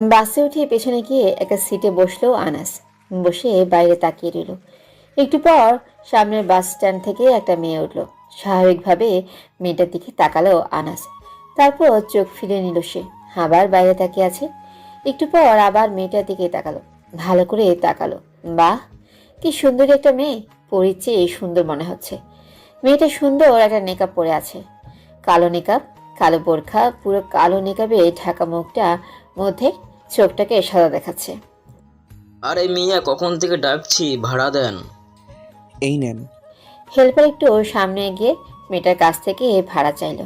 বাসে উঠে পেছনে গিয়ে একটা সিটে বসলো আনাস। বসে বাইরে তাকিয়ে রইল। একটু পর সামনের বাস স্ট্যান্ড থেকে একটা মেয়ে উঠল। স্বাভাবিকভাবে মেয়েটার দিকে তাকালো আনাস। তারপর চোখ ফিরে নিল সে। আবার বাইরে তাকিয়ে আছে। একটু পর আবার মেয়েটার দিকে তাকালো। ভালো করে তাকালো। বাহ, কি সুন্দর একটা মেয়ে। পরীর চেয়ে সুন্দর মনে হচ্ছে। মেয়েটা সুন্দর একটা নেকাব পরে আছে। কালো নেকাব, কালো বোরখা, পুরো কালো নেকাবে ঢাকা মুখটা মধ্যে চোখটাকে সাদা দেখাচ্ছে। আরে মিয়া, কখন থেকে ডাকছি, ভাড়া দেন। এই নেন। হেল্পার একটু সামনে গিয়ে মেয়েটার কাছ থেকে ভাড়া চাইল।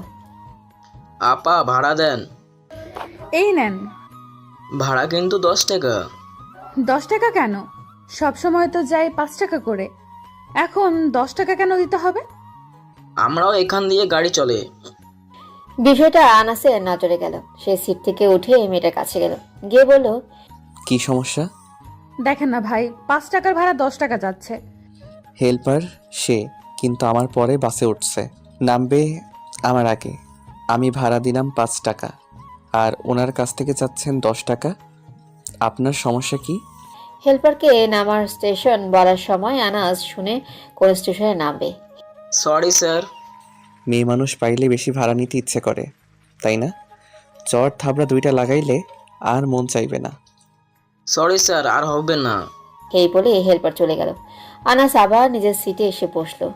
আপা, ভাড়া দেন। এই নেন। ভাড়া কিন্তু 10 টাকা। 10 টাকা কেন? সব সময় তো যাই 5 টাকা করে। এখন 10 টাকা কেন দিতে হবে? আমরাও এখান দিয়ে গাড়ি চলে। বিষয়টা আনাসের নজরে গেল। সে সিট থেকে উঠে মেয়েটার কাছে গেল, গিয়ে বলল, কি সমস্যা? দেখেন না ভাই, 5 টাকার ভাড়া 10 টাকা যাচ্ছে। হেল্পার সে, কিন্তু আমার পরে বাসে উঠছে, নামবে আমার আগে। আমি ভাড়া দিলাম 5 টাকা, আর ওনার কাছ থেকে চাচ্ছেন 10 টাকা। আপনার সমস্যা কি? হেল্পারকে নামার স্টেশন বলার সময় আনাস শুনে কোন স্টেশনে নামবে। Sorry sir. মেয়ে মানুষ পাইলে বেশি ভাড়া নিতে ইচ্ছে করে, তাই না? চর থাবড়া দুইটা লাগাইলে আর মন চাইবে না। সরি স্যার, আর হবে না। এই বলে হেল্পার চলে গেল। আনাস আবার নিজের সিটে এসে বসলো।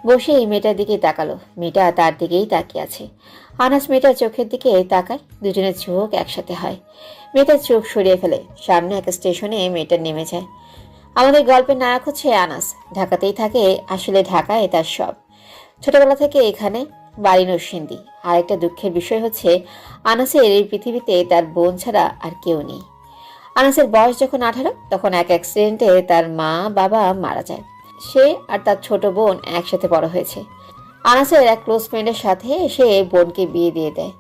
বসেই মেয়েটার দিকে তাকালো। মেয়েটা তার দিকেই তাকিয়ে আছে। আনাস মেয়েটার চোখের দিকে তাকায়। দুজনের চোখ একসাথে হয়। মেয়েটার চোখ সরিয়ে ফেলে। সামনে এক স্টেশনে মেয়েটা নেমে যায়। আমাদের গল্পের নায়ক হচ্ছে আনাস। ঢাকাতেই থাকে। আসলে ঢাকায় তার সব। ছোটবেলা থেকে এখানে, বাড়ি নরসিংদী। আর একটা দুঃখের বিষয় হচ্ছে আনাসের এই পৃথিবীতে তার বোন ছাড়া আর কেউ নেই। আনাসের বয়স যখন 18, তখন এক অ্যাক্সিডেন্টে তার মা বাবা মারা যায়। সে আর তার ছোট বোন একসাথে বড় হয়েছে। আনাসের এক ক্লোজ ফ্রেন্ডের সাথে সে বোনকে বিয়ে দিয়ে দেয়।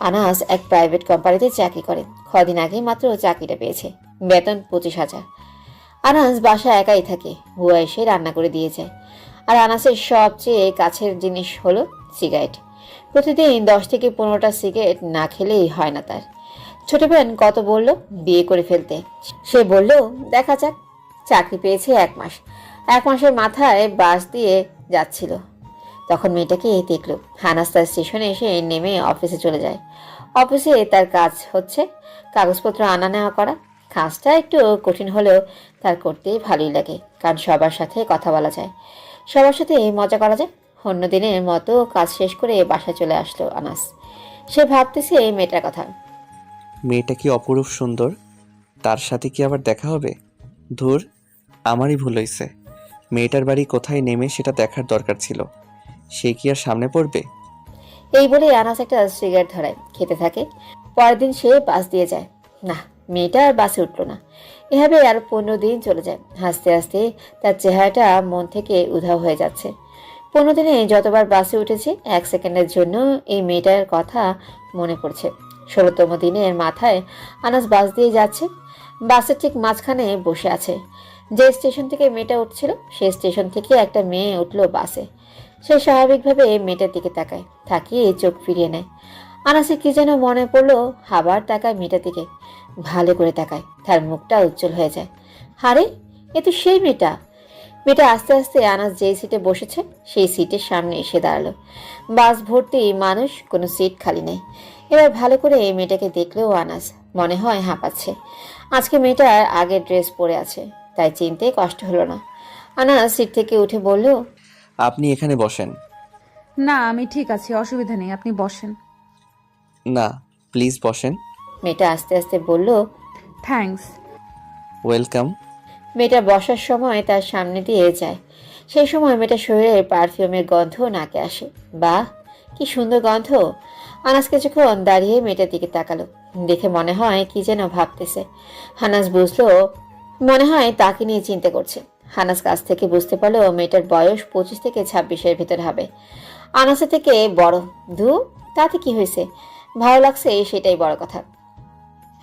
আনাস এক প্রাইভেট কোম্পানিতে চাকরি করে। কদিন আগে মাত্র চাকরিটা পেয়েছে। বেতন 25,000। আনাস বাসায় একাই থাকে। বুয়া এসে রান্না করে দিয়ে যায়। আর আনাসের সবচেয়ে কাছের জিনিস হলো সিগারেট। প্রতিদিন 10 থেকে 15টা সিগারেট না খেলেই হয় না তার। ছোট বোন কত বলল বিয়ে করে ফেলতে। সে বলল দেখা যাক। চাকরি পেয়েছে 1 মাস। 1 মাসের মাথায় বাস দিয়ে যাচ্ছিল, তখন মেয়েটাকে দেখলো। আনাস তার স্টেশনে এসে নেমে অফিসে চলে যায়। অফিসে তার কাজ হচ্ছে কাগজপত্র আনা নেওয়া করা। কাজটা একটু কঠিন হলেও তার করতে ভালোই লাগে, কারণ সবার সাথে কথা বলা যায়, সবার সাথে মজা করা যায়। অন্য দিনের মতো কাজ শেষ করে বাসায় চলে আসলো আনাস। সে ভাবতেছে এই মেয়েটার কথা। মেয়েটা কি অপরূপ সুন্দর, তার সাথে কি আবার দেখা হবে? ধুর, আমারই ভুল হয়েছে। মেয়েটার বাড়ি কোথায় নেমে সেটা দেখার দরকার ছিল। সে কি আর সামনে পড়বে? এই বলে আনাস একটা সিগারেট ধরায়, খেতে থাকে। পরের দিন সে বাস দিয়ে যায়। না, মেয়েটা আর বাসে উঠলো না। এভাবে আর 15 দিন চলে যায়। হাসতে হাসতে তার চেহারাটা মন থেকে উধাও হয়ে যাচ্ছে। 15 দিনে যতবার বাসে উঠেছে 1 সেকেন্ডের জন্য এই মেয়েটার কথা মনে পড়ছে। 16তম দিনের মাথায় আনাস বাস দিয়ে যাচ্ছে। বাসের ঠিক মাঝখানে বসে আছে। যে স্টেশন থেকে মেয়েটা উঠছিল সেই স্টেশন থেকে একটা মেয়ে উঠলো বাসে। সে স্বাভাবিকভাবে মেয়েটার দিকে তাকায়, তাকিয়ে চোখ ফিরিয়ে নেয়। আনাসের কি যেন মনে পড়লো, আবার তাকায় মেয়েটার দিকে। ভালো করে তাকায়, তার মুখটা উজ্জ্বল হয়ে যায়। আরে, এ তো সেই মেয়েটা। মেয়েটা আস্তে আস্তে আনাস যেই সিটে বসেছে সেই সিটের সামনে এসে দাঁড়ালো। বাস ভর্তি মানুষ, কোনো সিট খালি নেই। এবার ভালো করে মেয়েটাকে দেখলেও আনাস মনে হয় হাঁপাচ্ছে। আজকে মেয়েটার আগের ড্রেস পরে আছে, তাই চিনতে কষ্ট হলো না। আনাস সিট থেকে উঠে বলল, আপনি এখানে বসেন। না, আমি ঠিক আছি, অসুবিধা নেই, আপনি বসেন। না, প্লিজ বসেন। মেয়েটা আস্তে আস্তে বলল, থ্যাঙ্কস। ওয়েলকাম। মেয়েটা বসার সময় তার সামনে দিয়ে যায়। সেই সময় মেয়েটার শরীরের পারফিউমের গন্ধ নাকে আসে। বাহ, কি সুন্দর গন্ধ। আনাস কিছুক্ষণ দাঁড়িয়ে মেয়েটার দিকে তাকালো। দেখে মনে হয় কি যেন ভাবতেছে। হানাস বুঝলো মনে হয় তাকে নিয়ে চিন্তা করছে। হানাস কাছ থেকে বুঝতে পারলো মেয়েটার বয়স 25 থেকে 26-এর ভিতর হবে। আনাসের থেকে বড়। ধু, তাতে কি হয়েছে, ভালো লাগছে সেটাই বড় কথা।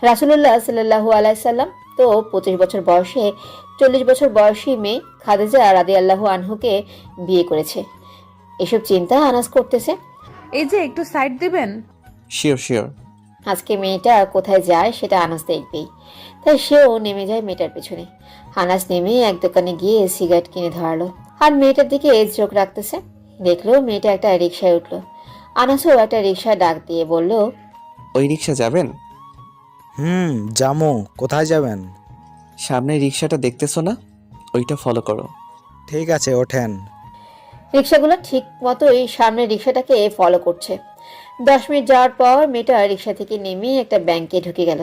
রাসূলুল্লাহ সাল্লাল্লাহু আলাইহি সাল্লাম তো 25 বছর বয়সে 40 বছর বয়সী মেয়ে খাদিজা রাদিয়াল্লাহু আনহুকে বিয়ে করেছে। এসব চিন্তা আনাস করতেছে। এই যে একটু সাইড দিবেন। Sure sure. আজকে মেয়েটা কোথায় যায় সেটা আনাস দেখবেই, তাই সেও নেমে যায় মেয়েটার পেছনে। আনাস নেমে এক দোকানে গিয়ে সিগারেট কিনে ধরালো আর মেয়েটার দিকে চোখ রাখতেছে। দেখলো মেয়েটা একটা রিকশায় উঠলো। আনাসও একটা রিকশা ডাক দিয়ে বলল, ওই রিক্সা যাবেন? জামু। কোথায় যাবেন? সামনে রিক্সাটা দেখতেছো না, ওইটা ফলো করো। ঠিক আছে, ওঠেন। রিক্সাগুলো ঠিক মতোই সামনের রিক্সাটাকে ফলো করছে। 10 মিনিট যাওয়ার পর মেয়েটা রিক্সা থেকে নেমে একটা ব্যাংকে ঢুকে গেল।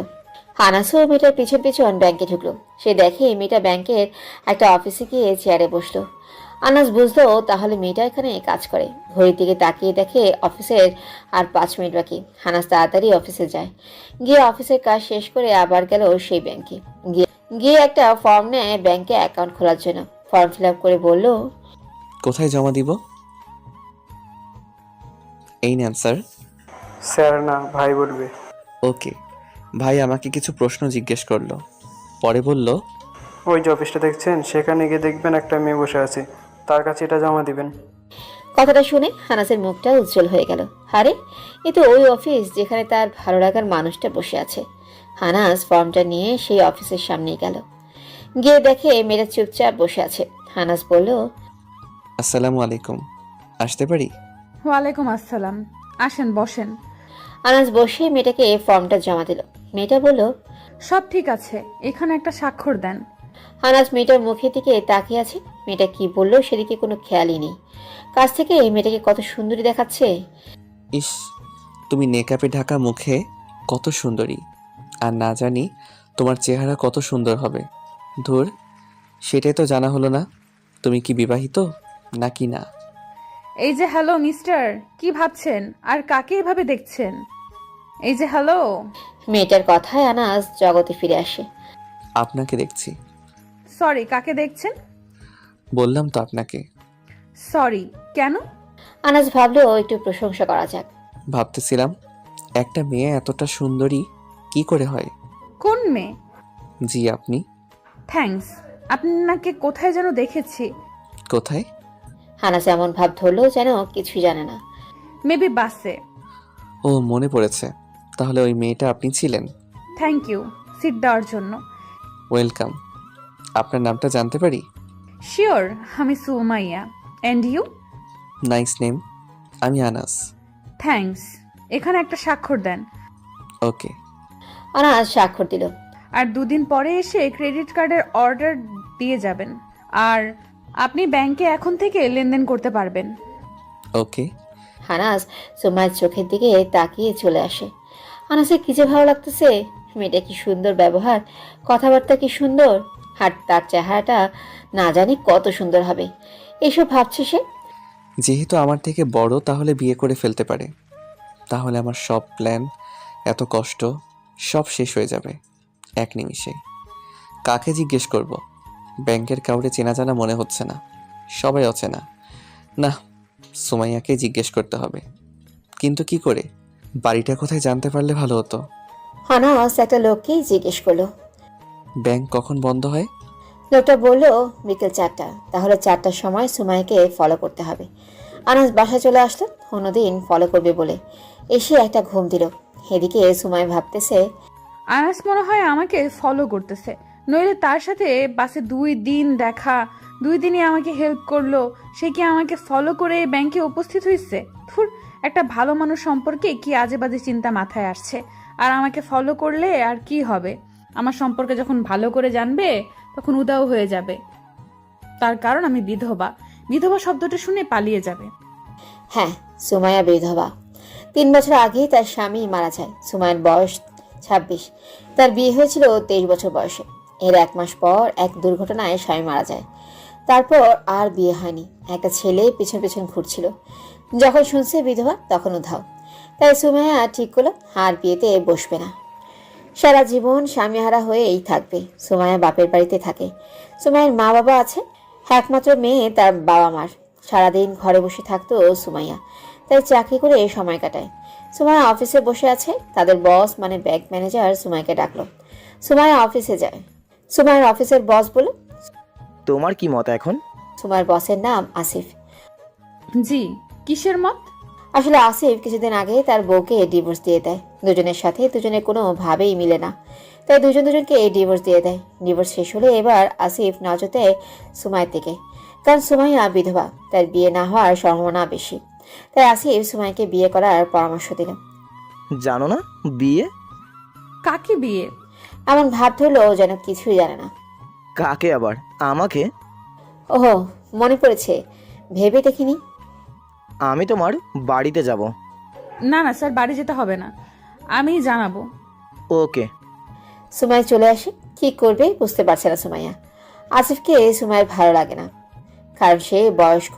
আনাসও মেয়েটার পিছন পিছন ব্যাংকে ঢুকলো। সে দেখে মেয়েটা ব্যাংকের একটা অফিসে গিয়ে চেয়ারে বসলো। আনাস বুঝলো তাহলে মেয়েটা এখানে কাজ করে। ঘড়ির দিকে তাকিয়ে দেখে অফিসের আর 5 মিনিট বাকি। আনাস তাড়াতাড়ি অফিসে যায়। গিয়ে অফিসের কাজ শেষ করে আবার গেল সেই ব্যাংকে। গিয়ে একটা ফর্ম নেয় ব্যাংকে অ্যাকাউন্ট খোলার জন্য। ফর্ম ফিল আপ করে বলল, কোথায় জমা দিব? এই নেন স্যার। স্যার না, ভাই বলবে। ওকে। ভাই আমাকে কিছু প্রশ্ন জিজ্ঞেস করলো, পরে বলল, ওই যে অফিসটা দেখছেন, সেখানে গিয়ে দেখবেন একটা মেয়ে বসে আছে, তার কাছে এটা জমা দিবেন। কথাটা শুনে হানাসের মুখটা উজ্জ্বল হয়ে গেল। আরে এ তো ওই অফিস যেখানে তার ভালো লাগার মানুষটা বসে আছে। হানাস ফর্মটা নিয়ে সেই অফিসের সামনেই গেল। গিয়ে দেখে মেয়েটা চুপচাপ বসে আছে। হানাস বলল, আসসালামু আলাইকুম, আসতে পারি? ওয়ালাইকুম আসসালাম, আসেন বসেন। আনাস বসে মেয়েটাকে ফর্মটা জমা দিল। মেয়েটা বলল, সব ঠিক আছে, এখানে একটা স্বাক্ষর দেন। হানাস মেয়েটার মুখের দিকে তাকিয়ে আছে। মেয়েটা কি বললো সেদিকে কোনো খেয়ালই নেই। কাছ থেকে এই মেয়েটাকে কত সুন্দরী দেখাচ্ছে। ইস, তুমি নেকাপে ঢাকা মুখে কত সুন্দরী, আর না জানি তোমার চেহারা কত সুন্দর হবে। ধুর, সেটাই তো জানা হলো না। তুমি কি বিবাহিত নাকি না? এই যে হ্যালো মিস্টার, কি ভাবছেন আর কাকে এভাবে দেখছেন? এই যে হ্যালো। মেয়েটার কথায় আনাস জগতে ফিরে আসে। আপনাকে দেখছি। সরি, কাকে দেখছেন? বললাম তো আপনাকে। সরি কেন? আনাস ভাবলো একটু প্রশংসা করা যাক। ভাবতেছিলাম একটা মেয়ে এতটা সুন্দরী কি করে হয়। কোন মেয়ে? জি আপনি। থ্যাঙ্কস। আপনাকে কোথায় যেন দেখেছি। কোথায়? হানাস এমন ভাব ধরলো যেন কিছুই জানে না। মেবি বাসে। ও মনে পড়েছে, তাহলে ওই মেয়েটা আপনি ছিলেন। থ্যাংক ইউ সিট দেওয়ার জন্য। ওয়েলকাম। আপনার নামটা জানতে পারি? শিওর, আমি Sumaiya. And you? Nice name. আমি আনাস। থ্যাঙ্কস। এখানে একটা স্বাক্ষর দেন। ওকে। আনাস স্বাক্ষর দিল। আর 2 দিন পরে এসে ক্রেডিট কার্ডের অর্ডার দিয়ে যাবেন। আর আপনি ব্যাংকে এখন থেকে লেনদেন করতে পারবেন। ওকে। হানাস সুমাইয়ের চোখের দিকে তাকিয়ে চলে আসে। আনাসের কি যে ভালো লাগতেছে। মেয়েটা কি সুন্দর ব্যবহার, কথাবার্তা কি সুন্দর, আর তার চেহারাটা না জানি কত সুন্দর হবে। এসব ভাবছে সে। যেহেতু আমার থেকে বড়, তাহলে বিয়ে করে ফেলতে পারে। তাহলে আমার সব প্ল্যান, এত কষ্ট সব শেষ হয়ে যাবে এক নিমিষে। কাকে জিজ্ঞেস করব? ব্যাংকের কাউরে চেনা জানা মনে হচ্ছে না, সবাই অচেনা। না, সুমাইয়াকে জিজ্ঞেস করতে হবে। কিন্তু কি করে? বাড়িটা কোথায় জানতে পারলে ভালো হতো। হানাস একটা লোককেই জিজ্ঞেস করলো। ব্যাংক কখন বন্ধ হয়? লোকটা বলল বিকেল 4টা। তাহলে 4টার সময় সুমাইকে ফলো করতে হবে। আনাস বাসায় চলে আসলো অন্যদিন ফলো করবে বলে। এসে একটা ঘুম দিল। এদিকে সুমাই ভাবতেছে, আনাস মনে হয় আমাকে ফলো করতেছে, নইলে তার সাথে বাসে 2 দিন দেখা, 2 দিনই আমাকে হেল্প করলো, সে কি আমাকে ফলো করে ব্যাংকে উপস্থিত হয়েছে? ধুর, একটা ভালো মানুষ সম্পর্কে কি আজে বাজে চিন্তা মাথায় আসছে। আর আমাকে ফলো করলে আর কি হবে? আমার সম্পর্কে যখন ভালো করে জানবে তখন উদাও হয়ে যাবে। তার কারণ আমি বিধবা। বিধবা শব্দটা শুনে পালিয়ে যাবে। হ্যাঁ, সুমাইয়া বিধবা। 3 বছর আগেই তার স্বামী মারা যায়। সুমাইয়ার বয়স 26। তার বিয়ে হয়েছিল 23 বছর বয়সে। এর 1 মাস পর এক দুর্ঘটনায় স্বামী মারা যায়। তারপর আর বিয়ে হয়নি। একটা ছেলে পিছন পিছন ঘুরছিল। যখন শুনছে বিধবা তখন উধাও। তাই সুমাইয়া ঠিক করলো আর বিয়েতে বসবে না। সারা জীবন স্বামীহারা হয়েই থাকবে। সুমাইয়া বাপের বাড়িতে থাকে। সুমাইয়ার মা বাবা আছে। একমাত্র মেয়ে তার বাবা মার। সারাদিন ঘরে বসে থাকতো সুমাইয়া, তাই চাকরি করে সময় কাটায়। সুমাইয়া অফিসে বসে আছে। তাদের বস মানে ব্যাংক ম্যানেজার সুমাইয়াকে ডাকলো। সুমাইয়া অফিসে যায়। সুমাইয়ার অফিসের বস বলে, তোমার কি মত এখন? সুমাইয়ার বসের নাম আসিফ। জি, কিসের মত? আসলে আসিফ কিছুদিন আগে তার বউকে ডিভোর্স দিয়ে দেয়। দুজনের সাথে দুজনের কোনোভাবেই মিলে না, তাই দুজনকে ডিভোর্স দিয়ে দেয়। ডিভোর্স শেষ হলে এবার আসিফ নজর দেয় সুমাইয়ের দিকে, কারণ সুমাইয়া বিধবা, তার বিয়ে না হওয়ার সম্ভাবনা বেশি। তাই আসিফ সুমাইয়াকে বিয়ে করার পরামর্শ দিল। জানো না বিয়ে? কাকে বিয়ে? এমন ভাব ধরলো যেন কিছুই জানে না। কাকে আবার? আমাকে? ওহো, মনে পড়েছে, ভেবে দেখিনি। আমি তোমার বাড়িতে যাব। না না স্যার, বাড়ি যেতে হবে না, আমি জানাবো। ওকে। সুমাইয়া চলে আসে। কি করবে বুঝতে পারছে না সুমাইয়া। আসিফকে সুমাইয়ের ভালো লাগে না, কারণ সে বয়স্ক,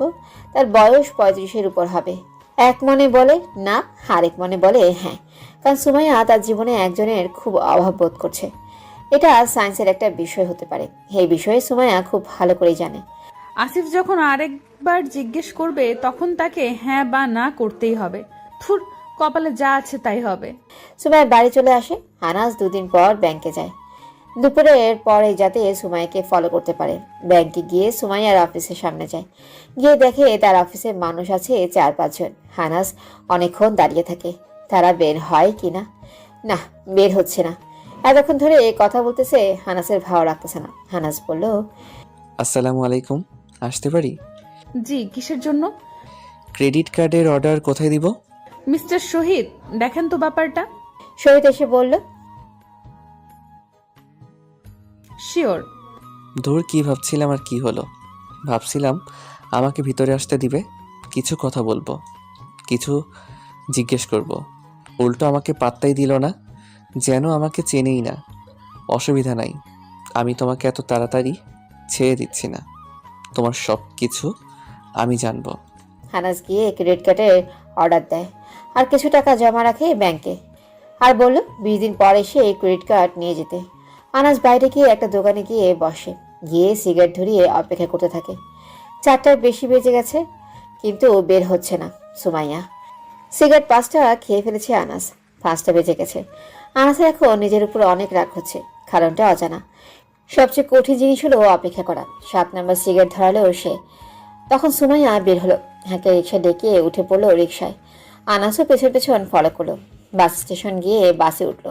তার বয়স 35-এর উপর হবে। এক মনে বলে না, আরেক মনে বলে হ্যাঁ, কারণ সুমাইয়া তার জীবনে একজনের খুব অভাব বোধ করছে। এটা সায়েন্সের একটা বিষয় হতে পারে, এই বিষয়ে সুমাইয়া খুব ভালো করেই জানে। আসিফ যখন আরেকবার জিজ্ঞেস করবে তখন তাকে হ্যাঁ বা না করতেই হবে। থুর, কপালে যা আছে তাই হবে। সুমাইয়া বাড়ি চলে আসে। আনাস 2 দিন পর ব্যাংকে যায়, দুপুরের পরে, যাতে সুমাইয়াকে ফলো করতে পারে। ব্যাংকে গিয়ে সুমাইয়ার অফিসের সামনে যায়, গিয়ে দেখে তার অফিসে মানুষ আছে 4-5 জন। হানাস অনেকক্ষণ দাঁড়িয়ে থাকে, তারা বের হয় কিনা। না, বের হচ্ছে না। এতক্ষণ ধরে কথা বলতেছে, হানাসের ভালো লাগতেছে না। হানাস বলল, আসসালামু আলাইকুম, আসতে পারি? জি, কিসের জন্য? ক্রেডিট কার্ডের অর্ডার কোথায় দিব? মিস্টার শহীদ, দেখেন তো ব্যাপারটা। শহীদ এসে বলল, শিওর। ধুর, কি ভাবছিলাম আর কি হলো। ভাবছিলাম আমাকে ভিতরে আসতে দিবে, কিছু কথা বলবো, কিছু জিজ্ঞেস করব। উল্টো আমাকে পাত্তাই দিল না, যেন আমাকে চেনেই না। অসুবিধা নাই, আমি তোমাকে এত তাড়াতাড়ি ছেড়ে দিচ্ছি না, তোমার সব কিছু আমি জানবো। হানাস গিয়ে ক্রেডিট কার্ডের অর্ডার দেয় আর কিছু টাকা জমা রাখে ব্যাংকে, আর বলল 20 দিন পর এসে ক্রেডিট কার্ড নিয়ে যেতে। আনাস বাইরে গিয়ে একটা দোকানে গিয়ে বসে, গিয়ে সিগারেট ধরিয়ে অপেক্ষা করতে থাকে। 4টার বেশি বেজে গেছে, কিন্তু বের হচ্ছে না সুমাইয়া। সিগারেট 5টা খেয়ে ফেলেছে আনাস, 5টা বেজে গেছে। আনাসের এখন নিজের উপর অনেক রাগ হচ্ছে, কারণটা অজানা। সবচেয়ে কঠিন জিনিস হলো অপেক্ষা করা। 7 নম্বর সিগারেট ধরালো সে। তখন সুমাইয়া বের হলো, হাঁকে রিক্সা ডেকে উঠে পড়লো রিক্সায়। আনাসও পেছন পেছন ফলো করলো। বাস স্টেশন গিয়ে বাসে উঠলো।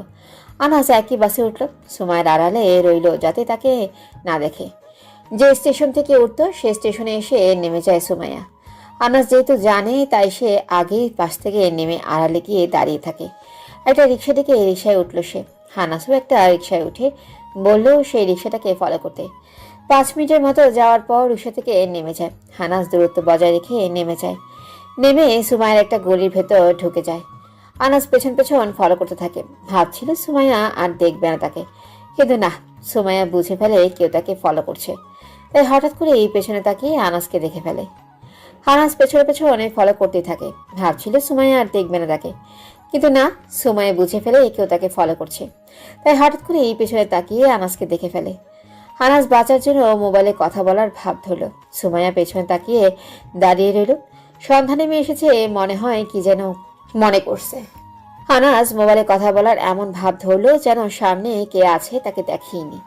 আনাস একই বাসে উঠলো, সুমাইয়ের আড়ালে রইল যাতে তাকে না দেখে। যে স্টেশন থেকে উঠতো সে স্টেশনে এসে নেমে যায় সুমাইয়া। আনাস যেহেতু জানে, তাই সে আগেই বাস থেকে নেমে আড়ালে গিয়ে দাঁড়িয়ে থাকে। একটা রিক্সা ডেকে রিক্সায় উঠলো সে। হানাসও একটা রিক্সায় উঠে বললো সেই রিক্সাটাকে ফলো করতে। 5 মিনিটের মতো যাওয়ার পর রিক্সা থেকে নেমে যায়। হানাস দূরত্ব বজায় রেখে নেমে যায়। নেমে সুমাইয়ার একটা গলির ভেতর ঢুকে যায়। আনাস পেছন পেছন ফলো করতে থাকে। ভাবছিল সুমাইয়া আর দেখবে না তাকে, কিন্তু না, সুমাইয়া বুঝে ফেলে কেউ তাকে ফলো করছে। তাই হঠাৎ করে এই পেছনে তাকিয়ে আনাসকে দেখে ফেলে। আনাস পেছনে পেছনে ফলো করতেই থাকে। ভাবছিল সুমাইয়া আর দেখবে না তাকে, কিন্তু না, সুমাইয়া বুঝে ফেলে কেউ তাকে ফলো করছে। তাই হঠাৎ করে এই পেছনে তাকিয়ে আনাসকে দেখে ফেলে। আনাস বাঁচার জন্য মোবাইলে কথা বলার ভাব ধরল। সুমাইয়া পেছনে তাকিয়ে দাঁড়িয়ে রইল। সন্ধ্যা নেমে এসেছে, মনে হয় কি যেন মনে করছে। আনাস মোবাইলে কথা বলার এমন ভাব ধরলো যেন সামনে কে আছে তাকে দেখিয়েনি।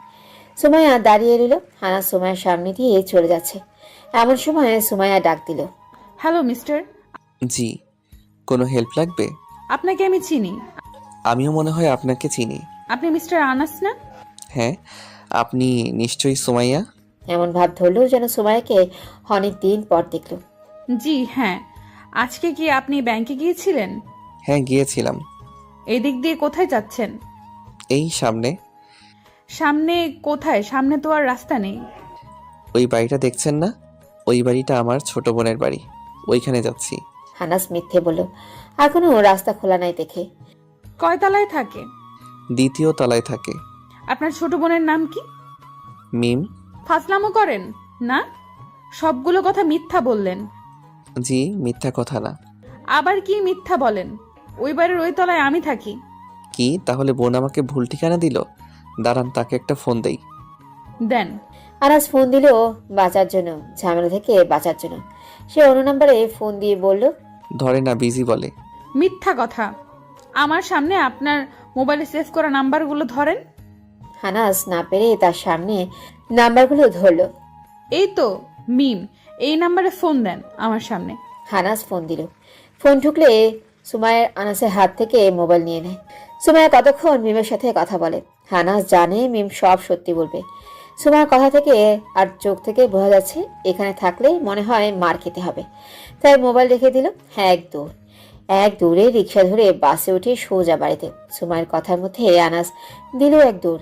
সুমাইয়া দাঁড়িয়ে রইল। আনাস সুমাইয়ার সামনে দিয়ে চলে যাচ্ছে। এমন সময় সুমাইয়া ডাক দিল, হ্যালো মিস্টার। জি, কোনো হেল্প লাগবে? আপনাকে আমি চিনি। আমিও মনে হয় আপনাকে চিনি। আপনি মিস্টার আনাস না? হ্যাঁ, আপনি নিশ্চয়ই সুমাইয়া। এমন ভাব ধরলো যেন সুমাইয়াকে অনেক দিন পর দেখল। জি হ্যাঁ। আজকে কি আপনি ব্যাংকে গিয়েছিলেন? হ্যাঁ, গিয়েছিলাম। এদিক দিয়ে কোথায় যাচ্ছেন? এই সামনে। সামনে কোথায়? সামনে তো আর রাস্তা নেই। ওই বাড়িটা দেখছেন না, ওই বাড়িটা আমার ছোট বোনের বাড়ি, ওইখানে যাচ্ছি। আনাস মিথ্যে বলল, আর কোনো রাস্তা খোলা নাই দেখে। কয়তলায় থাকে? 2য় তলায় থাকে। আপনার ছোট বোনের নাম কি? মিম। ফাজলামো করেন না? সবগুলো কথা মিথ্যা বললেন। জি, মিথ্যা কথা না। আবার কি মিথ্যা বলেন? ওই বাড়ির ওই তলায় আমি থাকি। কি তাহলে বোন আমাকে ভুল ঠিকানা দিল? দাঁড়ান, তাকে একটা ফোন দেই। দেন। আনাস ফোন দিল বাঁচার জন্য, ঝামেলা থেকে বাঁচার জন্য। সে অন্য নম্বরে ফোন দিয়ে বলল, ধরে না, বিজি বলে। মিথ্যা কথা। আমার সামনে আপনার মোবাইলে সেভ করা নাম্বারগুলো ধরেন। আনাস না পেরে তার সামনে নাম্বারগুলো ধরল। এই তো মিম, এই নাম্বারে ফোন দেন আমার সামনে। হানাস ফোন দিল। ফোন ঢুকলে সুমাইয়া আনাসের হাত থেকে মোবাইল নিয়ে নেয়। সুমাইয়া কতক্ষণ মিমের সাথে কথা বলে। আনাস জানে মিম সব সত্যি বলবে। সুমাইয়ার কথা থেকে আর চোখ থেকে বোঝা যাচ্ছে এখানে থাকলে মনে হয় মার খেতে হবে, তাই মোবাইল রেখে দিল। হ্যাঁ, এক দৌড়ে রিক্সা ধরে বাসে উঠে সোজা বাড়িতে। সুমাইয়ের কথার মধ্যে আনাস দিল এক দৌড়।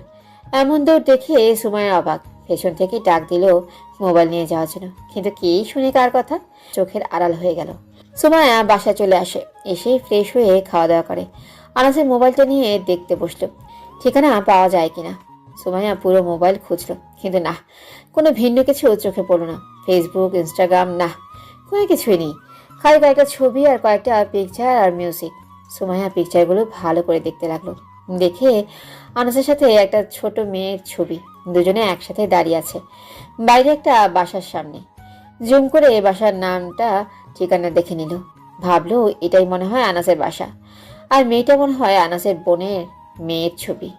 এমন দৌড় দেখে সুমাইয়া অবাক। পেছন থেকে ডাক দিল মোবাইল নিয়ে যাওয়ার জন্য, কিন্তু কে শুনে কার কথা, চোখের আড়াল হয়ে গেল। সুমাইয়া বাসায় চলে আসে, এসে ফ্রেশ হয়ে খাওয়া দাওয়া করে। আনাসের মোবাইলটা নিয়ে দেখতে বসলো ঠিকানা পাওয়া যায় কিনা। সুমাইয়া পুরো মোবাইল খুঁজলো, কিন্তু না, কোনো ভিন্ন কিছু চোখে পড়লো না। ফেসবুক, ইনস্টাগ্রাম, না, কোনো কিছুই নেই। খালি কয়েকটা ছবি আর কয়েকটা পিকচার আর মিউজিক। সুমাইয়া পিকচারগুলো ভালো করে দেখতে লাগলো। দেখে আনাসের সাথে একটা ছোট মেয়ের ছবি, দুজনে একসাথে দাঁড়িয়ে আছে বাইরে একটা বাসার সামনে। জুম করে বাসার নামটা ঠিকানা দেখে নিল। ভাবলো এটাই মনে হয় আনাসের বাসা, আর মেয়েটা মনে হয় আনাসের বোনের মেয়ের ছবি।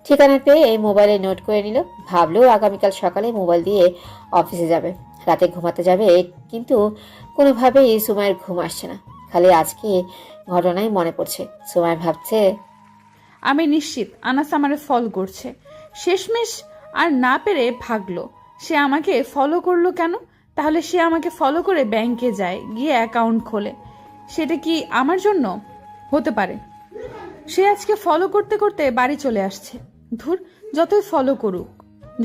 ঠিকানা পেয়ে মোবাইলে নোট করে নিল। ভাবলো আগামীকাল সকালে মোবাইল দিয়ে অফিসে যাবে, রাতে ঘুমাতে যাবে, কিন্তু কোনোভাবেই সুমাইয়ের ঘুম আসছে না। খালি আজকে ঘটনাই মনে পড়ছে। সুমাই ভাবছে, আমি নিশ্চিত আনাস আমারে ফলো করছে। শেষমেশ আর না পেরে ভাগলো। সে আমাকে ফলো করলো কেন? তাহলে সে আমাকে ফলো করে ব্যাংকে যায়, গিয়ে অ্যাকাউন্ট খোলে। সেটা কি আমার জন্য হতে পারে? সে আজকে ফলো করতে করতে বাড়ি চলে আসছে। ধুর, যতই ফলো করুক,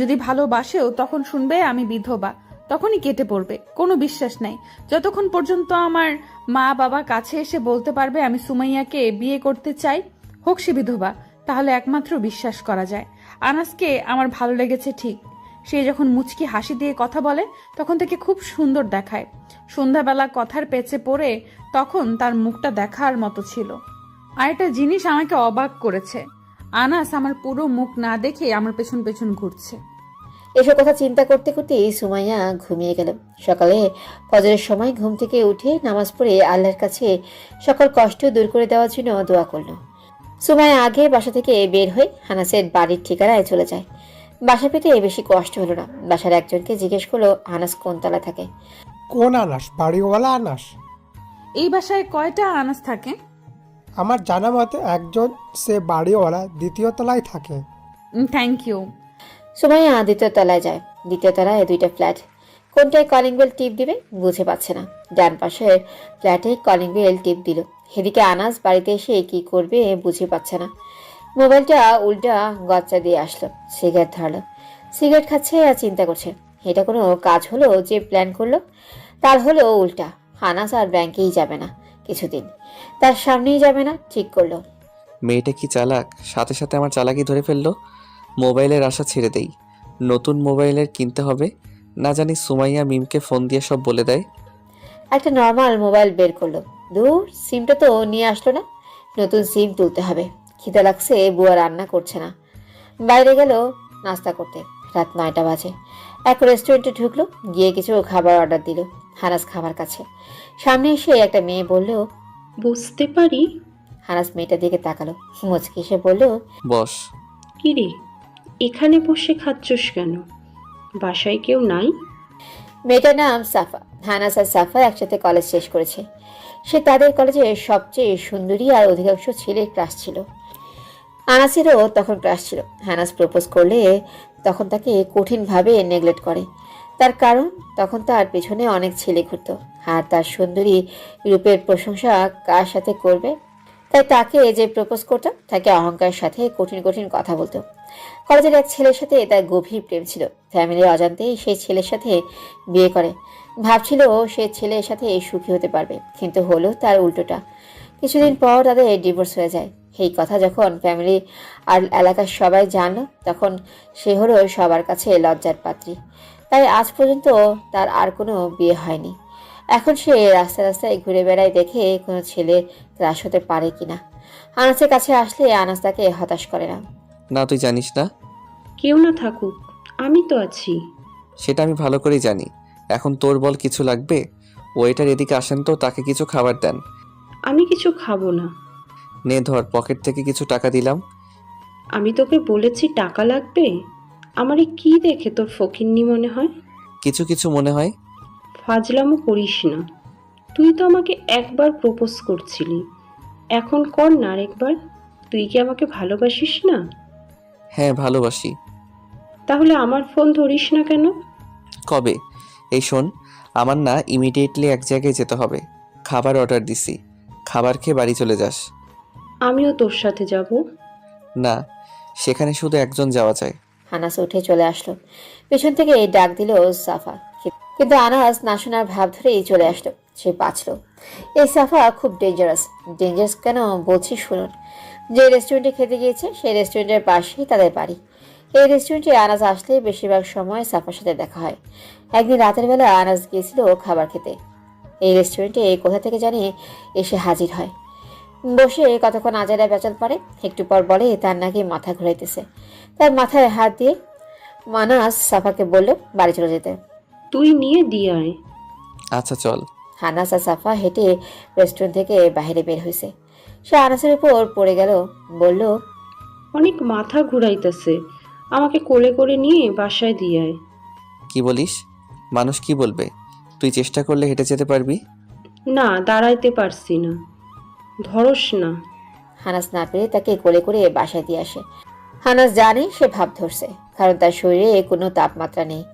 যদি ভালোবাসেও তখন শুনবে আমি বিধবা, তখনই কেটে পড়বে। কোনো বিশ্বাস নাই যতক্ষণ পর্যন্ত আমার মা বাবা কাছে এসে বলতে পারবে আমি সুমাইয়াকে বিয়ে করতে চাই, হোক সে বিধবা, তাহলে একমাত্র বিশ্বাস করা যায়। আনাসকে আমার ভালো লেগেছে ঠিক। সে যখন মুচকি হাসি দিয়ে কথা বলে তখন থেকে খুব সুন্দর দেখায়। সন্ধ্যাবেলা কথার পেঁচে পড়ে তখন তার মুখটা দেখার মতো ছিল। আর একটা জিনিস আমাকে অবাক করেছে, আনাস আমার পুরো মুখ না দেখে আমার পেছন পেছন ঘুরছে। এসব কথা চিন্তা করতে করতেই সুমাইয়া ঘুমিয়ে গেল। সকালে ফজরের সময় ঘুম থেকে উঠে নামাজ পড়ে আল্লাহর কাছে সকল কষ্ট দূর করে দেওয়ার জন্য দোয়া করল। সুমাইয়া আগে বাসা থেকে বের হয়ে আনাসের বাড়ির ঠিকানায় চলে যায়। বাসা পেতে বেশি কষ্ট হলো না। বাসার একজনকে জিজ্ঞেস করলো আনাস কোন তলা থাকে। কোন আনাস? বাড়িওয়ালা আনাস? এই বাসায় কয়টা আনাস থাকে? আমার জানা মতে একজন, সে বাড়িওয়ালা, দ্বিতীয় তলায় থাকে। Thank you. সুমাইয়া দ্বিতীয় তলায় যায়। দ্বিতীয় তলায় দুইটা ফ্ল্যাট। কোনটায় কলিং বেল টিপ দিবে বুঝে পাচ্ছে না। ডান পাশের ফ্ল্যাটে কলিং বেল টিপ দিল। এদিকে আনাস বাড়িতে এসে কি করবে বুঝে পাচ্ছে না। মোবাইলটা উল্টা গচ্চা দিয়ে আসলো, সিগারেট ধরলো। সিগারেট খাচ্ছে আর চিন্তা করছে, এটা কোনো কাজ হলো যে প্ল্যান করলো? তার হলো উল্টা। আনাস আর ব্যাংকেই যাবে না কিছুদিন, তার সামনেই যাবে না ঠিক করলো। মেয়েটা কি চালাক, সাথে সাথে আমার চালাকি ধরে ফেললো। মোবাইলের আশা ছেড়ে দেই, নতুন মোবাইলের কিনতে হবে। না জানি সুমাইয়া মিমকে ফোন দিয়ে সব বলে দেয়। একটা নর্মাল মোবাইল বের করলো। দূর, সিমটা তো নিয়ে আসলো না, নতুন সিম তুলতে হবে। খিদে লাগছে, বুয়া রান্না করছে না। বাইরে গেল নাস্তা করতে। রাত 9টা বাজে। এক রেস্টুরেন্টে ঢুকলো, গিয়ে কিছু খাবার অর্ডার দিল। হানাস খাবার কাছে সামনে এসে একটা মেয়ে বলল, বুঝতে পারি। হানাস মেয়েটার দিকে তাকালো, মুচকি এসে বলল, বস। কিরে, এখানে বসে খাচ্ছস কেন? বাসায় কেউ নাই? মেয়েটার নাম সাফা। হানাস আর সাফা একসাথে কলেজ শেষ করেছে। সে তাদের কলেজে সবচেয়ে সুন্দরী আর অধিকাংশ ছেলের ক্লাস ছিল। আনাসেরও তখন ক্লাস ছিল। হানাস প্রপোজ করলে তখন তাকে কঠিনভাবে নেগলেক্ট করে। তার কারণ তখন তার পেছনে অনেক ছেলে ঘুরত, আর তার সুন্দরী রূপের প্রশংসা কার সাথে করবে। তাই তাকে যে প্রপোজ করতো তাকে অহংকারের সাথে কঠিন কঠিন কথা বলতো। কলেজের এক ছেলের সাথে তার গভীর প্রেম ছিল। ফ্যামিলির অজান্তেই সেই ছেলের সাথে বিয়ে করে। ভাবছিল সে ছেলের সাথে সুখী হতে পারবে, কিন্তু হলো তার উল্টোটা। কিছুদিন পর তাদের ডিভোর্স হয়ে যায়। এই কথা যখন ফ্যামিলি আর এলাকার সবাই জানলো তখন সে হলো সবার কাছে লজ্জার পাত্রী। তাই আজ পর্যন্ত তার আর কোনো বিয়ে হয়নি। এখন সে রাস্তায় রাস্তায় ঘুরে বেড়ায়, দেখে কোনো ছেলে ক্রাশ হতে পারে কিনা। আনাসের কাছে আসলে আনাস তাকে হতাশ করে না। না, তুই জানিস না। কেউ না থাকুক, আমি তো আছি। সেটা আমি ভালো করেই জানি। এখন তোর বল, কিছু লাগবে? ওয়েটার এদিকে আসেন তো, তাকে কিছু খাবার দেন। আমি কিছু খাবো না। নে ধর, পকেট থেকে কিছু টাকা দিলাম। আমি তোকে বলেছি টাকা লাগবে? আমারে কি দেখে তোর ফকিন্নি মনে হয়? কিছু কিছু মনে হয়। ফাজলামো করিস না। তুই তো আমাকে একবার প্রপোজ করছিলি, এখন কর না আরেকবার। তুই কি আমাকে ভালোবাসিস না? হ্যাঁ ভালোবাসি। তাহলে আমার ফোন ধরিস না কেন? কবে? এই শোন, আমার না ইমিডিয়েটলি এক জায়গায় যেতে হবে। খাবার অর্ডার দিছি, খাবার খেয়ে বাড়ি চলে যাস। আমিও তোর সাথে যাব। না, সেখানে শুধু একজন যাওয়া যায়। আনাস উঠে চলে আসলো। পেছন থেকে ডাক দিল সাফা, কিন্তু আনাস না শোনার ভাব ধরেই চলে আসলো। সে বাঁচলো। এই সাফা খুব ডেঞ্জারাস। ডেঞ্জারাস কেন বলছি শুনুন। যে রেস্টুরেন্টে খেতে গিয়েছে সেই রেস্টুরেন্টের পাশেই তাদের বাড়ি। এই রেস্টুরেন্টে আনাস আসলে বেশিরভাগ সময় সাফার সাথে দেখা হয়। একদিন রাতের বেলা আনাস গিয়েছিল খাবার খেতে। এই রেস্টুরেন্টে কোথা থেকে জানি এসে হাজির হয়। বসে কতক্ষণ আজারা বেচাল পারে। একটু পর বলে তার নাকি মাথা ঘুরাইতেছে। তার মাথায় হাত দিয়ে আনাস সাফাকে বলল বাড়ি চলে যেতে। তুই নিয়ে দিয়ে আয়। আচ্ছা চল। আনাস আর সাফা হেঁটে রেস্টুরেন্ট থেকে বাইরে বের হয়েছে। সে আনাসের উপর পড়ে গেল, বলল, অনেক মাথা ঘুরাইতেছে, আমাকে কোলে করে নিয়ে বাসায় দিয়ে আয়। কি বলিস? মানুষ কি বলবে? তুই চেষ্টা করলে হেঁটে যেতে পারবি। না, দাঁড়াইতে পারছি না, ধরস না। হানাস না পেরে তাকে কোলে করে বাসায় দিয়ে আসে। হানাস জানে সে ভাব ধরছে, কারণ তার শরীরে কোনো তাপমাত্রা নেই।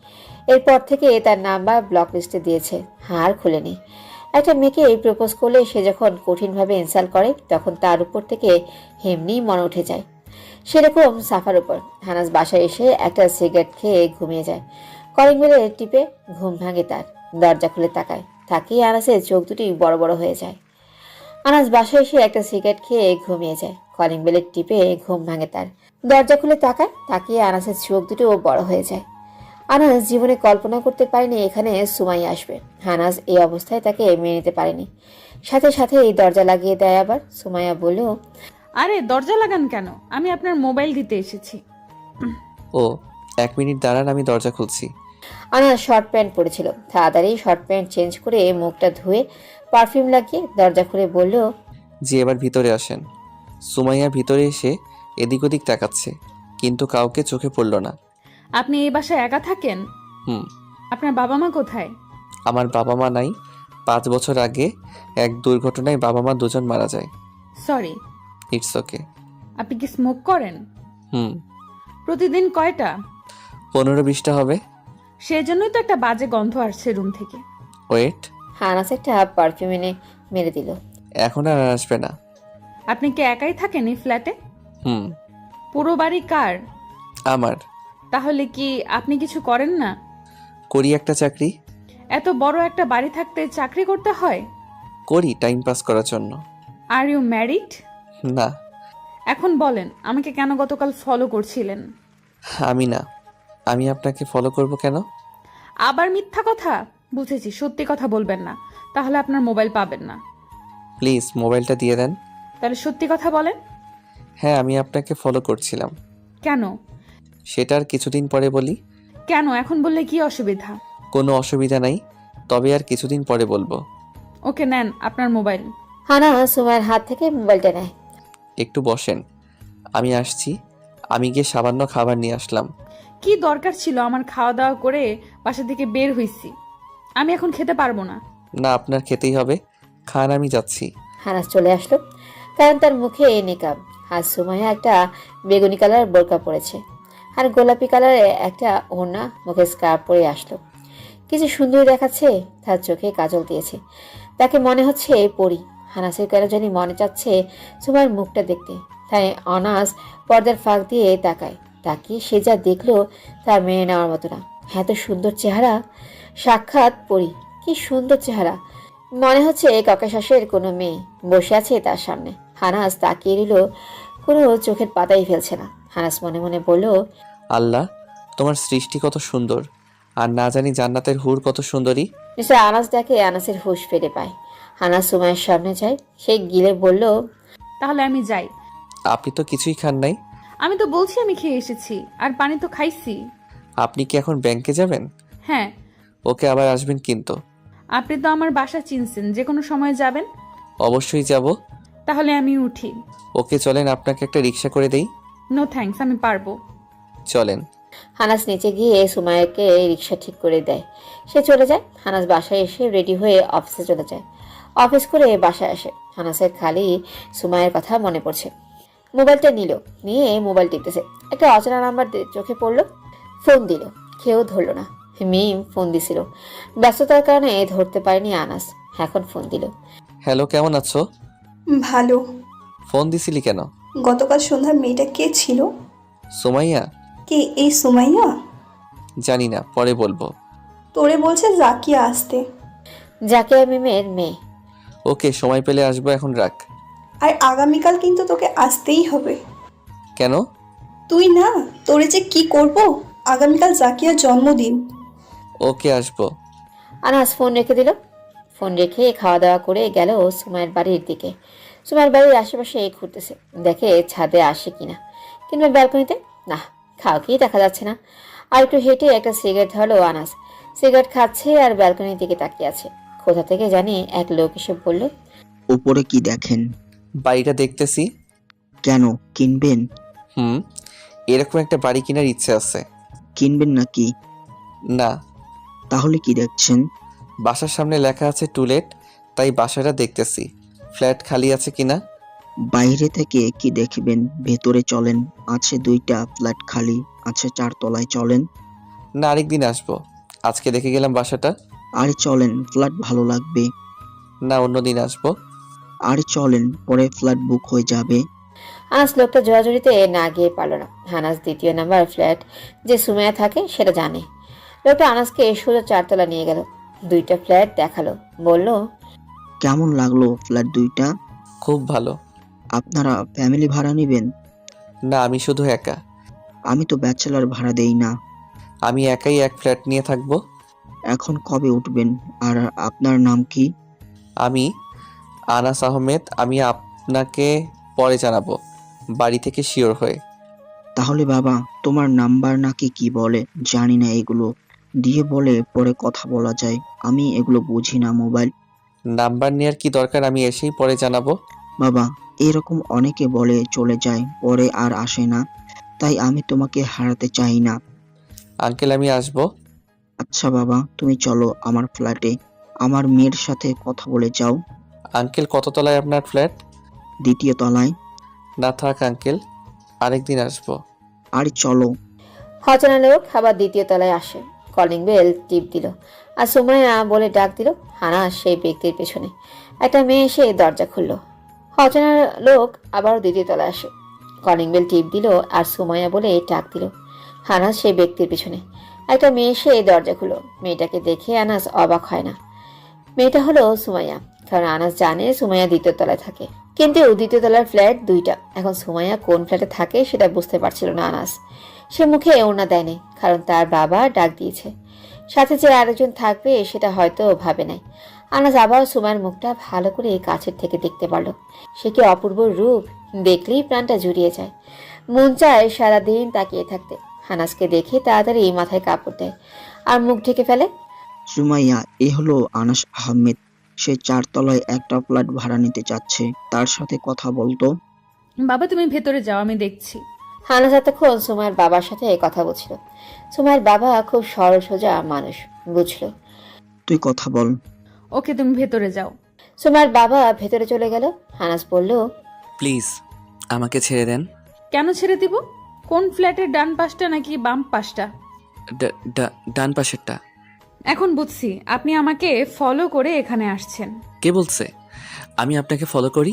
এরপর থেকে তার নাম্বার ব্লক লিস্টে দিয়েছে, হার খুলেনি। একটা মেয়েকে প্রপোজ করলে সে যখন কঠিনভাবে ইনসাল্ট করে তখন তার উপর থেকে এমনিই মনে উঠে যায়। সেরকম সাফার উপর। হানাস বাসায় এসে একটা সিগারেট খেয়ে ঘুমিয়ে যায়। কলিং বেলে টিপে ঘুম ভাঙে তার। দরজা খুলে তাকায়, তাকিয়ে আনাসের চোখ দুটি বড় বড় হয়ে যায়। আনাস বাসায় এসে একটা সিগারেট খেয়ে ঘুমিয়ে যায়। কলিং বেলের টিপে ঘুম ভাঙে তার। দরজা খুলে তাকায়, তাকিয়ে আনাসের চোখ দুটো বড় হয়ে যায়। আনাস জীবনে কল্পনা করতে পারেনি এখানে সুমাই আসবে। আনাস এই অবস্থায় তাকে মেনে নিতে পারেনি। সাথে সাথে এই দরজা লাগিয়ে দেয় আবার। সুমাইয়া বলল, আরে দরজা লাগান কেন? আমি আপনার মোবাইল দিতে এসেছি। ও, 1 মিনিট দাঁড়ান, আমি দরজা খুলছি। আনাস শর্ট প্যান্ট পরেছিল। তাড়াতাড়ি শর্ট প্যান্ট চেঞ্জ করে মুখটা ধুয়ে পারফিউম লাগিয়ে দরজা খুলে বলল, জি এবার ভিতরে আসেন। সুমাইয়া ভিতরে এসে এদিক ওদিক তাকাচ্ছে, কিন্তু কাউকে চোখে পড়ল না। আপনি এই বাসায় একা থাকেন? হুম। আপনার বাবা মা কোথায়? আমার বাবা মা নাই। 5 বছর আগে এক দুর্ঘটনায় বাবা মা দুজন মারা যায়। সরি। It's okay. আপনি কি স্মোক করেন? হুম। প্রতিদিন কয়টা? 15-20টা হবে। সেজন্যই তো একটা বাজে গন্ধ আসছে রুম থেকে। ওয়েট। আনাস একটা পারফিউম এনে মেরে দিল। এখন আর আসবে না। আপনি কি একাই থাকেন এই ফ্ল্যাটে? হুম। পুরো বাড়ি কার? আমার। তাহলে কি আপনি কিছু করেন না? করি একটা চাকরি। এত বড় একটা বাড়ি থাকতে চাকরি করতে হয়? করি টাইম পাস করার জন্য। আর ইউ ম্যারিড? না। এখন বলেন আমাকে কেন গতকাল ফলো করছিলেন? আমি না। আমি আপনাকে ফলো করব কেন? আবার মিথ্যা কথা? বুঝেছি, সত্যি কথা বলবেন না, তাহলে আপনার মোবাইল পাবেন না। প্লিজ মোবাইলটা দিয়ে দেন। তাহলে সত্যি কথা বলেন। হ্যাঁ আমি আপনাকে ফলো করছিলাম। কেন? সেটা আর কিছুদিন পরে বলি। কেন এখন বললে কি অসুবিধা? কোনো অসুবিধা নাই, তবে আর কিছুদিন পরে বলবো। ওকে নেন আপনার মোবাইল। হানা সুমাইয়ের হাত থেকে মোবাইলটা নেয়। একটু বসেন, আমি আসছি। আমি গিয়ে সামান্য খাবার নিয়ে আসলাম। কি দরকার ছিল আমার খাওয়া দাওয়া করে বাসা থেকে বের হইছি? আমি এখন খেতে পারবো না। না আপনার খেতেই হবে, খান, আমি যাচ্ছি। হানাস চলে আসলো, কারণ তার মুখে নিকাব। আর সুমাইয়া একটা বেগুনি কালার বোরকা পরেছে আর গোলাপি কালারের একটা ওড়না, মুখে স্কার্ফ পরে আসলো। কিছু সুন্দর দেখাচ্ছে, তার চোখে কাজল দিয়েছে, তাকে মনে হচ্ছে পরী। হানাসের কেন জানি মনে চাচ্ছে সুমাইয়ের মুখটা দেখতে। তাই অনাস পর্দার ফাঁক দিয়ে তাকায়। তাকিয়ে সে যা দেখলো তার মেনে নেওয়ার মতো না। এত সুন্দর চেহারা, সাক্ষাৎ পরী। কি সুন্দর চেহারা, মনে হচ্ছে ককেশাসের কোনো মেয়ে বসে আছে তার সামনে। হানাস তাকিয়ে নিল, কোনো চোখের পাতাই ফেলছে না। হানাস মনে মনে বলল, আল্লাহ, তোমার সৃষ্টি কত সুন্দর, আর না জানি জান্নাতের হুর কত সুন্দরী। মিস্টার আনাস ডাকে আনাসের হুঁশ ফিরে পায়। হানাস সুমাইয়ের সামনে যায়, সে গিলে বলল, তাহলে আমি যাই। আপনি তো কিছুই খান নাই। আমি তো বলছি আমি খেয়ে এসেছি, আর পানি তো খাইছি। আপনি কি এখন ব্যাংকে যাবেন? হ্যাঁ। ওকে আবার আসবেন কিন্তু। আপনি তো আমার বাসা চিনছেন, যে কোনো সময় যাবেন। অবশ্যই যাব। তাহলে আমি উঠি। ওকে চলেন, আপনাকে একটা রিক্সা করে দেই। নো থ্যাঙ্কস, আমি পারবো। চলেন। হানাস নিচে গিয়ে সুমাইয়াকে রিক্সা ঠিক করে দেয়। সে চলে যায়। হানাস বাসায় এসে রেডি হয়ে অফিসে চলে যায়। অফিস করে বাসায় আসে। আনাসের খালি সুমাইয়ের কথা মনে পড়ছে। মোবাইলটা নিয়ে মোবাইল টিপতেছে। একটা অচেনা নাম্বার চোখে পড়লো। ফোন দিল, কেউ ধরল না। মিম ফোন দিছিল, ব্যস্ততার কারণে ধরতে পারেনি আনাস। এখন ফোন দিল। হ্যালো, কেমন আছো? ভালো। ফোন দিছিলি কেন? গতকাল সন্ধ্যার মেয়েটা কে ছিল? সুমাইয়া? কে এই সুমাইয়া? জানি না, পরে বলবো। তোরে বলছে জাকিয়া আসতে। জাকিয়া মিমের মেয়ে। ওকে, সময় পেলে আসবো, এখন রাখ। আর আগামীকাল কিন্তু তোকে আসতেই হবে। কেন? তুই না, তোরে যে কি করব। আগামীকাল জাকিয়ার জন্মদিন। ওকে, আসবো। আনাস ফোন রেখে দিল। ফোন রেখে খাওয়া দাওয়া করে গেল সুমাইয়ের বাড়ির দিকে। সুমাইয়ের বাড়ির আশেপাশে ঘুরতেছে, দেখে ছাদে আসে কিনা, কিংবা ব্যালকনিতে। না, কাউকেই দেখা যাচ্ছে না। আর একটু হেঁটে একটা সিগারেট ধরলো আনাস। সিগারেট খাচ্ছে আর ব্যালকনির দিকে তাকিয়ে আছে। কোথা থেকে জানি এক লোক এসে বলল, উপরে কি দেখেন? বাড়িটা দেখতেছি। কেন, কিনবেন? এরকম একটা বাড়ি কেনার ইচ্ছে আছে। কিনবেন নাকি? না। তাহলে কি দেখছেন? বাসার সামনে লেখা আছে টু লেট, তাই বাসাটা দেখতেছি, ফ্ল্যাট খালি আছে কিনা। বাইরে থেকে কি দেখবেন, ভেতরে চলেন। আছে 2টা ফ্ল্যাট খালি আছে 4 তলায়, চলেন। না, আরেকদিন আসবো, আজকে দেখে গেলাম বাসাটা। আরে চলেন, ফ্ল্যাট ভালো লাগবে। না, অন্যদিন আসবো। আরে চলেন, পরে ফ্ল্যাট বুক হয়ে যাবে। আনাস লোকটা জোরাজুরিতে না গিয়ে পারল না। আনাস দ্বিতীয় নাম্বার ফ্ল্যাট যে সুমাইয়া থাকে সেটা জানে। লোকটা আনাসকে সোজা 4 তলা নিয়ে গেল, 2টা ফ্ল্যাট দেখালো, বলল, কেমন লাগলো ফ্ল্যাট 2টা? খুব ভালো। আপনারা ফ্যামিলি ভাড়া নেবেন? না, আমি শুধু একা। আমি তো ব্যাচেলার ভাড়া দেই না। আমি একাই এক ফ্ল্যাট নিয়ে থাকবো। এখন কবে উঠবেন? আর আপনার নাম কি? আমি আনাস আহমেদ। আমি আপনাকে পরে জানাবো, বাড়ি থেকে শিওর হয়ে। তাহলে বাবা, তোমার নাম্বার নাকি কি বলে জানি না, এগুলো দিয়ে বলে পরে কথা বলা যায়। আমি এগুলো বুঝি না, মোবাইল নাম্বার নেওয়ার কি দরকার, আমি এসেই পরে জানাবো। বাবা, এরকম অনেকে বলে চলে যায়, পরে আর আসে না, তাই আমি তোমাকে হারাতে চাই না। আঙ্কেল, আমি আসবো। আচ্ছা বাবা, তুমি চলো আমার ফ্ল্যাটে, আমার মেয়ের সাথে কথা বলে যাও। আঙ্কেল, কত তলায় আপনার ফ্ল্যাট? 2য় তলায়। না থাক আঙ্কেল, আরেকদিন আসবো। আরে চলো। অচেনা লোক আবার 2য় তলায় আসে। কলিং বেল টিপ দিল আর সুমাইয়া বলে ডাক দিল। আনাস সেই ব্যক্তির পেছনে। একটা মেয়ে এসে দরজা খুলল। অচেনা লোক আবার 2য় তলায় আসে। কলিং বেল টিপ দিল আর সুমাইয়া বলে ডাক দিল। আনাস সেই ব্যক্তির পিছনে। একটা মেয়ে এসে দরজা খুলল। মেয়েটাকে দেখে আনাস অবাক হয় না। মেয়েটা হলো সুমাইয়া, কারণ আনাস জানে সুমাইয়া 2য় তলায় থাকে। কিন্তু 2য় তলার ফ্ল্যাট 2টা। এখন সুমাইয়া কোন ফ্ল্যাটে থাকে সেটা বুঝতে পারছিল না আনাস। সে মুখে ওড়না দেয়নি, কারণ তার বাবা ডাক দিয়েছে। সাথে যে আরেকজন থাকবে সেটা হয়তো ভাবে নাই। আনাস আবার সুমাইয়ের মুখটা ভালো করে কাছের থেকে দেখতে পারল। সে কি অপূর্ব রূপ, দেখলেই প্রাণটা জুড়িয়ে যায়। মন চায় সারাদিন তাকিয়ে থাকতে। আনাসকে দেখে তাড়াতাড়ি মাথায় কাপড় দেয় আর মুখ ঢেকে ফেলে। সুমাইয়া, এ হলো আনাস আহমেদ। সে 4 তলায় একটা ফ্ল্যাট ভাড়া নিতে চাচ্ছে, তার সাথে কথা বলতো। বাবা তুমি ভেতরে যাও, আমি দেখছি। আনাস এতক্ষণ সুমাইয়ের বাবার সাথে কথা বলছিল। সুমাইয়ের বাবা খুব সরল সোজা মানুষ, বুঝলো। তুই কথা বল। ওকে, তুমি ভেতরে যাও। সুমাইয়ের বাবা ভেতরে চলে গেল। আনাস বলল, প্লিজ আমাকে ছেড়ে দেন। কেন ছেড়ে দিব? কোন ফ্ল্যাটের ডান পাশটা নাকি বাম পাশটা? ডান পাশেরটা। এখন বুঝছি, আপনি আমাকে ফলো করে এখানে আসছেন। কে বলছে আমি আপনাকে ফলো করি?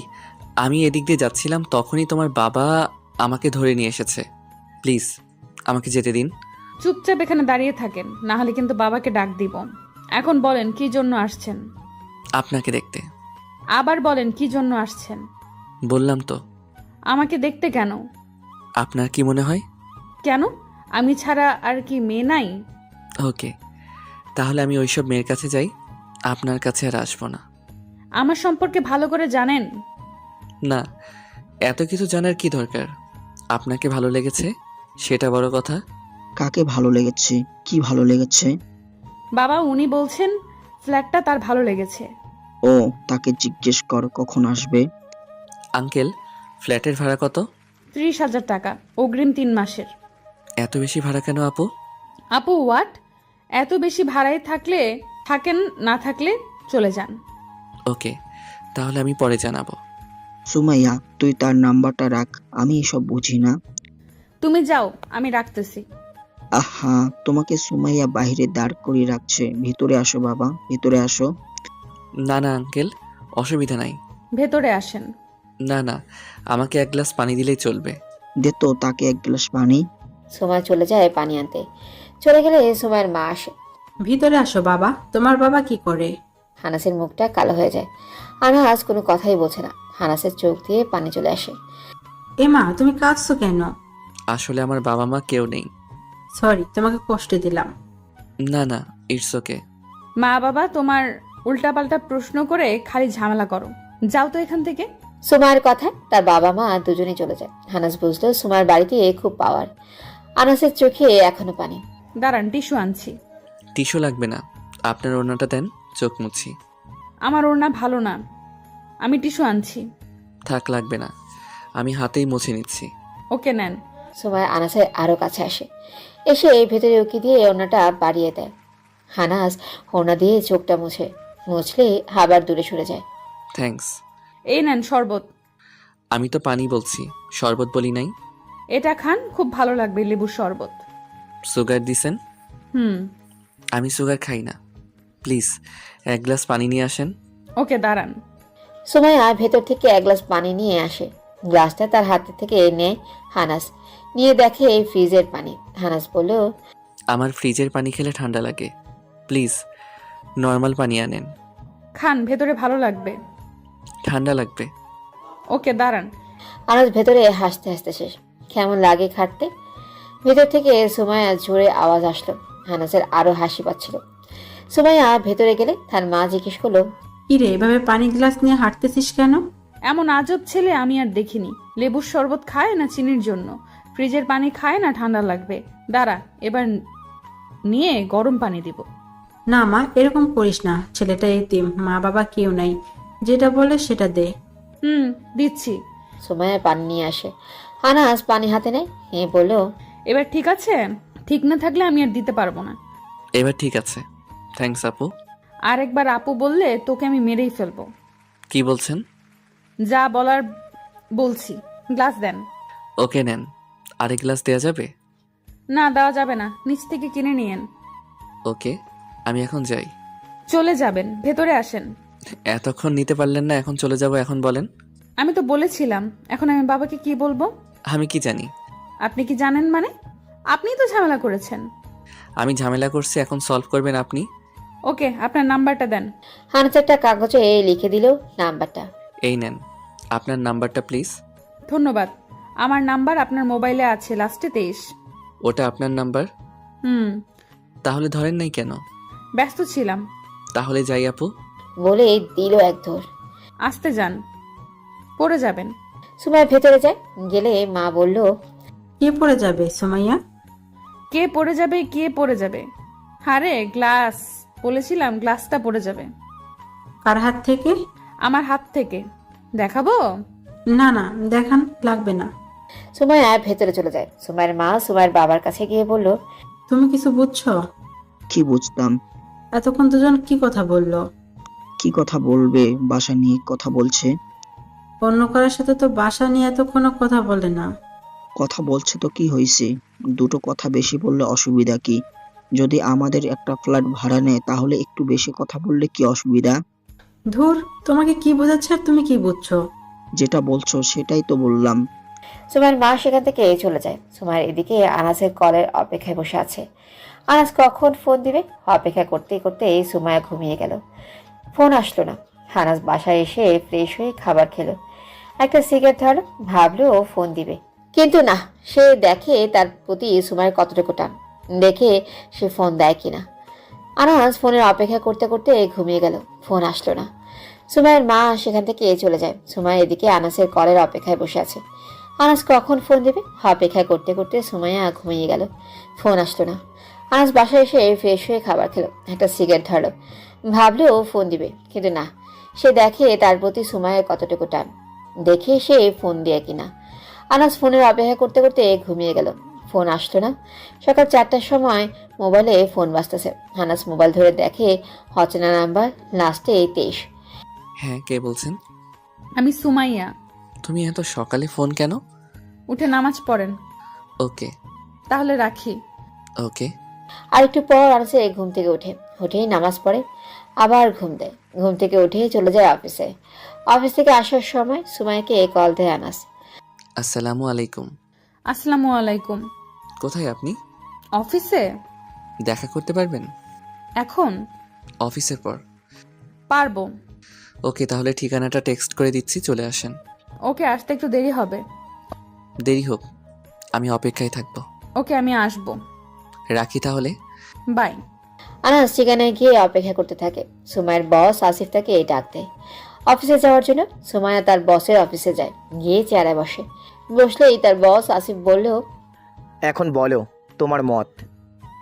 আমি এদিক দিয়ে যাচ্ছিলাম, তখনই তোমার বাবা আমাকে ধরে নিয়ে এসেছে। প্লিজ আমাকে যেতে দিন। চুপচাপ এখানে দাঁড়িয়ে থাকেন, না হলে কিন্তু বাবাকে ডাক দিব। এখন বলেন কি জন্য আসছেন? আপনাকে দেখতে। আবার বলেন কি জন্য আসছেন? বললাম তো। আমাকে দেখতে কেন? আপনার কি মনে হয়? কেন, আমি ছাড়া আর কি মেয়ে নাই? ওকে, তাহলে আমি ওইসব মেয়ের কাছে যাই, আপনার কাছে আর আসবো না। আমার সম্পর্কে ভালো করে জানেন? না, এত কিছু জানার কি দরকার? আপনাকে ভালো লেগেছে সেটা বড় কথা। কাকে ভালো লেগেছে? কি ভালো লেগেছে? বাবা, উনি বলছেন ফ্ল্যাটটা তার ভালো লেগেছে। ও, তাকে জিজ্ঞেস কর কখন আসবে। আঙ্কেল, ফ্ল্যাটের ভাড়া কত? 30,000 টাকা, অগ্রিম 3 মাসের। এত বেশি ভাড়া কেন আপু? আপু হোয়াট? এত বেশি ভাড়ায় থাকলে থাকেন, না থাকলে চলে যান। ওকে, তাহলে আমি পরে জানাবো। সুমাইয়া, তুই তার নাম্বারটা রাখ, আমি এসব বুঝি না। তুমি যাও, আমি রাখতেছি। আহা, তোমাকে সুমাইয়া বাইরে দাঁড় করিয়ে রাখছে। ভিতরে আসো বাবা, ভিতরে আসো। না না আঙ্কেল, অসুবিধা নাই। ভেতরে আসেন। না না, আমাকে এক গ্লাস পানি দিলেই চলবে। দে তো তাকে এক গ্লাস পানি। সুমায় চলে যায় পানি আনতে। চলে গেলে সুমায়ের মা আসে। ভিতরে আসো বাবা, তোমার বাবা কি করে? হানাসের মুখটা কালো হয়ে যায়। আনাস কোনো কথাই বলছে না। হানাসের চোখ দিয়ে পানি চলে আসে। এমা, তুমি কাঁদছো কেন? আসলে আমার বাবা মা কেউ নেই। সরি, তোমাকে কষ্ট দিলাম। না না, ইটস ওকে। মা বাবা তোমার উল্টাপাল্টা প্রশ্ন করে খালি ঝামেলা করো। যাও তো এখান থেকে। সুমায়ের কথায় তার বাবা মা দুজনেই চলে যায়। হানাস বুঝলো সুমায়ের বাড়িতে খুব পাওয়ার। আনাসের চোখে এখনো পানি। দাঁড়ান, টিস্যু আনছি। টিস্যু লাগবে না, আপনার ওড়নাটা দেন, চোখ মুছি। আমার ওড়না ভালো না, আমি টিস্যু আনছি। থাক, লাগবে না, আমি হাতেই মুছে নিচ্ছি। ওকে নেন। সুমায় আনাসের আরো কাছে আসে। এসে ভেতরে উকি দিয়ে ওড়নাটা বাড়িয়ে দেয়। হানাস ওড়না দিয়ে চোখটা মুছলে আবার দূরে সরে যায়। থ্যাঙ্কস। এই নেন শরবত। আমি তো পানি বলছি, শরবত বলি নাই। এটা খান, খুব ভালো লাগবে, লেবুর শরবত। সুগার দিছেন? হুম। আমি সুগার খাই না। প্লিজ এক গ্লাস পানি নিয়ে আসেন। ওকে, দাঁড়ান। সুমাইয়া ভেতর থেকে এক গ্লাস পানি নিয়ে আসে। গ্লাসটা তার হাতে থেকে নেয় হানাস। নিয়ে দেখে ফ্রিজের পানি। হানাস বলল, আমার ফ্রিজের পানি খেলে ঠান্ডা লাগে, প্লিজ নর্মাল পানি আনেন। খান, ভেতরে ভালো লাগবে। ঠান্ডা লাগবে। ওকে, দাঁড়ান। আনাস ভেতরে হাসতে হাসতে শেষ। কেমন লাগে খাটতে। ভেতর থেকে সুমাইয়া জোরে আওয়াজ আসলো। হানাসের আরো হাসি পাচ্ছিল। সুমাইয়া ভেতরে গেলে তার মা জিজ্ঞেস করলো, কিরে, এভাবে পানি গ্লাস নিয়ে হাঁটতেছিস কেন? এমন আজব ছেলে আমি আর দেখিনি। লেবুর শরবত খায় না চিনির জন্য, ফ্রিজের পানি খায় না ঠান্ডা লাগবে। দাঁড়া, এবার নিয়ে গরম পানি দিব। না মা, এরকম করিস না, ছেলেটা এতিম, মা বাবা কেউ নাই, যেটা বলে সেটা দে। দিচ্ছি। সুমাইয়া পানি নিয়ে আসে। আনাস পানি হাতে নেয়। বলল, এবার ঠিক আছে? ঠিক না থাকলে আমি আর দিতে পারবো না। এবার ঠিক আছে, থ্যাঙ্কস আপু। আর একবার আপু বললে তোকে আমি মেরেই ফেলবো। কি বলছেন? যা বলার বলছি। গ্লাস দেন। ওকে নেন, আরেক গ্লাস দেয়া যাবে? না, দেওয়া যাবে না, নিচ থেকে কিনে নিয়েন। ওকে, আমি এখন যাই। চলে যাবেন? ভেতরে আসেন। এতক্ষণ নিতে পারলেন না, এখন চলে যাব, এখন বলেন। আমি তো বলেছিলাম, এখন আমি বাবাকে কি বলবো? আমি কি জানি? আপনি কি জানেন মানে? আপনিই তো ঝামেলা করেছেন। আমি ঝামেলা করছি, এখন সলভ করবেন আপনি। ওকে, আপনার নাম্বারটা দেন। হানাস একটা কাগজে লিখে দিল নাম্বারটা। এই নেন আপনার নাম্বারটা প্লিজ। ধন্যবাদ। আমার নাম্বার আপনার মোবাইলে আছে, লাস্টে 23। ওটা আপনার নাম্বার? তাহলে ধরেন নাই কেন? ব্যস্ত ছিলাম। তাহলে যাই আপু। বলে দিল এক ধর। আসতে যান, পড়ে যাবেন। সুমাইয়া ভেতরে যায়। গেলে মা বলল, কে পড়ে যাবে সুমাইয়া? কে পড়ে যাবে? কে পড়ে যাবে? আরে গ্লাস, বলেছিলাম গ্লাসটা পড়ে যাবে। কার হাত থেকে? আমার হাত থেকে। দেখাবো? না না, দেখান, লাগবে না। সুমাইয়া ভেতরে চলে যায়। সুমাইয়ের মা সুমাইয়ের বাবার কাছে গিয়ে বলল, তুমি কিছু বুঝছো? কি বুঝতাম? এতক্ষণ দুজন কি কথা বললো? কি কথা বলবে? বাসা নিয়ে কথা বলছে। অন্য কারোর সাথে তো বাসা নিয়ে এতক্ষণও কথা বলে না। কথা বলছে তো কি হয়েছে? দুটো কথা বেশি বললে অসুবিধা কি? যদি আমাদের একটা ফ্ল্যাট ভাড়া নেয় তাহলে একটু বেশি কথা বললে কি অসুবিধা? ধুর, তোমাকে কি বোঝাচ্ছে আর তুমি কি বুঝছো? যেটা বলছো সেটাই তো বললাম। সুমাইয়ের মা সেখান থেকে চলে যায়। সুমাইয়ের এদিকে আনাসের কলের অপেক্ষায় বসে আছে। আনাস কখন ফোন দিবে অপেক্ষা করতে করতে সুমাইয়া ঘুমিয়ে গেল। ফোন আসলো না। আনাস বাসায় এসে ফ্রেশ হয়ে খাবার খেলো। একটা সিগারেট ধরলো, ভাবলো ফোন দিবে, কিন্তু না। সে দেখে তার প্রতি সুমাইয়ের কতটুকু টান। দেখে সে ফোন দেয় কিনা। আনাস ফোনের অপেক্ষা করতে করতে ঘুমিয়ে গেল। ফোন আসলো না। সুমাইয়ের মা সেখান থেকে চলে যায়। সুমাইয়া এদিকে আনাসের কলের অপেক্ষায় বসে আছে। আনাস কখন ফোন দেবে অপেক্ষা করতে করতে সুমাইয়া ঘুমিয়ে গেল। ফোন আসলো না। আনাস বাসায় এসে ফ্রেশ হয়ে খাবার খেলো, একটা সিগারেট ধরলো, ভাবলো ফোন দিবে, কিন্তু না। সে দেখে তার প্রতি সুমাইয়ের কতটুকু টান। দেখে সে ফোন দিয়ে কিনা। আনাস ফোনের অপেক্ষা করতে করতে ঘুমিয়ে গেল। ফোন আসলো না। সকাল 4টার সময় মোবাইলে ফোন বাজতেছে। আনাস মোবাইল ধরে দেখে অচেনা নাম্বার, লাস্টে 23। হ্যাঁ, কে বলছেন? আমি সুমাইয়া। তুমি এত সকালে ফোন কেন? উঠে নামাজ পড়েন। ওকে তাহলে রাখি। ওকে। আর একটু পর আনাসে ঘুম থেকে উঠেই নামাজ পড়ে, আবার ঘুম দেয়। ঘুম থেকে উঠে চলে যায় অফিসে। অফিস থেকে আসার সময় সুমাইয়াকে কল দেয় আনাস। আসসালামু আলাইকুম। আসসালামু আলাইকুম। কোথায় আপনি? অফিসে। দেখা করতে পারবেন? এখন অফিসের পর। পারবো। ওকে, তাহলে ঠিকানাটা টেক্সট করে দিচ্ছি, চলে আসেন। ওকে, আসতে একটু দেরি হবে। দেরি হোক, আমি অপেক্ষায় থাকবো। ওকে, আমি আসবো। রাখি তাহলে। বাই। আনাস ঠিকানায় গিয়ে অপেক্ষা করতে থাকে। সুমাইয়ের বস আসিফ তাকে ডাক দেয় অফিসে যাওয়ার জন্য। সুমাইয়া তার বসের অফিসে যায়, গিয়ে চেয়ারে বসে। বসলেই তার বস আসিফ বলল, এখন বলো তোমার মত।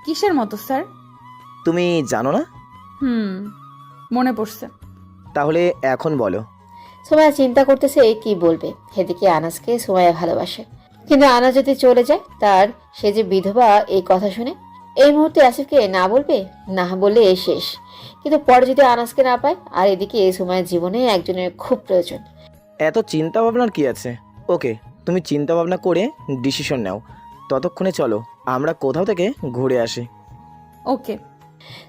কিসের মতো স্যার? তুমি জানো না? মনে পড়ছে। তাহলে এখন বলো। সুমাইয়া চিন্তা করতেছে কি বলবে। এদিকে আনাসকে সুমাইয়া ভালোবাসে, কিন্তু আনাস যদি চলে যায়, তার সে যে বিধবা এই কথা শুনে এই মুহূর্তে আসিফকে না বলবে, না বলে শেষ। কিন্তু পরে যদি আনাসকে না পায়, আর এদিকে সুমাইয়ার জীবনে একজনের খুব প্রয়োজন। এত চিন্তা ভাবনার কি আছে? ওকে, তুমি চিন্তা ভাবনা করে ডিসিশন নাও। ততক্ষণে চলো আমরা কোথাও থেকে ঘুরে আসি। ওকে।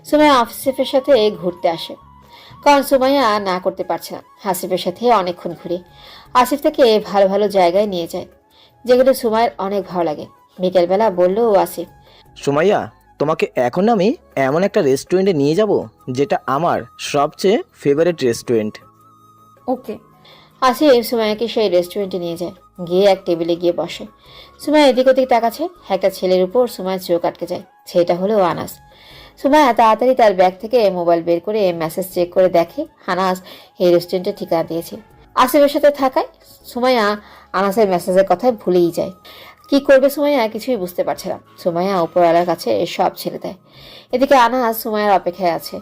সুমাইয়া আসিফের সাথে ঘুরতে আসে, কারণ সুমাইয়া না করতে পারছে না। আসিফের সাথে অনেকক্ষণ ঘুরে আসিফ থেকে ভালো ভালো জায়গায় নিয়ে যায়, যেগুলো সুমাইয়ের অনেক ভালো লাগে। বিকেলবেলা বললো আসিফ, সুমাইয়া, তোমাকে এখন আমি এমন একটা রেস্টুরেন্টে নিয়ে যাব যেটা আমার সবচেয়ে ফেভারিট রেস্টুরেন্ট। ওকে। আসিফ সুমাইয়াকে সেই রেস্টুরেন্টে নিয়ে যায়, গিয়ে এক টেবিলে গিয়ে বসে। সুমাইয়া এদিক ওদিক তাকাচ্ছে, একটা ছেলের উপর সুমাইয়ার চোখ আটকে যায়। ছেলেটা হলো আনাস। সুমাইয়া তাড়াতাড়ি তার ব্যাগ থেকে মোবাইল বের করে মেসেজ চেক করে দেখে আনাস এই রেস্টুরেন্টের ঠিকানা দিয়েছে। আসিফের সাথে থাকায় সুমাইয়া আনাসের মেসেজের কথায় ভুলেই যায়। কি করবে সুমাইয়া কিছুই বুঝতে পারছে না। সুমাইয়া উপরওয়ালার কাছে সব ছেড়ে দেয়। এদিকে আনাস সুমাইয়ার অপেক্ষায় আছে।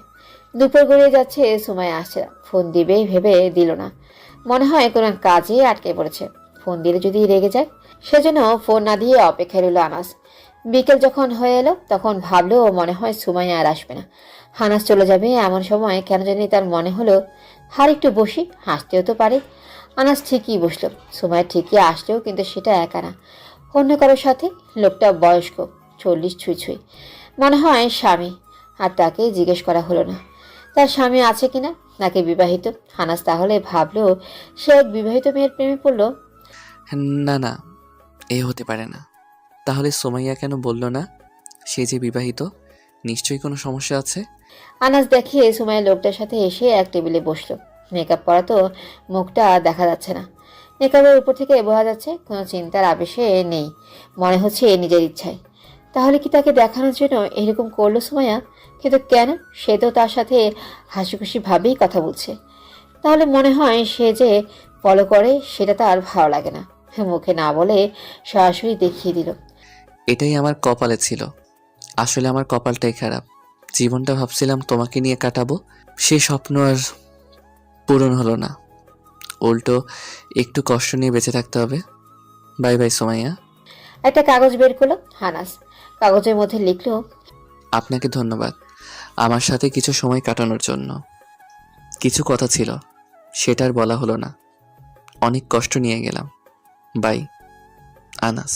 দুপুর গড়িয়ে যাচ্ছে, সুমাইয়া আসছে না। ফোন দিবে ভেবে দিল না, মনে হয় কোনো কাজে আটকে পড়েছে। ফোন দিলে যদি রেগে যায়, সেজন্য ফোন না দিয়ে অপেক্ষায় রইল আনাস। বিকেল যখন হয়ে এলো, তখন ভাবলো মনে হয় সুমাইয়া আর আসবে না, আনাস চলে যাবে। এমন সময় কেন জানি তার মনে হলো, আর একটু বসি, হাসতেও তো পারে। আনাস ঠিকই বসলো। সুমাইয়া ঠিকই আসলেও কিন্তু সেটা একা না, অন্য কারোর সাথে। লোকটা বয়স্ক, 40 ছুঁই ছুঁই, মনে হয় স্বামী। আর তাকে জিজ্ঞেস করা হলো না তার স্বামী আছে কিনা, নাকি বিবাহিত। আনাস তাহলে ভাবলো সে এক বিবাহিত মেয়ের প্রেমে পড়লো। না না, এ হতে পারে না। তাহলে সোমাইয়া কেন বলল না সে যে বিবাহিত? নিশ্চয়ই কোনো সমস্যা আছে। আনাস দেখে সুমাইয়া লোকটার সাথে এসে এক টেবিলে বসলো। মেকআপ করা তো মুখটা দেখা যাচ্ছে না, মেকআপের উপর থেকে বোঝা যাচ্ছে কোনো চিন্তার আবেশে নেই, মনে হচ্ছে নিজের ইচ্ছায়। তাহলে কি তাকে দেখানোর জন্য এরকম করলো সুমাইয়া? কিন্তু কেন? সে তো তার সাথে হাসি খুশি ভাবেই কথা বলছে। তাহলে মনে হয় সে যে ফলো করে সেটা তার ভালো লাগে না। মুখে না বলে সরাসরি দেখিয়ে দিল। এটাই আমার কপালে ছিল। আসলে আমার কপালটাই খারাপ। জীবনটা ভাবছিলাম তোমাকে নিয়ে কাটাবো, সে স্বপ্ন আর পূরণ হলো না। উল্টো একটু কষ্ট নিয়ে বেঁচে থাকতে হবে। Bye bye Somaiya. একটা কাগজ বের করলো আনাস, কাগজের মধ্যে লিখলো, আপনাকে ধন্যবাদ আমার সাথে কিছু সময় কাটানোর জন্য। কিছু কথা ছিল, সেটা আর বলা হলো না। অনেক কষ্ট নিয়ে গেলাম। বাই আনাস।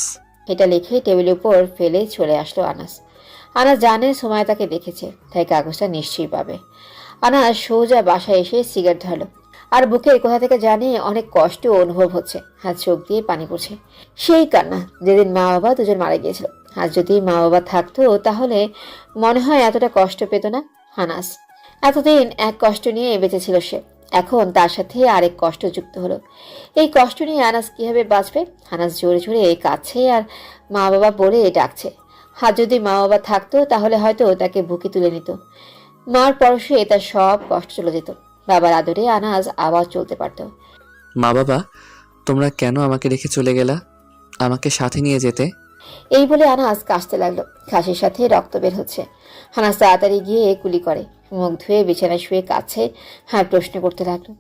এটা লিখে টেবিলের উপর ফেলে চলে আসলো আনাস। আনাস জানে সুমাইয়া তাকে দেখেছে, তাই কাগজটা নিশ্চয়ই পাবে। আনাস সোজা বাসায় এসে সিগারেট ধরলো, আর বুকে কোথা থেকে জানে অনেক কষ্ট অনুভব হচ্ছে। হাত চোখ দিয়ে পানি পড়ছে। সেই কান্না, যেদিন মা বাবা দুজন মারা গিয়েছিল। আর যদি মা বাবা থাকতো তাহলে মনে হয় এতটা কষ্ট পেত না আনাস। এতদিন এক কষ্ট নিয়ে বেঁচেছিল সে, এখন তার সাথে আরেক কষ্ট যুক্ত হলো। এই কষ্ট নিয়ে আনাস কিভাবে বাঁচবে? আনাস জোরে জোরে কাঁদছে আর মা বাবা বলে ডাকছে। আর যদি মা বাবা থাকতো তাহলে হয়তো তাকে বুকে তুলে নিত। মার পরশে তার সব কষ্ট চলে যেত। বাবার আদরে আনাস আবার চলতে পারত। মা বাবা, তোমরা কেন আমাকে রেখে চলে গেলা? আমাকে সাথে নিয়ে যেতে। এই বলে আনাস কাশতে লাগলো, কাশির সাথে রক্ত বের হচ্ছে। আনাস তাড়াতাড়ি গিয়ে কুলি করে, মুখ ধুয়ে বিছানায় শুয়ে কাছে হ্যাঁ প্রশ্ন করতে লাগলো,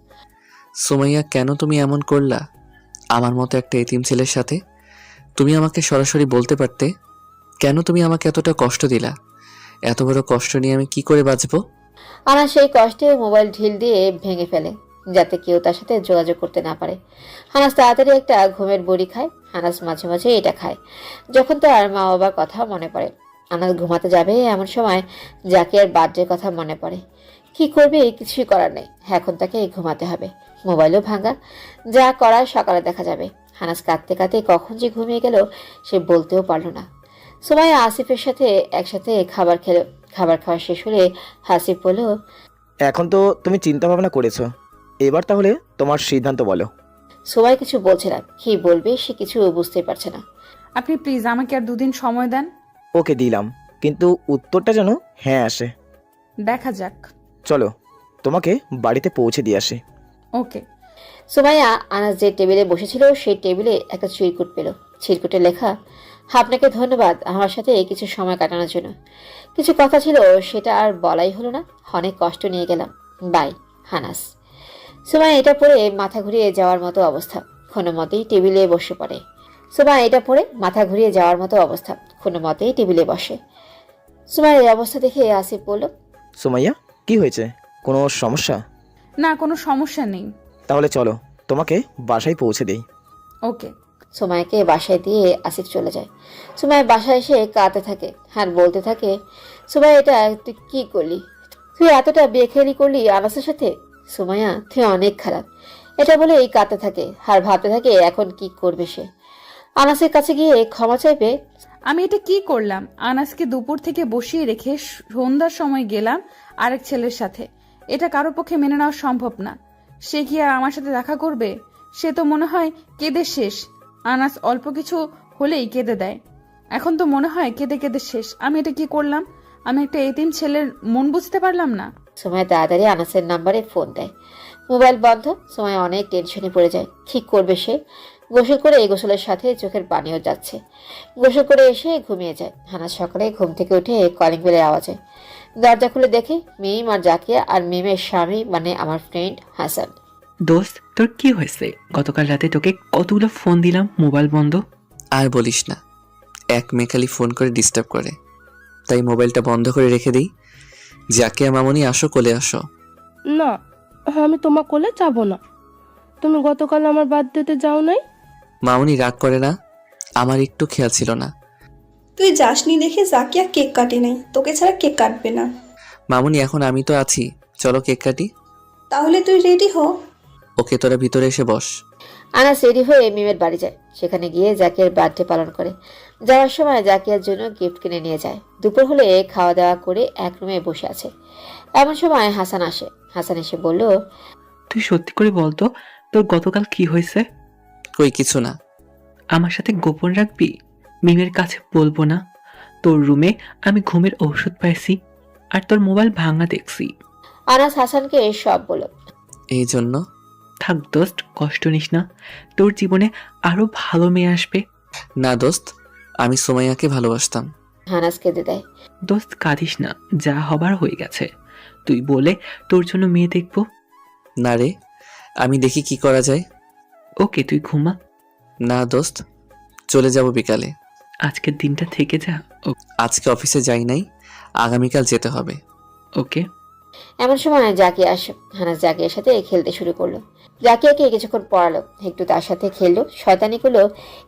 সুমাইয়া, কেন তুমি এমন করলা আমার মতো একটা এতিম ছেলের সাথে? তুমি আমাকে সরাসরি বলতে পারতে। কেন তুমি আমাকে এতটা কষ্ট দিলা? এত বড় কষ্ট নিয়ে আমি কি করে বাঁচবো? আনাস সেই কষ্টে মোবাইল ঢিল দিয়ে ভেঙে ফেলে। যাতে কেউ তার সাথে যোগাযোগ করতে না পারে। হানাস তাড়াতাড়ি একটা ঘুমের বড়ি খায়। হানাস মাঝে মাঝে এটা খায় যখন তার মা বাবার কথা মনে পড়ে। আনাস ঘুমাতে যাবে এমন সময় জাকিয়ার বার্থডের কথা মনে পড়ে। কি করবে কিছুই করার নেই, এখন তাকে ঘুমাতে হবে। মোবাইলও ভাঙা, যা করার সকালে দেখা যাবে। হানাস কাঁদতে কাঁদতে কখন যে ঘুমিয়ে গেল সে বলতেও পারল না। সুমাইয়া আসিফের সাথে একসাথে খাবার খেলো। খাবার খাওয়া শেষ হলে হাসিফ বলল, এখন তো তুমি চিন্তা ভাবনা করেছো, এবার তাহলে তোমার সিদ্ধান্ত বলো। সুমাই কিছু বলছে না, কি বলবে সে কিছু বুঝতে পারছে না। আপনি প্লিজ আমাকে আর 2 দিন সময় দেন। ওকে দিলাম, কিন্তু উত্তরটা যেন হ্যাঁ আসে। দেখা যাক। চলো তোমাকে বাড়িতে পৌঁছে দিয়ে আসি। ওকে। সুমাইয়া আনাস যে টেবিলে বসেছিল সেই টেবিলে একটা চিরকুট পেল। চিরকুটে লেখা, আপনাকে ধন্যবাদ আমার সাথে কিছু সময় কাটানোর জন্য। কিছু কথা ছিল সেটা আর বলাই হলো না, অনেক কষ্ট নিয়ে গেলাম। By, harness. সুমাইয়া এটা পড়ে মাথা ঘুরিয়ে যাওয়ার মতো অবস্থা, কোনো মতেই টেবিলে বসে পড়ে। সুমাইয়া এটা পড়ে মাথা ঘুরিয়ে যাওয়ার মতো অবস্থা, কোনো মতেই টেবিলে বসে। সুমাইয়ার এই অবস্থা দেখে আসিফ বলল, সুমাইয়া, কি হয়েছে? কোনো সমস্যা? না, কোনো সমস্যা নেই। তাহলে চলো তোমাকে বাসায় পৌঁছে দিই। ওকে। সুমাইয়াকে বাসায় দিয়ে আসিফ চলে যায়। সুমাইয়া বাসায় এসে কাঁদতে থাকে আর বলতে থাকে, সুমাইয়া এটা তুই কি করলি? তুই এতটা বেখেয়ালি করলি আনাসের সাথে? সুমাইয়া তুই অনেক খারাপ। এটা বলে এই কাঁদতে থাকে আর ভাবতে থাকে এখন কি করবে সে। আনাসের কাছে গিয়ে ক্ষমা চাইবে। আমি এটা কি করলাম? আনাসকে দুপুর থেকে বসিয়ে রেখে সন্ধ্যার সময় গেলাম আরেক ছেলের সাথে। এটা কারো পক্ষে মেনে নেওয়া সম্ভব না। সে কি আর আমার সাথে দেখা করবে? সে তো মনে হয় কেঁদে শেষ। আনাস অল্প কিছু হলেই কেঁদে দেয়, এখন তো মনে হয় কেঁদে কেঁদে শেষ। আমি এটা কি করলাম? আমি একটা এতিম ছেলের মন বুঝতে পারলাম না। সুমাইয়া তাড়াতাড়ি আনাসের নাম্বারে ফোন দেয়। মোবাইল বন্ধ। সুমাইয়া অনেক টেনশনে পড়ে যায়, কি করবে সে। গোসল করে গোসলের সাথে চোখের পানিও যাচ্ছে। গোসল করে এসে ঘুমিয়ে যায়। হানাস সকালে ঘুম থেকে উঠে কলিং বেলের আওয়াজে দরজা খুলে দেখে মিম আর জাকিয়া আর মিমের স্বামী মানে আমার ফ্রেন্ড হাসান। দোস্ত, তোর কি হয়েছে? গতকাল রাতে তোকে কতগুলো ফোন দিলাম, মোবাইল বন্ধ। আর বলিস না, এক মেয়ে খালি ফোন করে ডিস্টার্ব করে, তাই মোবাইলটা বন্ধ করে রেখে দিই। জাকিয়া মামনি, আসো, কোলে আসো। না, আমি তোমার কোলে যাব না। তুমি গতকাল আমার বার্থডেতে যাও নাই? মামনি রাগ করে না, আমার একটু খেয়াল ছিল না। তুই যাসনি দেখে জাকিয়া কেক কাটে নাই, তোকে ছাড়া কেক কাটবে না। মামনি এখন আমি তো আছি, চলো কেক কাটি। তাহলে তুই রেডি হ। ওকে, তোরা ভিতরে এসে বস। আনাস রেডি হয়ে মিমের বাড়ি যায়। সেখানে গিয়ে জাকিয়ার বার্থডে পালন করে। যাওয়ার সময় জাকিয়ার জন্য গিফট কিনে নিয়ে যায়। দুপুর হলে খাওয়া দাওয়া করে এক রুমে বসে আছে। এমন সময় হাসান আসে। হাসান এসে বলল, তুই সত্যি করে বলতো, তোর গতকাল কি হয়েছে? কই কিছু না। আমার সাথে গোপন রাখবি? মিমের কাছে বলবো না। তোর রুমে আমি ঘুমের ঔষধ পাইছি আর তোর মোবাইল ভাঙা দেখছি। আনাস হাসানকে সব বলল। এই জন্য থাক দোস্ত, কষ্ট নিস না, তোর জীবনে আরো ভালো মেয়ে আসবে। না দোস্ত, আমি সুমাইয়াকে ভালোবাসতাম। হানাস কেঁদে দেয়। দোস্ত কাঁদিস না, যা হবার হয়ে গেছে। তুই বলে তোর জন্য মেয়ে দেখবো। না রে, আমি দেখি কি করা যায়। ওকে, তুই ঘুমা। না দোস্ত, চলে যাব বিকালে। আজকের দিনটা থেকে যা। আজকে অফিসে যাই নাই, আগামীকাল যেতে হবে। ওকে। এমন সময় জাকিয়া আসে। হানাস জাকিয়ার সাথে খেলতে শুরু করলো। জাকিয়াকে কিছুক্ষণ পড়ালো, একটু তার সাথে খেললো, শয়তানি করলো।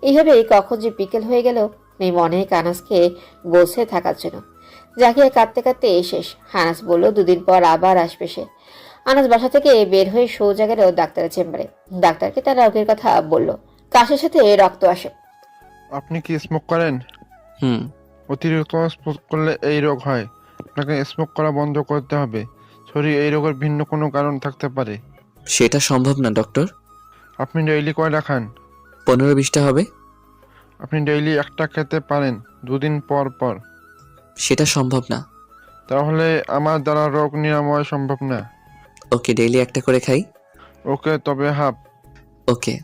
এইভাবেই কখন যে বিকেল হয়ে গেল। মেয়ে অনেক আনাসকে বসে থাকার জন্য। জাকিয়া কাঁদতে কাঁদতে শেষ। হানাস বলল 2 দিন পর আবার আসবে সে। আনাস বাসা থেকে বের হয়ে সোজা গেল ডাক্তারের চেম্বারে। ডাক্তারকে তার রোগের কথা বলল। কাশির সাথে রক্ত আসে। আপনি কি স্মোক করেন? হুম। অতিরিক্ত স্মোক করলে এই রোগ হয়। আপনাকে স্মোক করা বন্ধ করতে হবে। শরীরে এই রোগের ভিন্ন কোনো কারণ থাকতে পারে। সেটা সম্ভব না ডক্টর। আপনি ডেইলি কয়টা খান? 15-20টা হবে। আপনি ডেইলি একটা খেতে পারেন 2 দিন পর পর। সেটা সম্ভব না। তাহলে আমার দ্বারা রোগ নিরাময় সম্ভব না। ওকে, ডেইলি একটা করে খাই। ওকে, তবে হাফ। ওকে।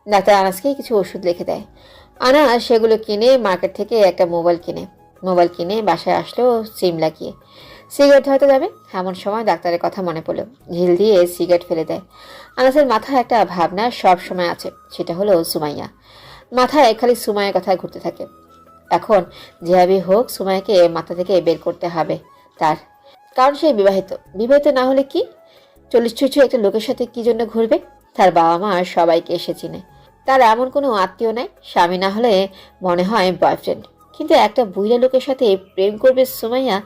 ডাক্তার আনাসকে কিছু ওষুধ লিখে দেয়। আনাস সেগুলো কিনে মার্কেট থেকে একটা মোবাইল কিনে বাসায় আসলো সিম লাগিয়ে। সিগারেট হয়তো যাবে, এমন সময় ডাক্তারের কথা মনে পড়লো। ঢিল দিয়ে সিগারেট ফেলে দেয়। আনাসের মাথায় একটা ভাবনা সব সময় আছে, সেটা হলো সুমাইয়া। মাথায় খালি সুমাইয়ের কথা ঘুরতে থাকে। এখন যেভাবে হোক সুমাইয়াকে মাথা থেকে বের করতে হবে তার, কারণ সে বিবাহিত। বিবাহিত না হলে কি, চল্লিশ ছুঁচু একটা লোকের সাথে কি জন্য ঘুরবে? তার বাবা মা সবাইকে এসে চিনে। তার এমন কোনো আত্মীয় নাই, স্বামী না হলে মনে হয় বয়ফ্রেন্ড। কিন্তু একটা বুইড়া লোকের সাথে প্রেম করবে সুমাইয়া,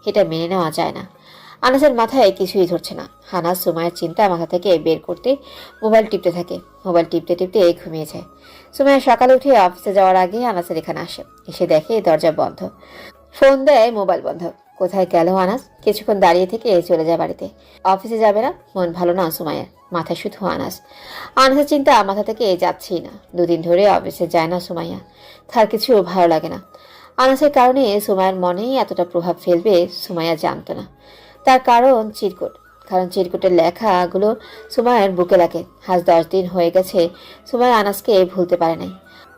এটা মেনে নেওয়া যায় না। আনাসের মাথায় কিছুই ধরছে না। আনাস সুমাইয়ার চিন্তা মাথা থেকে বের করতে মোবাইল টিপতে থাকে। মোবাইল টিপতে টিপতে ঘুমিয়ে যায়। সুমাইয়া সকালে উঠে অফিসে যাওয়ার আগে আনাসের এখানে আসে। এসে দেখে দরজা বন্ধ। ফোন দেয়, মোবাইল বন্ধ। কোথায় গেল আনাস? কিছুক্ষণ দাঁড়িয়ে থেকে চলে যায় বাড়িতে। অফিসে যাবে না, মন ভালো না সুমাইয়ার, মাথায় শুধু আনাস। আনাসের চিন্তা মাথা থেকে যাচ্ছেই না। দুদিন ধরে অফিসে যায় না সুমাইয়া, তার কিছু ভালো লাগে না। আনাসের কারণে সুমাইয়ার মনে এতটা প্রভাব ফেলবে সুমাইয়া জানতো না। তার কারণ চিরকুট। কারণ চিরকুটের লেখাগুলো সুমাইয়ার বুকে লাগে। আজ 10 দিন হয়ে গেছে সুমাইয়া আনাসকে ভুলতে পারে নাই।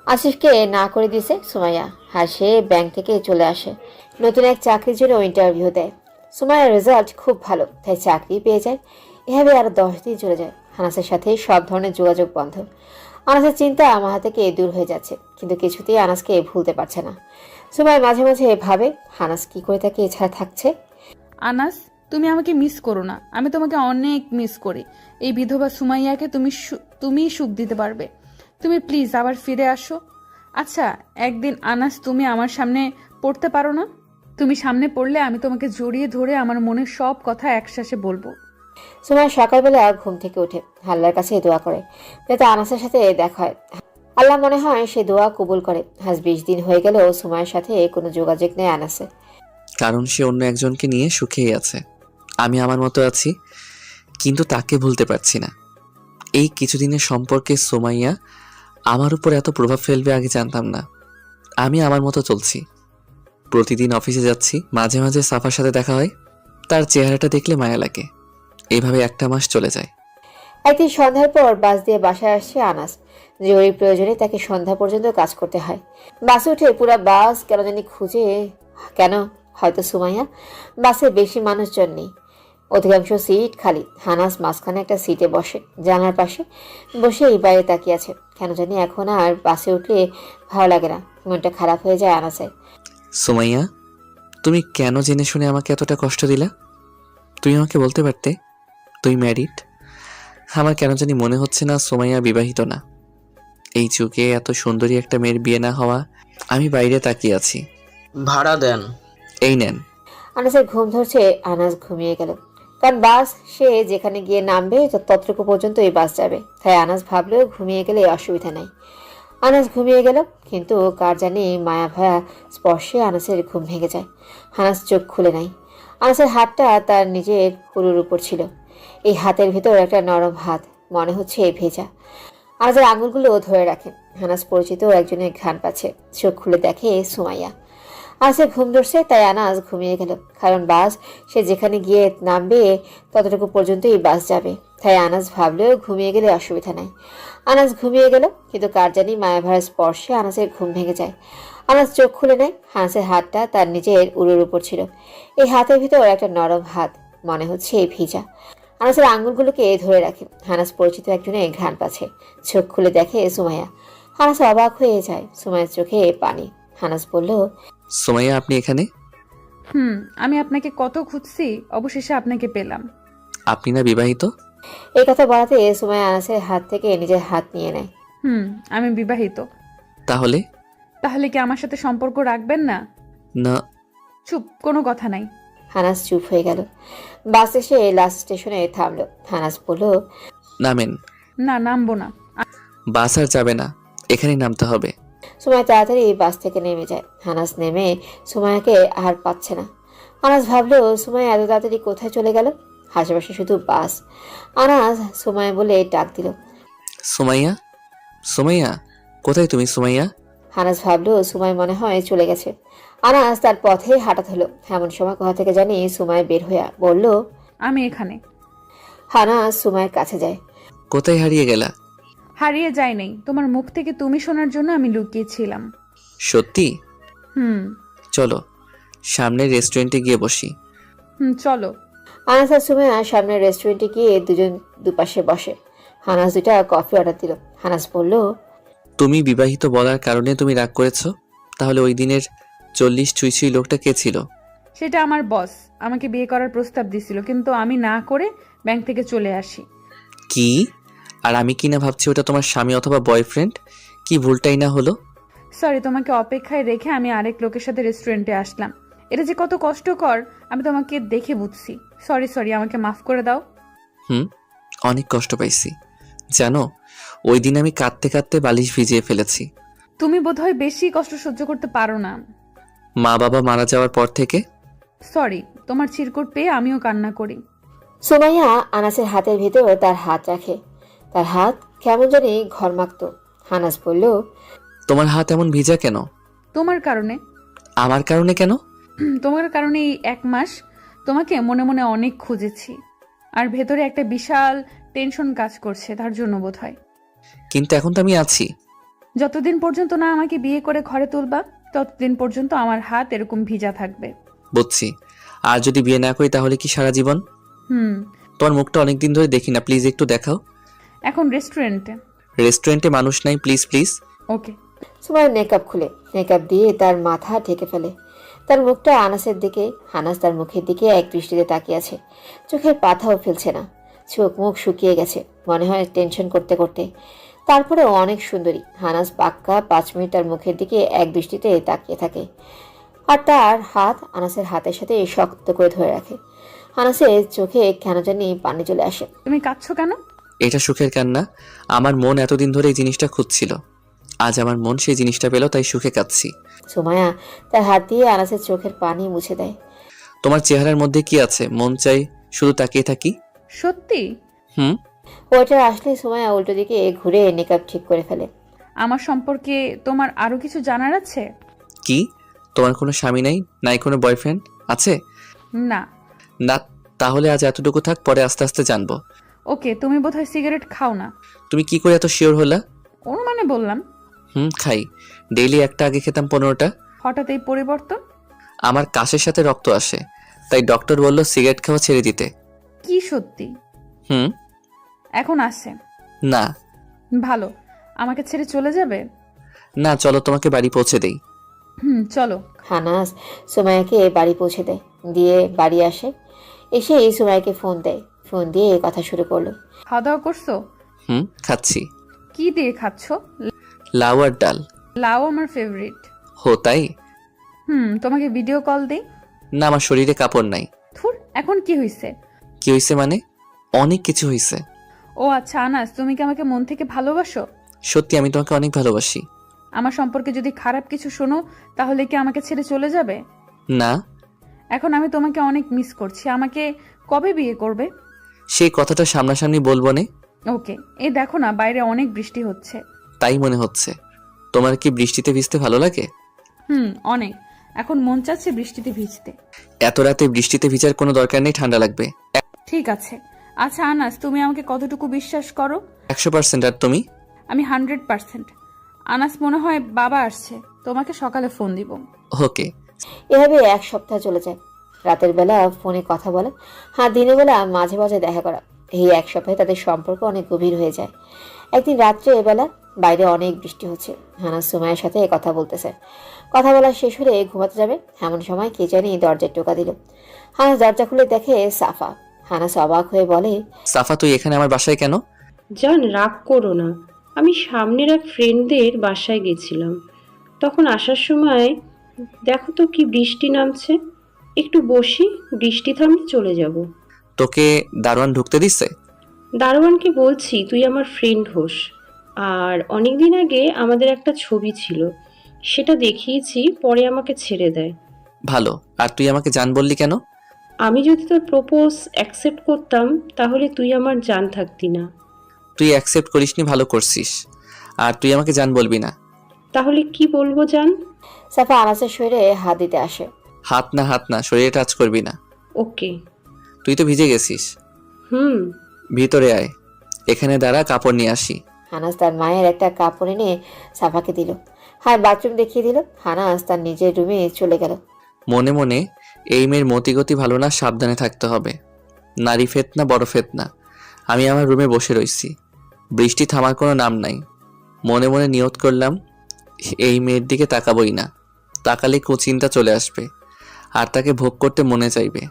আসিফকে না করে দিয়েছে সুমাইয়া, আর সে ব্যাংক থেকে চলে আসে। নতুন এক চাকরির জন্য ইন্টারভিউ দেয়। সুমাইয়ার রেজাল্ট খুব ভালো, তাই চাকরি পেয়ে যায়। এভাবে আরো 10 দিন চলে যায়। আনাসের সাথে সব ধরনের যোগাযোগ বন্ধ। আনাসের চিন্তা মাথা থেকে দূর হয়ে যাচ্ছে, কিন্তু কিছুতেই আনাসকে ভুলতে পারছে না। সুমাইয়া মাঝে মাঝে ভাবে আনাস কি করে তাকে এছাড়া থাকছে। আনাস, তুমি আমাকে মিস করো না। আমি তোমাকে অনেক মিস করি। এই বিধবা সুমাইয়াকে তুমিই সুখ দিতে পারবে। তুমি প্লিজ আবার ফিরে আসো। আচ্ছা, একদিন আনাস তুমি আমার সামনে পড়তে পারো না? তুমি সামনে পড়লে আমি তোমাকে জড়িয়ে ধরে আমার মনের সব কথা একশ্বাসে বলবো। সুমাইয়া সকালবেলা ঘুম থেকে উঠে আল্লাহর কাছে দোয়া করে যাতে আনাসের সাথে দেখা হয়। আল্লাহ মনে হয় সে দোয়া কবুল করে। আজ 20 দিন হয়ে গেল সুমাইয়ার সাথে কোনো যোগাযোগ নেই আনাসে। কারণ সে অন্য একজনকে নিয়ে সুখেই আছে। আমি আমার মতো আছি, কিন্তু তাকে ভুলতে পারছি না। এই কিছুদিনের সম্পর্কে সুমাইয়া আমার উপর এত প্রভাব ফেলবে আগে জানতাম না। আমি আমার মতো চলছি, প্রতিদিন অফিসে যাচ্ছি। মাঝে মাঝে সাফার সাথে দেখা হয়, তার চেহারাটা দেখলে মায়া লাগে। এইভাবে 1 মাস চলে যায়। একদিন সন্ধ্যার পর বাস দিয়ে বাসায় আসছে আনাস। জরুরি প্রয়োজনে তাকে সন্ধ্যা পর্যন্ত কাজ করতে হয়। বাসে উঠে পুরো বাস কেন জানি খুঁজে, কেন হয়তো সুমাইয়া। বাসে বেশি মানুষজন নেই, অধিকাংশ সিট খালি। আনাস মাঝখানে একটা সিটে বসে, জানার পাশে বসেই বাইরে তাকিয়ে আছে। কেন জানি এখন আর বাসে উঠলে ভালো লাগে না, মনটা খারাপ হয়ে যায় আনাসের। সুমাইয়া, তুমি কেন জেনে শুনে আমাকে এতটা কষ্ট দিলা? তুমি আমাকে বলতে পারতে তুই ম্যারিড। আমার কেন জানি মনে হচ্ছে না সুমাইয়া বিবাহিত না। এই যুগে এত সুন্দরী একটা মেয়ের বিয়ে না হওয়া। আমি বাইরে তাকিয়ে আছি। ভাড়া দেন। এই নেন। আনাসের ঘুম ধরছে। আনাস ঘুমিয়ে গেল, কারণ বাস সে যেখানে গিয়ে নামবে ততটুকু পর্যন্ত এই বাস যাবে। তাই আনাস ভাবলেও ঘুমিয়ে গেলে অসুবিধা নাই। আনাস ঘুমিয়ে গেল, কিন্তু কার জানি মায়া ভয়া স্পর্শে আনাসের ঘুম ভেঙে যায়। আনাস চোখ খুলে নাই। আনাসের হাতটা তার নিজের হুড়ুর উপর ছিল। এই হাতের ভেতর একটা নরম হাত, মনে হচ্ছে ভেজা। আনাসের আঙুলগুলো ধরে রাখে। আনাস পরিচিত একজনের ঘ্রাণ পাচ্ছে। চোখ খুলে দেখে সুমাইয়া। আনাসের ঘুম ধরছে, তাই আনাস ঘুমিয়ে গেল। কারণ বাস সে যেখানে গিয়ে নামবে ততটুকু পর্যন্তই বাস যাবে। তাই আনাস ভাবলেও ঘুমিয়ে গেলে অসুবিধা নাই। আনাস ঘুমিয়ে গেল, কিন্তু কার জানি মায়াভরা স্পর্শে আনাসের ঘুম ভেঙে যায়। আনাস চোখ খুলে নেয়। আনাসের হাতটা তার নিজের উড়োর উপর ছিল। এই হাতের ভিতর একটা নরম হাত, মনে হচ্ছে ভিজা। আনাসের আঙুলগুলোকে ধরে রাখে। আনাস পরিচিত একজনের ঘ্রাণ পাচ্ছে। চোখ খুলে দেখে সুমাইয়া। আনাস অবাক হয়ে যায়। সুমাইয়ার চোখে পানি। আনাস বলল, সুমাইয়া, আপনি এখানে? আমি আপনাকে কত খুঁজছি, অবশেষে আপনাকে পেলাম। আপনি না বিবাহিত? এই কথা বলাতে সুমাইয়া আনাসের হাত থেকে নিজের হাত নিয়ে নেয়। আমি বিবাহিত। তাহলে? তাহলে কি আমার সাথে সম্পর্ক রাখবেন না? না। চুপ, কোনো কথা নাই। আনাস চুপ হয়ে গেল। বাস এসে লাস্ট স্টেশনে থামলো। আনাস বলল, নামেন। না, নামবো না। বাস আর যাবে না, এখানেই নামতে হবে। সুমাইয়া তাড়াতাড়ি বাস থেকে নেমে যায়। আনাস নেমে সুমাইয়াকে আর পাচ্ছে না। আনাস ভাবলো সুমাইয়া এত তাড়াতাড়ি কোথায় চলে গেল। আশেপাশে শুধু বাস। আনাস সুমাইয়া বলে ডাক দিল, সুমাইয়া, সুমাইয়া, কোথায় তুমি সুমাইয়া? আনাস ভাবলো সুমাইয়া মনে হয় চলে গেছে। আনাস তার পথে হাঁটা হলো। এমন সময় কোথা থেকে জানি সুমাইয়া বের হয়ে বলল, আমি এখানে। আনাস সুমাইয়ের কাছে যায়। কোথায় হারিয়ে গেলা? হারিয়ে যাই নাই, তোমার মুখ থেকে তুমি শোনার জন্য আমি লুকিয়েছিলাম। সত্যি? হুম। চলো সামনের রেস্টুরেন্টে গিয়ে বসি। চলো। আনাস আর সুমাইয়া সামনের রেস্টুরেন্টে গিয়ে দুজন দুপাশে বসে। আনাস 2টা কফি অর্ডার দিল। আনাস বলল, তুমি বিবাহিত বলার কারণে তুমি রাগ করেছো? তাহলে ওই দিনের 40 ছুঁই ছুঁই লোকটা কে ছিল? সেটা আমার বস আমাকে বিয়ে করার প্রস্তাব দিছিল, কিন্তু আমি না করে ব্যাংক থেকে চলে আসি। কি? আর আমি কি না ভাবছি ওটা তোমার স্বামী অথবা বয়ফ্রেন্ড? কি ভুলটাই না হলো। সরি, তোমাকে অপেক্ষায় রেখে আমি আরেক লোকের সাথে রেস্টুরেন্টে আসলাম। এটা যে কত কষ্টকর আমি তোমাকে দেখে বুঝছি। সরি, আমাকে মাফ করে দাও। অনেক কষ্ট পাইছি জানো। ওই দিন আমি কাঁদতে কাঁদতে বালিশ ভিজিয়ে ফেলেছি। তুমি বোধহয় বেশি কষ্ট সহ্য করতে পারো না। মা বাবা মারা যাওয়ার পর থেকে। সরি, তোমার চিরকুট পেয়ে আমিও কান্না করি। সুমাইয়া আনাসের হাতের ভিতর তার হাত রাখে। তার হাত কেমন জানি ঘরমাক্ত। আনাস বলল, তোমার হাত এমন ভিজা কেন? তোমার কারণে। আমার কারণে কেন? তোমার কারণে এই 1 মাস তোমাকে মনে মনে অনেক খুঁজেছি, আর ভেতরে একটা বিশাল টেনশন কাজ করছে, তার জন্য বোধহয়। কিন্তু এখন তো আমি আছি। যতদিন পর্যন্ত না আমাকে বিয়ে করে ঘরে তুলবা, ততদিন পর্যন্ত আমার হাত এরকম ভিজা থাকবে। বুঝছি। আর যদি বিয়ে না করি তাহলে কি সারা জীবন? তোমার মুখটা অনেকদিন ধরে দেখি না, প্লিজ একটু দেখাও। এখন রেস্টুরেন্টে। রেস্টুরেন্টে মানুষ নাই, please please. Okay. Sumaiya makeup খুলে মেকআপ দিয়ে তার মাথা ঢেকে ফেলে। তার মুখটা আনাসের দিকে। আনাস তার মুখের দিকে এক দৃষ্টিতে তাকিয়ে আছে। চোখের পাতাও ফেলছে না। চোখ মুখ শুকিয়ে গেছে, মনে হয় টেনশন করতে করতে। তারপরেও অনেক সুন্দরী। আনাস পাক্কা 5 মিনিট তার মুখের দিকে এক দৃষ্টিতে তাকিয়ে থাকে, আর তার হাত আনাসের হাতের সাথে শক্ত করে ধরে রাখে। আনাসের চোখে কেন জানি পানি চলে আসে। তুমি কাঁদছো কেন? এটা সুখের কান্না। আমার মন এতদিন ধরে এই জিনিসটা খুঁজছিল। আজ আমার মন সেই জিনিসটা পেল, তাই সুখে কাঁদছি। সুমাইয়া তার হাত দিয়ে আনাসের চোখের পানি মুছে দেয়। তোমার চেহারার মধ্যে কি আছে? মন চাই শুধু তাকিয়ে থাকি। সত্যি? ওয়েটার আসলে সুমাইয়া উল্টো দিকে ঘুরে মেকআপ ঠিক করে ফেলে। আমার সম্পর্কে তোমার আরো কিছু জানার আছে? কি? তোমার কোনো স্বামী নাই? নাই কোনো বয়ফ্রেন্ড আছে? না। না, তাহলে আজ এতটুকু থাক, পরে আস্তে আস্তে জানবো। ওকে, তুমি বোধহয় সিগারেট খাও না। তুমি কি করে এত শিওর হলা? অনুমানে বললাম। খাই। ডেইলি একটা, আগে খেতাম 15টা। হঠাৎ এই পরিবর্তন? আমার কাশের সাথে রক্ত আসে, তাই ডক্টর বলল সিগারেট খাওয়া ছেড়ে দিতে। কি সত্যি? এখন আসে না। ভালো। আমাকে ছেড়ে চলে যাবে? না, চলো তোমাকে বাড়ি পৌঁছে দেই। চলো। আনাস সুমাইয়াকে বাড়ি পৌঁছে দেয়, দিয়ে বাড়ি আসে। এসেই সুমাইয়াকে ফোন দেয়। ফোন দিয়ে কথা শুরু করলো। খাওয়া দাওয়া করছো? খাচ্ছি। কি দিয়ে খাচ্ছো? লাউ আর ডাল। লাউ আমার ফেভারিট। হো তাই? তোমাকে ভিডিও কল দেই? না, আমার শরীরে কাপড় নাই। থুর, এখন কি হইছে? কি হইছে মানে? অনেক কিছু হইছে। ও আচ্ছা আনাস, তুমি কি আমাকে মন থেকে ভালোবাসো? সত্যি, আমি তোমাকে অনেক ভালোবাসি। আমার সম্পর্কে যদি খারাপ কিছু শোনো তাহলে কি আমাকে ছেড়ে চলে যাবে? না। এখন আমি তোমাকে অনেক মিস করছি। আমাকে কবে বিয়ে করবে? সেই কথাটা সামনাসামনি বলবো নে। ওকে। এই দেখো না, বাইরে অনেক বৃষ্টি হচ্ছে। তাই মনে হচ্ছে। তোমার কি বৃষ্টিতে ভিজতে ভালো লাগে? অনেক। এখন মন চাচ্ছে বৃষ্টিতে ভিজতে। এত রাতে বৃষ্টিতে ভিজার কোনো দরকার নেই, ঠান্ডা লাগবে। ঠিক আছে। আচ্ছা আনাস, তুমি আমাকে কতটুকু বিশ্বাস করো? 100%। আর তুমি? আমি 100%। আনাস, মনে হয় বাবা আসছে, তোমাকে সকালে ফোন দিব। ওকে। এভাবে 1 সপ্তাহ চলে যায়। রাতের বেলা ফোনে কথা বলা, দিনের বেলা মাঝে মাঝে দেখা করা। এই 1 সপ্তাহে তাদের সম্পর্ক অনেক গভীর হয়ে যায়। একদিন রাত্রে এবেলা বাইরে অনেক বৃষ্টি হচ্ছে। আনাস সুমাইয়ার সাথে কথা বলতেছে। কথা বলা শেষ হলে ঘুমাতে যাবে, এমন সময় কে জানি দরজায় টোকা দিল। আনাস দরজা খুলে দেখে সাফা। আনাস অবাক হয়ে বলে, সাফা, তুই এখানে আমার বাসায় কেন? জান, রাগ করো না। আমি সামনের এক ফ্রেন্ডদের বাসায় গেছিলাম, তখন আসার সময় দেখো তো কি বৃষ্টি নামছে। একটু বসি, বৃষ্টি থামলে চলে যাব। তোকে দারোয়ান ঢুকতে দিচ্ছে? দারোয়ানকে বলছি তুই আমার ফ্রেন্ড হোস, আর অনেকদিন আগে আমাদের একটা ছবি ছিল, সেটা দেখিয়েছি, পরে আমাকে ছেড়ে দেয়। ভালো। আর তুই আমাকে জান বললি কেন? আমি যদি তোর প্রপোজ অ্যাকসেপ্ট করতাম তাহলে তুই আমার জান থাকতি না। তুই অ্যাকসেপ্ট করিসনি, ভালো করছিস। আর তুই আমাকে জান বলবি না। তাহলে কি বলবো জান? সাফা আনাসের শরীরে হাত দিতে আসে। হাত না, শরীরে টাচ করবি না। ওকে। তুই তো ভিজে গেছিস। ভিতরে আয়, এখানে দাঁড়া, কাপড় নিয়ে আসি। আনাস তার মায়ের একটা কাপড় এনে সাফাকে দিল। বাথরুম দেখিয়ে দিল। আনাস তার নিজের রুমে চলে গেল। মনে মনে, এই মেয়ের মতিগতি ভালো না, সাবধানে থাকতে হবে। নারী ফেতনা, বড় ফেতনা। আমি আমার রুমে বসে রইছি, বৃষ্টি থামার কোনো নাম নাই। মনে মনে নিয়ত করলাম এই মেয়ের দিকে তাকাবই না, তাকালে কুচিন্তা চলে আসবে। আর তাকে ভোগ করতে মনে চাইবে।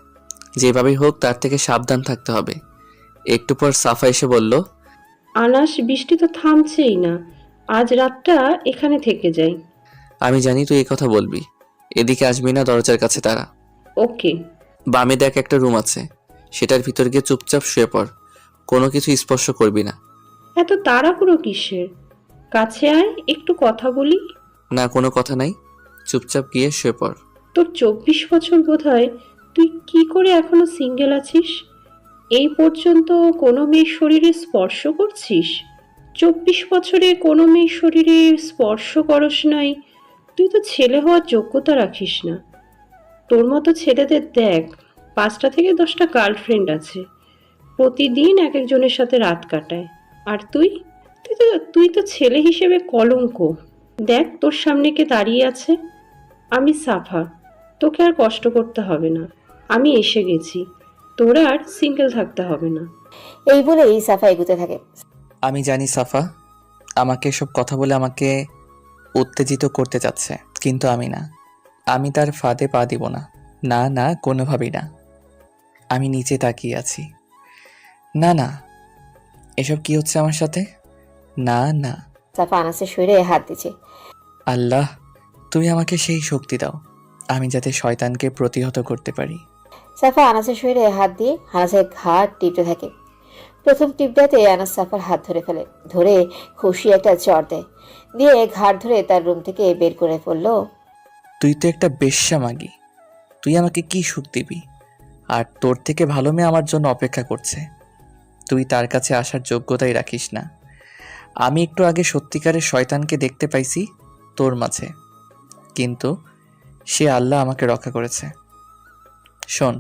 যেভাবেই হোক তার থেকে সাবধান থাকতে হবে। একটু পর সাফা এসে বলল, আনাস, বৃষ্টি তো থামছেই না, আজ রাতটা এখানে থেকে যাই। আমি জানি তুই এই কথা বলবি। এদিকে আসবি না, দরজার কাছে দাঁড়া। ওকে। বামে দেখ একটা রুম আছে, সেটার ভিতর গিয়ে চুপচাপ শুয়ে পড়। কোনো কিছু স্পর্শ করবি না। এত তাড়াহুড়ো কিসের? কাছে আয়, একটু কথা বলি। না, কোনো কথা নাই, চুপচাপ গিয়ে শুয়ে পড়। তোর 24 বছর বোধহয়, তুই কি করে এখনো সিঙ্গেল আছিস? এই পর্যন্ত কোনো মেয়ের শরীরে স্পর্শ করছিস? 24 বছরে কোনো মেয়ের শরীরে স্পর্শ করস নাই? তুই তো ছেলে হওয়ার যোগ্যতা রাখিস না। তোর মতো ছেলেদের দেখ, 5টা থেকে 10টা গার্লফ্রেন্ড আছে, প্রতিদিন এক একজনের সাথে রাত কাটায়। আর তুই তো ছেলে হিসেবে কলঙ্ক। দেখ তোর সামনে কে দাঁড়িয়ে আছে। আমি সাফা, তোকে আর কষ্ট করতে হবে না, আমি এসে গেছি, তোর আর সিঙ্গেল থাকতে হবে না। এই বলেই সাফা এগুতে থাকে। আমি জানি সাফা আমাকে এসব কথা বলে আমাকে উত্তেজিত করতে চাচ্ছে, কিন্তু আমি না। আমি তার ফাঁদে পা দিব না। না না, কোনোভাবেই না। আমি নিচে তাকিয়ে আছি। না না, এসব কি হচ্ছে আমার সাথে? না না। সাফা আনাসের শরীরে হাত দিচ্ছে। আল্লাহ, তুমি আমাকে সেই শক্তি দাও আমি যাতে শয়তানকে প্রতিহত করতে পারি। সাফা আনাসের শরীরে হাত দিয়ে আনাসের ঘাড় টিপতে থাকে। প্রথম টিপটাতে আনাস সাফার হাত ধরে ফেলে, ধরে খুশি একটা চড় দেয়, দিয়ে ঘাড় ধরে তার রুম থেকে বের করে পড়ল। তুই তো একটা বেশ্যা মাগি, তুই আমাকে কি সুখ দিবি? আর তোর থেকে ভালো মেয়ে আমার জন্য অপেক্ষা করছে। তুই তার কাছে আসার যোগ্যতাই রাখিস না। আমি একটু আগে সত্যিকারের শয়তানকে দেখতে পাইছি তোর মাঝে, কিন্তু সে আল্লাহ আমাকে রক্ষা করেছে। শোন,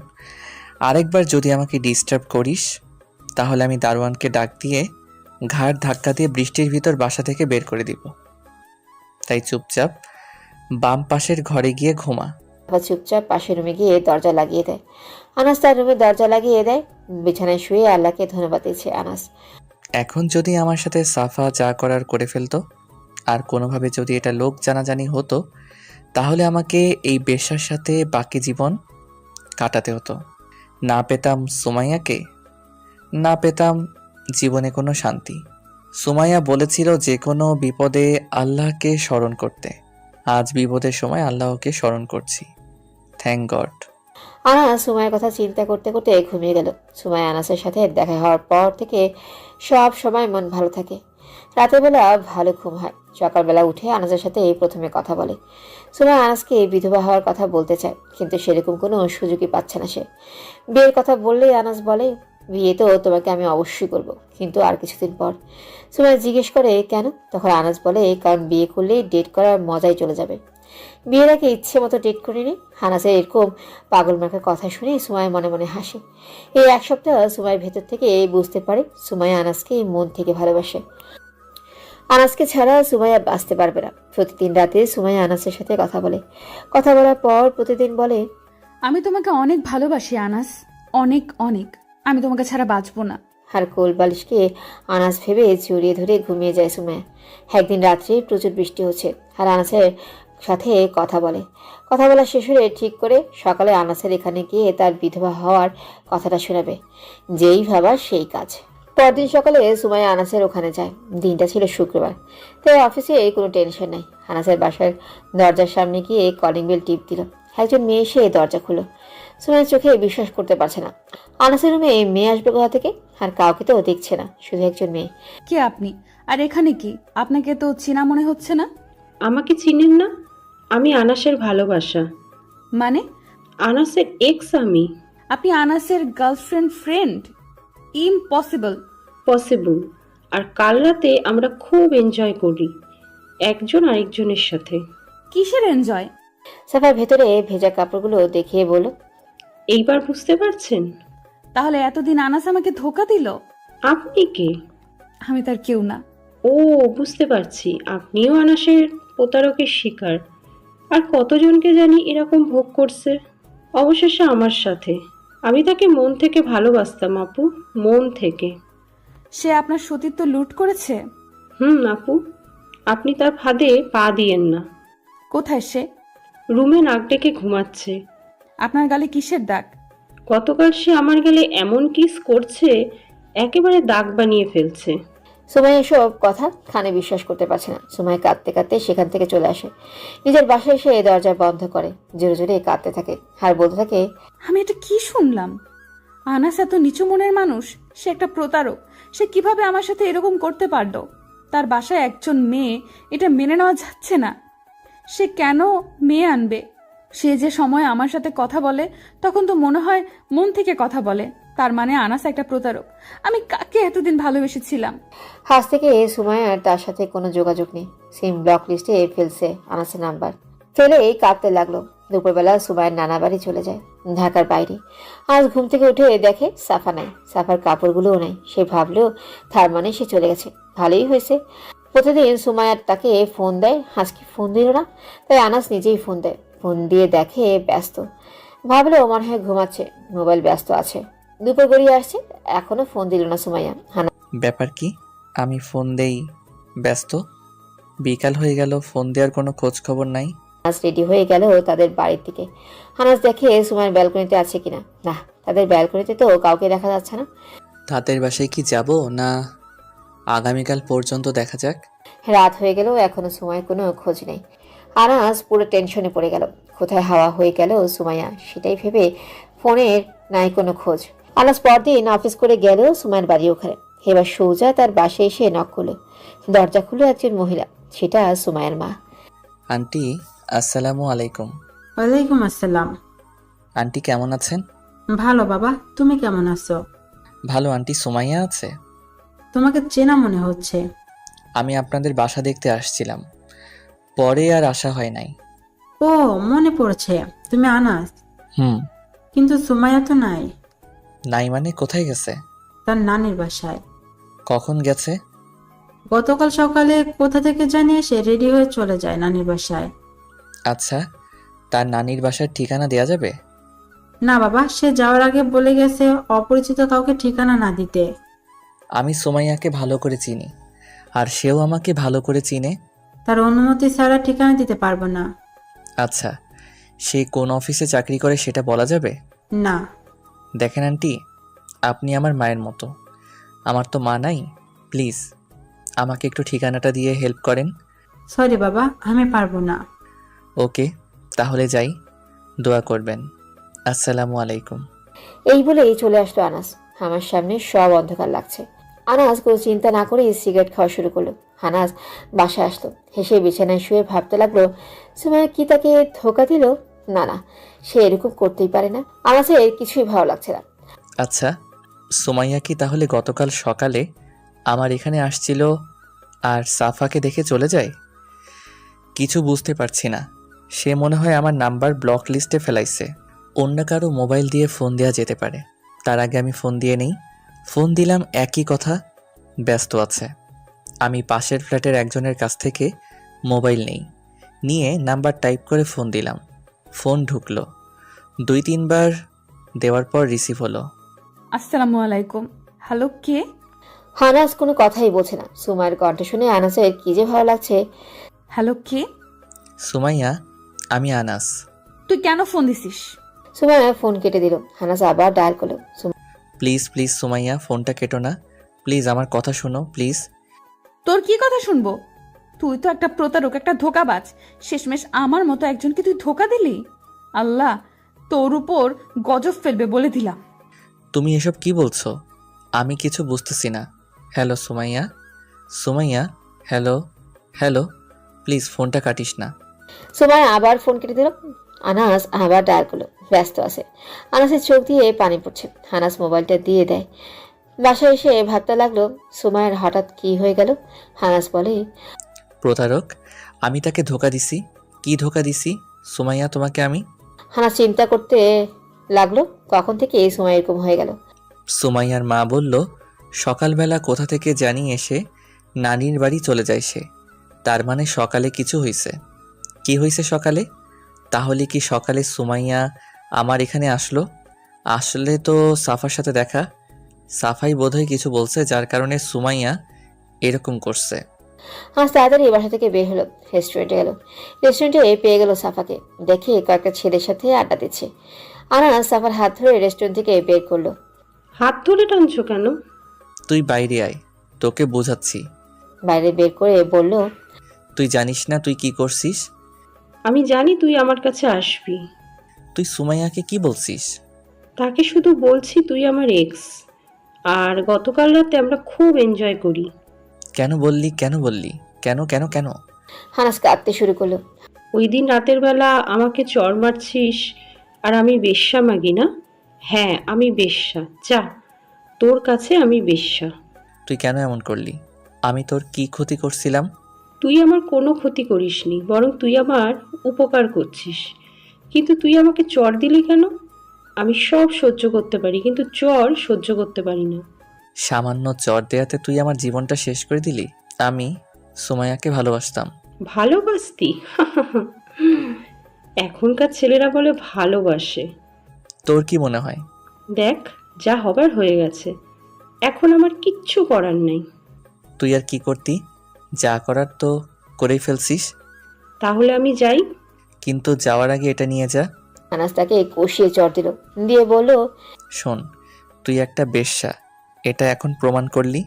আরেকবার যদি আমাকে ডিস্টার্ব করিস তাহলে আমি দারোয়ানকে ডাক দিয়ে ঘাড় ধাক্কা দিয়ে বৃষ্টির ভিতর বাসা থেকে বের করে দিব। তাই চুপচাপ বাম পাশের ঘরে গিয়ে ঘুমা। সাফা চুপচাপ পাশের রুমে গিয়ে দরজা লাগিয়ে দেয়। আনাস তার রুমে দরজা লাগিয়ে দেয়, বিছানায় শুয়ে আল্লাহকে ধন্যবাদ দিচ্ছে আনাস। এখন যদি আমার সাথে সাফা যা করার করে ফেলতো, আর কোনোভাবে যদি এটা লোক জানাজানি হতো, তাহলে আমাকে এই বেশ্যার সাথে বাকি জীবন কাটাতে হতো। না পেতাম সুমাইয়াকে, না পেতাম জীবনে কোনো শান্তি। সুমাইয়া বলেছিল যে কোনো বিপদে আল্লাহকে স্মরণ করতে। আজ বিপদের সময় আল্লাহকে স্মরণ করছি। Thank god. আনাস সুমাইয়ের কথা চিন্তা করতে করতে ঘুমিয়ে গেল। সুমাইয়া আনাসের সাথে দেখা হওয়ার পর থেকে সব সময় মন ভালো থাকে। রাতের বেলা ভালো ঘুম হয়। সকালবেলা উঠে আনাসের সাথে প্রথমে কথা বলে। সুমাইয়া আনাসকে বিধবা হওয়ার কথা বলতে চায়, কিন্তু সেরকম কোনো সুযোগই পাচ্ছে না সে। বিয়ের কথা বললেই আনাস বলে, বিয়ে তো তোমাকে আমি অবশ্যই করব, কিন্তু আর কিছুদিন পর। সুমাইয়া জিজ্ঞেস করে কেন? তখন আনাস বলে, কারণ বিয়ে করলেই ডেট করার মজাই চলে যাবে। বিয়ের আগে ইচ্ছে মতো ডেট করিনি। আনাসের এরকম পাগল মার্কার কথা শুনে সুমাইয়া মনে মনে হাসে। এই এক সপ্তাহ সুমাইয়ের ভেতর থেকে বুঝতে পারে সুমাইয়া আনাসকে মন থেকে ভালোবাসে। আনাসকে ছাড়া সুমাইয়া বাঁচতে পারবে না। প্রতিদিন রাতে সুমাইয়া আনাসের সাথে কথা বলে। কথা বলার পর প্রতিদিন বলে, আমি তোমাকে অনেক ভালোবাসি আনাস, অনেক অনেক। আমি তোমাকে ছাড়া বাঁচবো না। আর কোল বালিশকে আনাস ভেবে জড়িয়ে ধরে ঘুমিয়ে যায় সুমাইয়া। একদিন রাত্রে প্রচুর বৃষ্টি হচ্ছে, আর আনাসের সাথে কথা বলে। কথা বলা শেষ হলে ঠিক করে সকালে আনাসের এখানে গিয়ে তার বিধবা হওয়ার কথাটা শোনাবে। যেই ভাবা সেই কাজ। পরদিন সকালে সুমাইয়া আনাসের ওখানে যায়। দিনটা ছিল শুক্রবার, তাই অফিসে কোনো টেনশন নাই। আনাসের বাসার দরজার সামনে গিয়ে কলিং বেল টিপ দিল। একজন মেয়ে এসে দরজা খুলল। সুমাইয়া চোখে বিশ্বাস করতে পারছে না। আনাসের রুমে মেয়ে আসবে কোথা থেকে? আর কাউকে তো দেখছে না, শুধু একজন মেয়ে। কে আপনি? আর এখানে কি? আপনাকে তো চেনা মনে হচ্ছে না। আমাকে চিনেন না? আমি আনাসের ভালোবাসা। মানে? আনাসের এক্স আমি। আপনি আনাসের গার্লফ্রেন্ড ফ্রেন্ড? ইম্পসিবল। পসিবল। আর কাল রাতে আমরা খুব এনজয় করি একজন আরেকজনের সাথে। কিসের এনজয়? সাফার ভেতরে ভেজা কাপড়গুলো দেখিয়ে বলল, এইবার বুঝতে পারছেন? তাহলে এতদিন আনাস আমাকে ধোকা দিল? আপনি কে? আমি তার কেউ না। ও, বুঝতে পারছি, আপনিও আনাসের প্রতারকের শিকার। আর কতজনকে জানি এরকম ভোগ করছে, অবশেষে আমার সাথে। আমি তাকে মন থেকে ভালোবাসতাম আপু, মন থেকে। সে আপনার সতীত্ব লুট করেছে? আপু, আপনি তার ফাঁদে পা দিয়েন না। কোথায় সে? রুমে নাক ডেকে ঘুমাচ্ছে। আপনার গালে কিসের দাগ? গতকাল সে আমার গালে এমন কিস করছে, একেবারে দাগ বানিয়ে ফেলছে। সুমাইয়া এসব কথা কানে বিশ্বাস করতে পারছে না। সুমাইয়া কাঁদতে কাঁদতে সেখান থেকে চলে আসে, নিজের বাসায় এসে দরজা বন্ধ করে জোরে জোরে কাঁদতে থাকে আর বলতে থাকে, আমি এটা কি শুনলাম? আনাস এত নিচু মনের মানুষ, সে একটা প্রতারক। সে কিভাবে আমার সাথে এরকম করতে পারলো? তার বাসায় একজন মেয়ে, এটা মেনে নেওয়া যাচ্ছে না। সে কেন মেয়ে আনবে? সে যে সময় আমার সাথে কথা বলে তখন তো মনে হয় মন থেকে কথা বলে। তার মানে আনাস একটা প্রতারক। আমি কাকে এতদিন ভালোবেসেছিলাম? আজ থেকে সুমাইয়ার তার সাথে কোনো যোগাযোগ নেই। সিম ব্লক লিস্টে ফেলছে আনাসের নাম্বার। ফেলে কাঁদতে লাগলো। দুপুরবেলা সুমাইয়ার নানা বাড়ি চলে যায়, ঢাকার বাইরে। আজ ঘুম থেকে উঠে দেখে সাফা নাই, সাফার কাপড়গুলোও নাই। সে ভাবলো তার মানে সে চলে গেছে, ভালোই হয়েছে। প্রতিদিন সুমাইয়ার তাকে ফোন দেয়, আজকে ফোন দিল না, তাই আনাস নিজেই ফোন দেয়। ফোন দিয়ে দেখে ব্যস্ত। ভাবলো মনে হয় ঘুমাচ্ছে, মোবাইল ব্যস্ত আছে। দুপুর গড়িয়ে আসছে, এখনো ফোন দিল না সুমাইয়া। ব্যাপার কি? আমি ফোন দেই, ব্যস্ত। বিকাল হয়ে গেল, ফোন দেওয়ার কোনো খোঁজ খবর নাই। হানাস রেডি হয়ে গেল তাদের বাড়ির দিকে। হানাস দেখে সুমাইয়ার ব্যালকনিতে আছে কিনা। না, তাদের ব্যালকনিতে তো কাউকে দেখা যাচ্ছে না। তাদের বাসায় কি যাব, না আগামীকাল পর্যন্ত দেখা যাক? রাত হয়ে গেল, এখনো সুমাইয়ার কোনো খোঁজ নেই। আনাস পুরো টেনশনে পড়ে গেল। কোথায় হাওয়া হয়ে গেল সুমাইয়া, সেটাই ভেবে ফোনের নাই কোনো খোঁজ। আনাস পরদিন অফিস করে গেল সুমাইয়ার বাড়ি ওখানে। এবার সোজা তার বাসায় এসে নক করলো। দরজা খুলে একজন মহিলা, সেটা সুমাইয়ার মা। আন্টি, আসসালামু আলাইকুম। ওয়ালাইকুম আসসালাম। আন্টি কেমন আছেন? ভালো বাবা, তুমি কেমন আছো? ভালো। আন্টি সুমাইয়া আছে? তোমাকে চেনা মনে হচ্ছে। আমি আপনাদের বাসা দেখতে আসছিলাম, পরে আর আসা হয় নাই। ও, মনে পড়ছে, তুমি আনাস। হুম। কিন্তু সুমাইয়া তো নাই। নাই মানে কোথায় গেছে? তার নানির বাসায়। কখন গেছে? গতকাল সকালে কোথা থেকে জানি এসে রেডি হয়ে চলে যায় নানির বাসায়। আচ্ছা, তার নানির বাসার ঠিকানা দেয়া যাবে? না বাবা, সে যাওয়ার আগে বলে গেছে অপরিচিত কাউকে ঠিকানা না দিতে। আমি সুমাইয়াকে ভালো করে চিনি, আর সেও আমাকে ভালো করে চিনে। তার অনুমতি ছাড়া ঠিকানা দিতে পারবো না। আচ্ছা, সে কোন অফিসে চাকরি করে সেটা বলা যাবে? না। দেখেন আন্টি, আপনি আমার মায়ের মতো। আমার তো মা নাই। প্লিজ আমাকে একটু ঠিকানাটা দিয়ে হেল্প করেন। সরি বাবা, আমি পারবো না। ওকে, তাহলে যাই। দোয়া করবেন। আসসালামু আলাইকুম। এই বলেই চলে আসলো আনাস। আমার সামনে সব অন্ধকার লাগছে। আনাস কোনো চিন্তা না করে সিগারেট খাওয়া শুরু করলো। আনাস বাসায় আসলো, হেসে বিছানায় শুয়ে ভাবতে লাগলো সুমাইয়া কি তাকে ধোকা দিল? না না, সে এরকম করতেই পারে না। আনাসের কিছুই ভালো লাগছে না। আচ্ছা, সুমাইয়া কি তাহলে গতকাল সকালে আমার এখানে আসছিল আর সাফাকে দেখে চলে যায়? কিছু বুঝতে পারছি না। সে মনে হয় আমার নাম্বার ব্লক লিস্টে ফেলাইছে। অন্য কারো মোবাইল দিয়ে ফোন দেওয়া যেতে পারে। তার আগে আমি ফোন দিয়ে নেই। ফোন দিলাম, একই কথা, ব্যস্ত আছে। আমি পাশের ফ্ল্যাটের একজনের কাছ থেকে মোবাইল নেই, নিয়ে নাম্বার টাইপ করে ফোন দিলাম। ফোন ঢুকলো। 2-3 বার দেওয়ার পর রিসিভ হলো। আসসালামু আলাইকুম। হ্যালো, কে? আনাস কোনো কথাই বলছে না। সুমাইয়ার কণ্ঠ শুনে আনাসের কি যে ভালো লাগছে। হ্যালো, কে? সুমাইয়া, আমি আনাস। তুই কেন ফোন দিছিস? সুমাইয়া ফোন কেটে দিল। আনাস আবার ডায়াল করলো। প্লিজ প্লিজ সুমাইয়া, ফোনটা কেটো না। প্লিজ আমার কথা শোনো, প্লিজ। তোর কি কথা শুনবো? তুই তো একটা প্রতারক, একটা ধোকাবাজ। শেষমেশ আমার মতো একজনকে তুই ধোকা দিলি। আল্লাহ তোর উপর গজব ফেলবে বলে দিলাম। তুমি এসব কি বলছো? আমি কিছু বুঝতেছি না। Hello Sumaiya, Sumaiya, hello hello, please ফোনটা কাটিস না। সুমাইয়া আবার ফোন কেটে দিল। আনাস আবার ডায়াল করলো, ব্যস্ত আছে। আনাসের চোখ দিয়ে পানি পড়ছে। আনাস মোবাইলটা দিয়ে দেয়। বাসায় এসে ভাবতে লাগলো সুমাইয়ার হঠাৎ কি হয়ে গেল। আনাস বলে, প্রতারক, আমি তাকে ধোকা দিছি। কি ধোকা দিছি সুমাইয়া তোমাকে আমি? আনাস চিন্তা করতে লাগলো কখন থেকে এই সময় এরকম হয়ে গেল। সুমাইয়ার মা বলল, সকালবেলা কোথা থেকে জানি এসে নানির বাড়ি চলে যায় সে। তার মানে সকালে কিছু হয়েছে। কি হয়েছে সকালে? তাহলে কি সকালে সুমাইয়া আমার এখানে আসলো? আসলে তো সাফার সাথে দেখা। সাফাই বোধহয় কিছু বলছে, যার কারণে সুমাইয়া এরকম করছে। আনাস তাড়াতাড়ি বাসা থেকে বের হলো, রেস্টুরেন্টে গেল। রেস্টুরেন্টে পেয়ে গেল সাফাকে, দেখে কয়েকটা ছেলের সাথে আড্ডা দিচ্ছে। আনাস সাফার হাত ধরে রেস্টুরেন্ট থেকে বের করলো। হাত ধরে টানছো কেন? তুই বাইরে আয়, তোকে বোঝাচ্ছি। বাইরে বের করে বলল, তুই জানিস না তুই কি করছিস? আমি জানি তুই আমার কাছে আসবি। তুই সুমাইয়াকে কি বলছিস? তাকে শুধু বলছি তুই আমার এক্স, আর গতকাল রাতে আমরা খুব এনজয় করি। কেন বললি, কেন বললি, কেন কেন কেন? আনাস কাঁদতে শুরু করলো। ওই দিন রাতের বেলা আমাকে চর মারছিস আর আমি বেশ্যা মাগি না? হ্যাঁ আমি বেশ্যা, যা, তোর কাছে আমি বেশ্যা। তুই কেন এমন করলি? আমি তোর কি ক্ষতি করছিলাম? তুই আমার কোনো ক্ষতি করিসনি, বরং তুই আমার উপকার করছিস। কিন্তু তুই আমাকে চর দিলি কেন? আমি সব সহ্য করতে পারি, কিন্তু চর সহ্য করতে পারি না। সামান্য চর দেয়াতে তুই আমার জীবনটা শেষ করে দিলি। আমি সুমাইয়াকে ভালোবাসতাম। ভালোবাসতি? এখনকার ছেলেরা বলে ভালোবাসে। তোর কি মনে হয়? দেখ, যা হবার হয়ে গেছে, এখন আমার কিচ্ছু করার নেই। তুই আর কি করতি? যা করার তো করেই ফেলছিস। তাহলে আমি যাই? কিন্তু যাওয়ার আগে এটা নিয়ে যা। আনাস তাকে কষিয়ে চড় দিল, দিয়ে বলল, শোন, তুই একটা বেশ্যা, এটা এখন প্রমাণ করলি।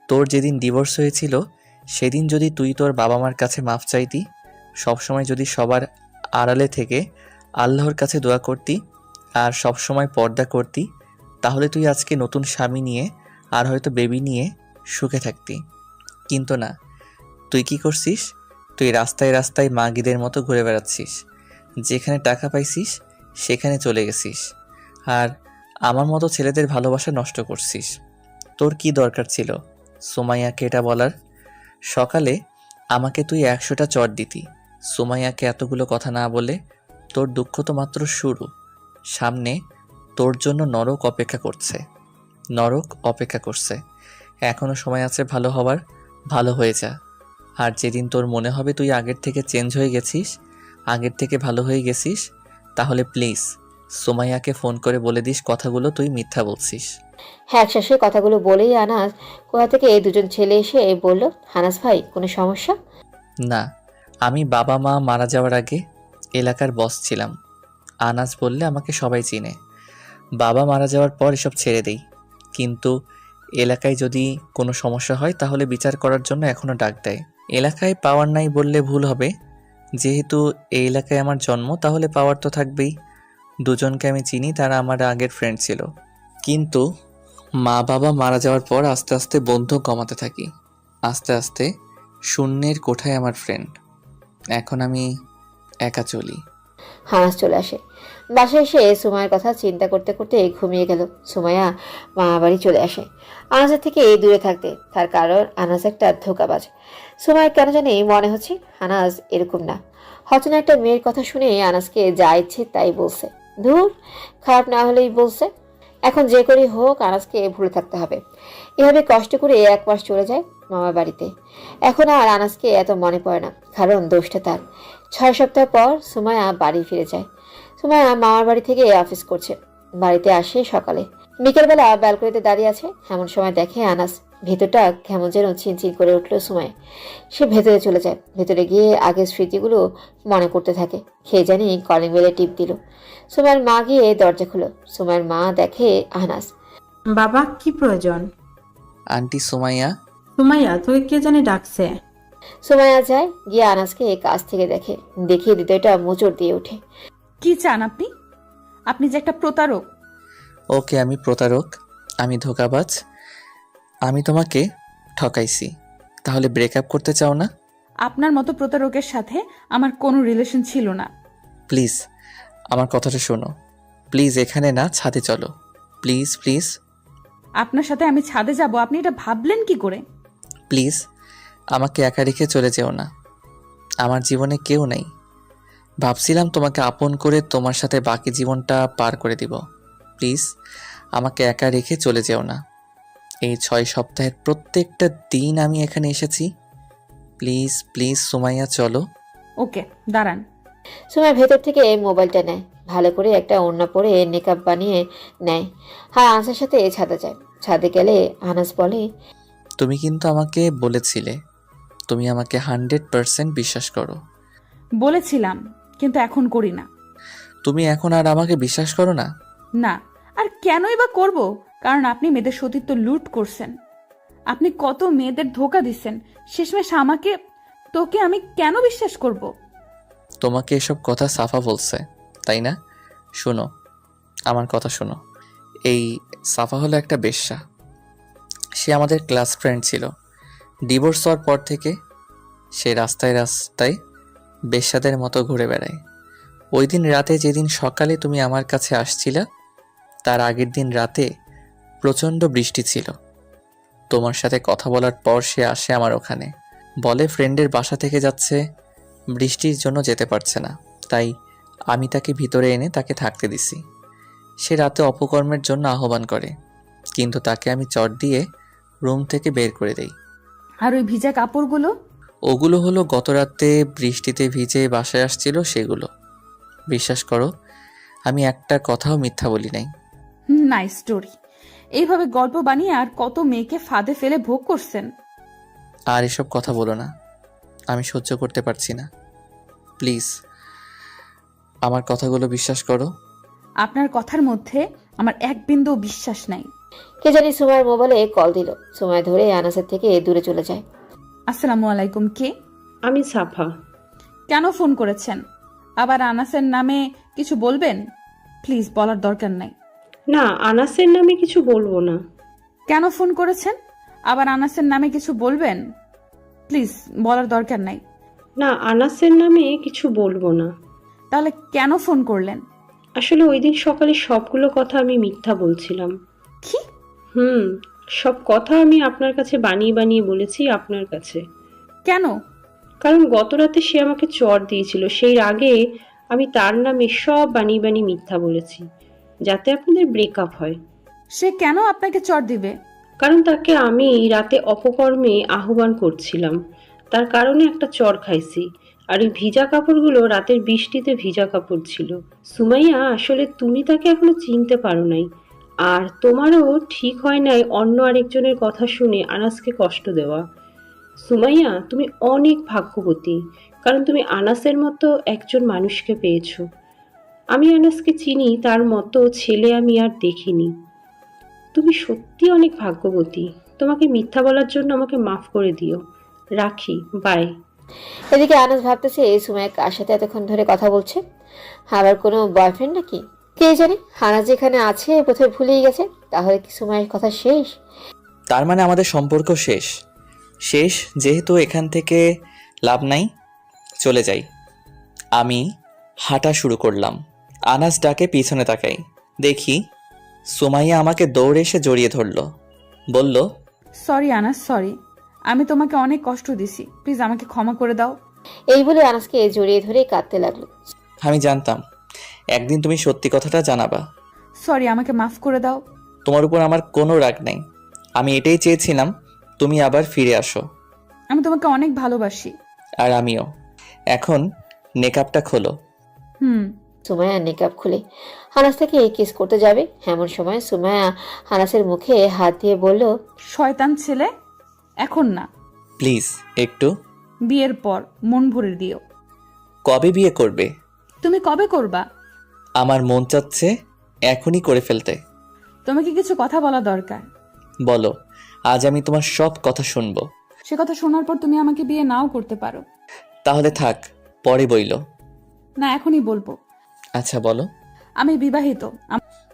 তোর যেদিন ডিভোর্স হয়েছিল সেদিন যদি তুই তোর বাবা মার কাছে মাফ চাইতি, সবসময় যদি সবার আড়ালে থেকে আল্লাহর কাছে দোয়া করতি আর সবসময় পর্দা করতি, তাহলে তুই আজকে নতুন স্বামী নিয়ে আর হয়তো বেবি নিয়ে সুখে থাকতি। কিন্তু না, তুই কি করছিস? তুই রাস্তায় রাস্তায় মাগিদের মতো ঘুরে বেড়াচ্ছিস, যেখানে টাকা পাইছিস সেখানে চলে গেছিস, আর আমার মতো ছেলেদের ভালোবাসা নষ্ট করছিস। তোর কি দরকার ছিল সুমাইয়াকে এটা বলার? সকালে আমাকে তুই 100টা চট দিতি, সুমাইয়াকে এতগুলো কথা না বলে। তোর দুঃখ তো মাত্র শুরু, সামনে তোর জন্য নরক অপেক্ষা করছে, নরক অপেক্ষা করছে। এখনো সময় আছে ভালো হবার, ভালো হয়ে যা। আর যেদিন তোর মনে হবে তুই আগের থেকে চেঞ্জ হয়ে গেছিস, আগের থেকে ভালো হয়ে গেছিস, তাহলে প্লিজ সুমাইয়াকে ফোন করে বলে দিস কথাগুলো তুই মিথ্যা বলছিস। হ্যাঁ, একশ্বাসে কথাগুলো বলেই আনাস কোথা থেকে দুজন ছেলে এসে বলল, আনাস ভাই কোনো সমস্যা? না, আমি বাবা মা মারা যাওয়ার আগে এলাকার বস ছিলাম। আনাস বললে আমাকে সবাই চিনে। বাবা মারা যাওয়ার পর এসব ছেড়ে দেই, কিন্তু এলাকায় যদি কোনো সমস্যা হয় তাহলে বিচার করার জন্য এখনও ডাক দেয়। এলাকায় পাওয়ার নাই বললে ভুল হবে, যেহেতু এই এলাকায় আমার জন্ম তাহলে পাওয়ার তো থাকবেই। দুজনকে আমি চিনি, তারা আমার আগের ফ্রেন্ড ছিল, কিন্তু মা বাবা মারা যাওয়ার পর আস্তে আস্তে বন্ধু কমাতে থাকি, আস্তে আস্তে শূন্যের কোঠায় আমার ফ্রেন্ড। এখন আমি একা চলি। আনাস চলে আসে। বাসায় এসে সুমাইয়ের কথা চিন্তা করতে করতে ঘুমিয়ে গেল। সুমাইয়া মামা বাড়ি চলে আসে আনাসের থেকে দূরে থাকতে, তার কারণ আনাস একটা ধোঁকাবাজ। সুমাইয়ের কেন জানি মনে হচ্ছে আনাস এরকম না, হয়তো না একটা মেয়ের কথা শুনে আনাসকে যা ইচ্ছে তাই বলছে। ধুর, খারাপ না হলেই বলছে। এখন যে করেই হোক আনাসকে ভুলে থাকতে হবে। এভাবে কষ্ট করে 1 মাস চলে যায় মামার বাড়িতে। এখন আর আনাসকে এত মনে পড়ে না, কারণ দোষটা তার। 6 সপ্তাহ পর সুমাইয়া বাড়ি ফিরে যায়। সুমাইয়া মামার বাড়ি থেকে অফিস করছে, বাড়িতে আসে সকালে। বিকেলবেলা ব্যালকনিতে দাঁড়িয়ে আছে, এমন সময় দেখে আনাস। ভেতরটা কেমন যেন চিনচিন করে উঠলো সুমাইয়া। সে ভেতরে চলে যায়, ভেতরে গিয়ে আগের স্মৃতিগুলো মনে করতে থাকে। খেয়ে জানি কলিং বেলে টিপ দিল। সুমাইয়ের মা গিয়ে দরজা খুলো। সুমাইয়ের মা দেখে আনাস। বাবা, কি প্রয়োজন? আন্টি সুমাইয়া। সুমাইয়া, তোকে কে জানি ডাকছে। সুমাইয়া যায়, গিয়ে আনাসকে কাছ থেকে দেখে, দেখিয়ে হৃদয়টা মোচড় দিয়ে ওঠে। কি চান আপনি? আপনি যে একটা প্রতারক। ওকে, আমি প্রতারক, আমি ধোঁকাবাজ, আমি তোমাকে ঠকাইছি, তাহলে ব্রেকআপ করতে চাও না? আপনার মতো প্রতারকের সাথে আমার কোনো রিলেশন ছিল না। প্লিজ আমার কথাটা শোনো, প্লিজ এখানে না, ছাদে চলো, প্লিজ প্লিজ। আপনার সাথে আমি ছাদে যাব, আপনি এটা ভাবলেন কি করে? প্লিজ আমাকে একা রেখে চলে যেও না, আমার জীবনে কেউ নেই। ভাবছিলাম তোমাকে আপন করে তোমার সাথে বাকি জীবনটা পার করে দিব। প্লিজ আমাকে একা রেখে চলে যেও না। এই 6 সপ্তাহের প্রত্যেকটা দিন আমি এখানে এসেছি। প্লিজ প্লিজ সুমাইয়া, চলো। ওকে, দাঁড়ান। সুমাইয়া ভেতর থেকে মোবাইলটা নেয়, ভালো করে একটা ওড়না পরে মেকআপ বানিয়ে নেয়। হ্যাঁ, আনাসের সাথে ছাদে যায়। ছাদে গেলে আনাস বলে, তুমি কিন্তু আমাকে বলেছিলে তুমি আমাকে 100% বিশ্বাস করো। বলেছিলাম, কিন্তু এখন করি না। তুমি এখন আর আমাকে বিশ্বাস করো না? না, আর কেনই বা করব? কারণ আপনি মেয়েদের সতীত্ব লুট করছেন। আপনি কত মেয়েদের ধোকা দিচ্ছেন, শেষমেশ আমাকে। তোকে আমি কেন বিশ্বাস করব? তোমাকে এসব কথা সাফা বলছে, তাই না? শোনো, আমার কথা শোনো। এই সাফা হলো একটা বেশ্যা। সে আমাদের ক্লাস ফ্রেন্ড ছিল। ডিভোর্স হওয়ার পর থেকে সে রাস্তায় রাস্তায় বেশ্যাদের মতো ঘুরে বেড়ায়। ওই দিন রাতে, যেদিন সকালে তুমি আমার কাছে আসছিলা, তার আগের দিন রাতে প্রচণ্ড বৃষ্টি ছিল। তোমার সাথে কথা বলার পর সে আসে আমার ওখানে, বলে ফ্রেন্ডের বাসা থেকে যাচ্ছে, বৃষ্টির জন্য যেতে পারছে না, তাই আমি তাকে ভিতরে এনে তাকে থাকতে দিছি। সে রাতে অপকর্মের জন্য আহ্বান করে, কিন্তু তাকে আমি চট দিয়ে রুম থেকে বের করে দেই। আর ওই ভিজা কাপড়গুলো? ওগুলো হলো গত রাতে বৃষ্টিতে ভিজে বাসায় আসছিল সেগুলো। বিশ্বাস করো, আমি একটা কথাও মিথ্যা বলি নাই। Nice story. এইভাবে গল্প বানিয়ে আর কত মেয়েকে ফাঁদে ফেলে ভোগ করছেন। আর এসব কথা বলো না, আমি সহ্য করতে পারছি না। প্লিজ আমার কথাগুলো বিশ্বাস করো। আপনার কথার মধ্যে আমার এক বিন্দু বিশ্বাস নাই। কে জানি সুমাইয়ের মোবাইলে কল দিল। সুমাই ধরে আনাসের থেকে দূরে চলে যায়। আসসালামু আলাইকুম। কে? আমি সাফা। কেন ফোন করেছেন? আবার আনাসের নামে কিছু বলবেন? প্লিজ, বলার দরকার নাই। না, আনাসের নামে কিছু বলবো না। কেন ফোন করেছেন? আবার আনাসের নামে কিছু বলবেন? প্লিজ, বলার দরকার নাই। না, আনাসের নামে কিছু বলবো না। তাহলে কেন ফোন করলেন? আসলে ওই দিন সকালে সবগুলো কথা আমি মিথ্যা বলছিলাম। কি? সব কথা আমি আপনার কাছে বানিয়ে বানিয়ে বলেছি আপনার কাছে। কেন? কারণ গত রাতে সে আমাকে চড় দিয়েছিল, সেই আগে আমি তার নামে সব বানিয়ে বানিয়ে মিথ্যা বলেছি, যাতে আপনাদের ব্রেকআপ হয়। সে কেন আপনাকে চড় দিবে? কারণ তাকে আমি রাতে অপকর্মে আহ্বান করছিলাম, তার কারণে একটা চড় খাইছি। আর এই ভিজা কাপড়গুলো রাতের বৃষ্টিতে ভিজা কাপড় ছিল। সুমাইয়া, আসলে তুমি তাকে এখনো চিনতে পারো নাই, আর তোমারও ঠিক হয় নাই অন্য আরেকজনের কথা শুনে আনাসকে কষ্ট দেওয়া। সুমাইয়া, তুমি অনেক ভাগ্যবতী, কারণ তুমি আনাসের মতো একজন মানুষকে পেয়েছো। আমি আনাসকে চিনি, তার মতো ছেলে আমি আর দেখিনি। তুমি সত্যি অনেক ভাগ্যবতী। তোমাকে মিথ্যা বলার জন্য আমাকে মাফ করে দিও। রাখি, বাই। এদিকে আনাস ভাবতেছে সুমাইয়া কার সাথে এতক্ষণ ধরে কথা বলছে। আবার কোনো বয়ফ্রেন্ড নাকি? কে জানে। আনাস যেখানে আছে বোধহয় ভুলেই গেছে। তাহলে কি সুমাইয়ের কথা শেষ? তার মানে আমাদের সম্পর্ক শেষ। শেষ যেহেতু এখান থেকে লাভ নাই, চলে যাই। আমি হাঁটা শুরু করলাম। আনাস ডাকে পিছনে তাকাই, দেখি সুমাইয়া আমাকে দৌড়ে এসে জড়িয়ে ধরল, বলল, সরি আনাস, সরি। আমি তোমাকে অনেক কষ্ট দিছি, প্লিজ আমাকে ক্ষমা করে দাও। এই বলে আনাসকে জড়িয়ে ধরে কাঁদতে লাগলো। আমি জানতাম একদিন তুমি সত্যি কথাটা জানাবা। সরি, আমাকে মাফ করে দাও। তোমার উপর আমার কোনো রাগ নেই, আমি এটাই চেয়েছিলাম তুমি আবার ফিরে আসো। আমি তোমাকে অনেক ভালোবাসি। আর আমিও। এখন নেকআপটা খোলো। সুমাইয়া নেকআপ খুলে হানাস থেকে কিস করতে যাবে, এমন সময় সুমাইয়া হানাসের মুখে হাত দিয়ে বলল, শয়তান ছেলে, এখন না, প্লিজ একটু। বিয়ের পর মন ভরে দিও। কবে বিয়ে করবে? তুমি কবে করবা? আমার মন চাচ্ছে এখনই করে ফেলতে। তোমাকে কিছু কথা বলা দরকার। বলো, আজ আমি তোমার সব কথা শুনবো। সে কথা শোনার পর তুমি আমাকে বিয়ে নাও করতে পারো। তাহলে থাক, পরে বইলো। না, এখনই বলবো। আচ্ছা বলো। আমি বিবাহিত।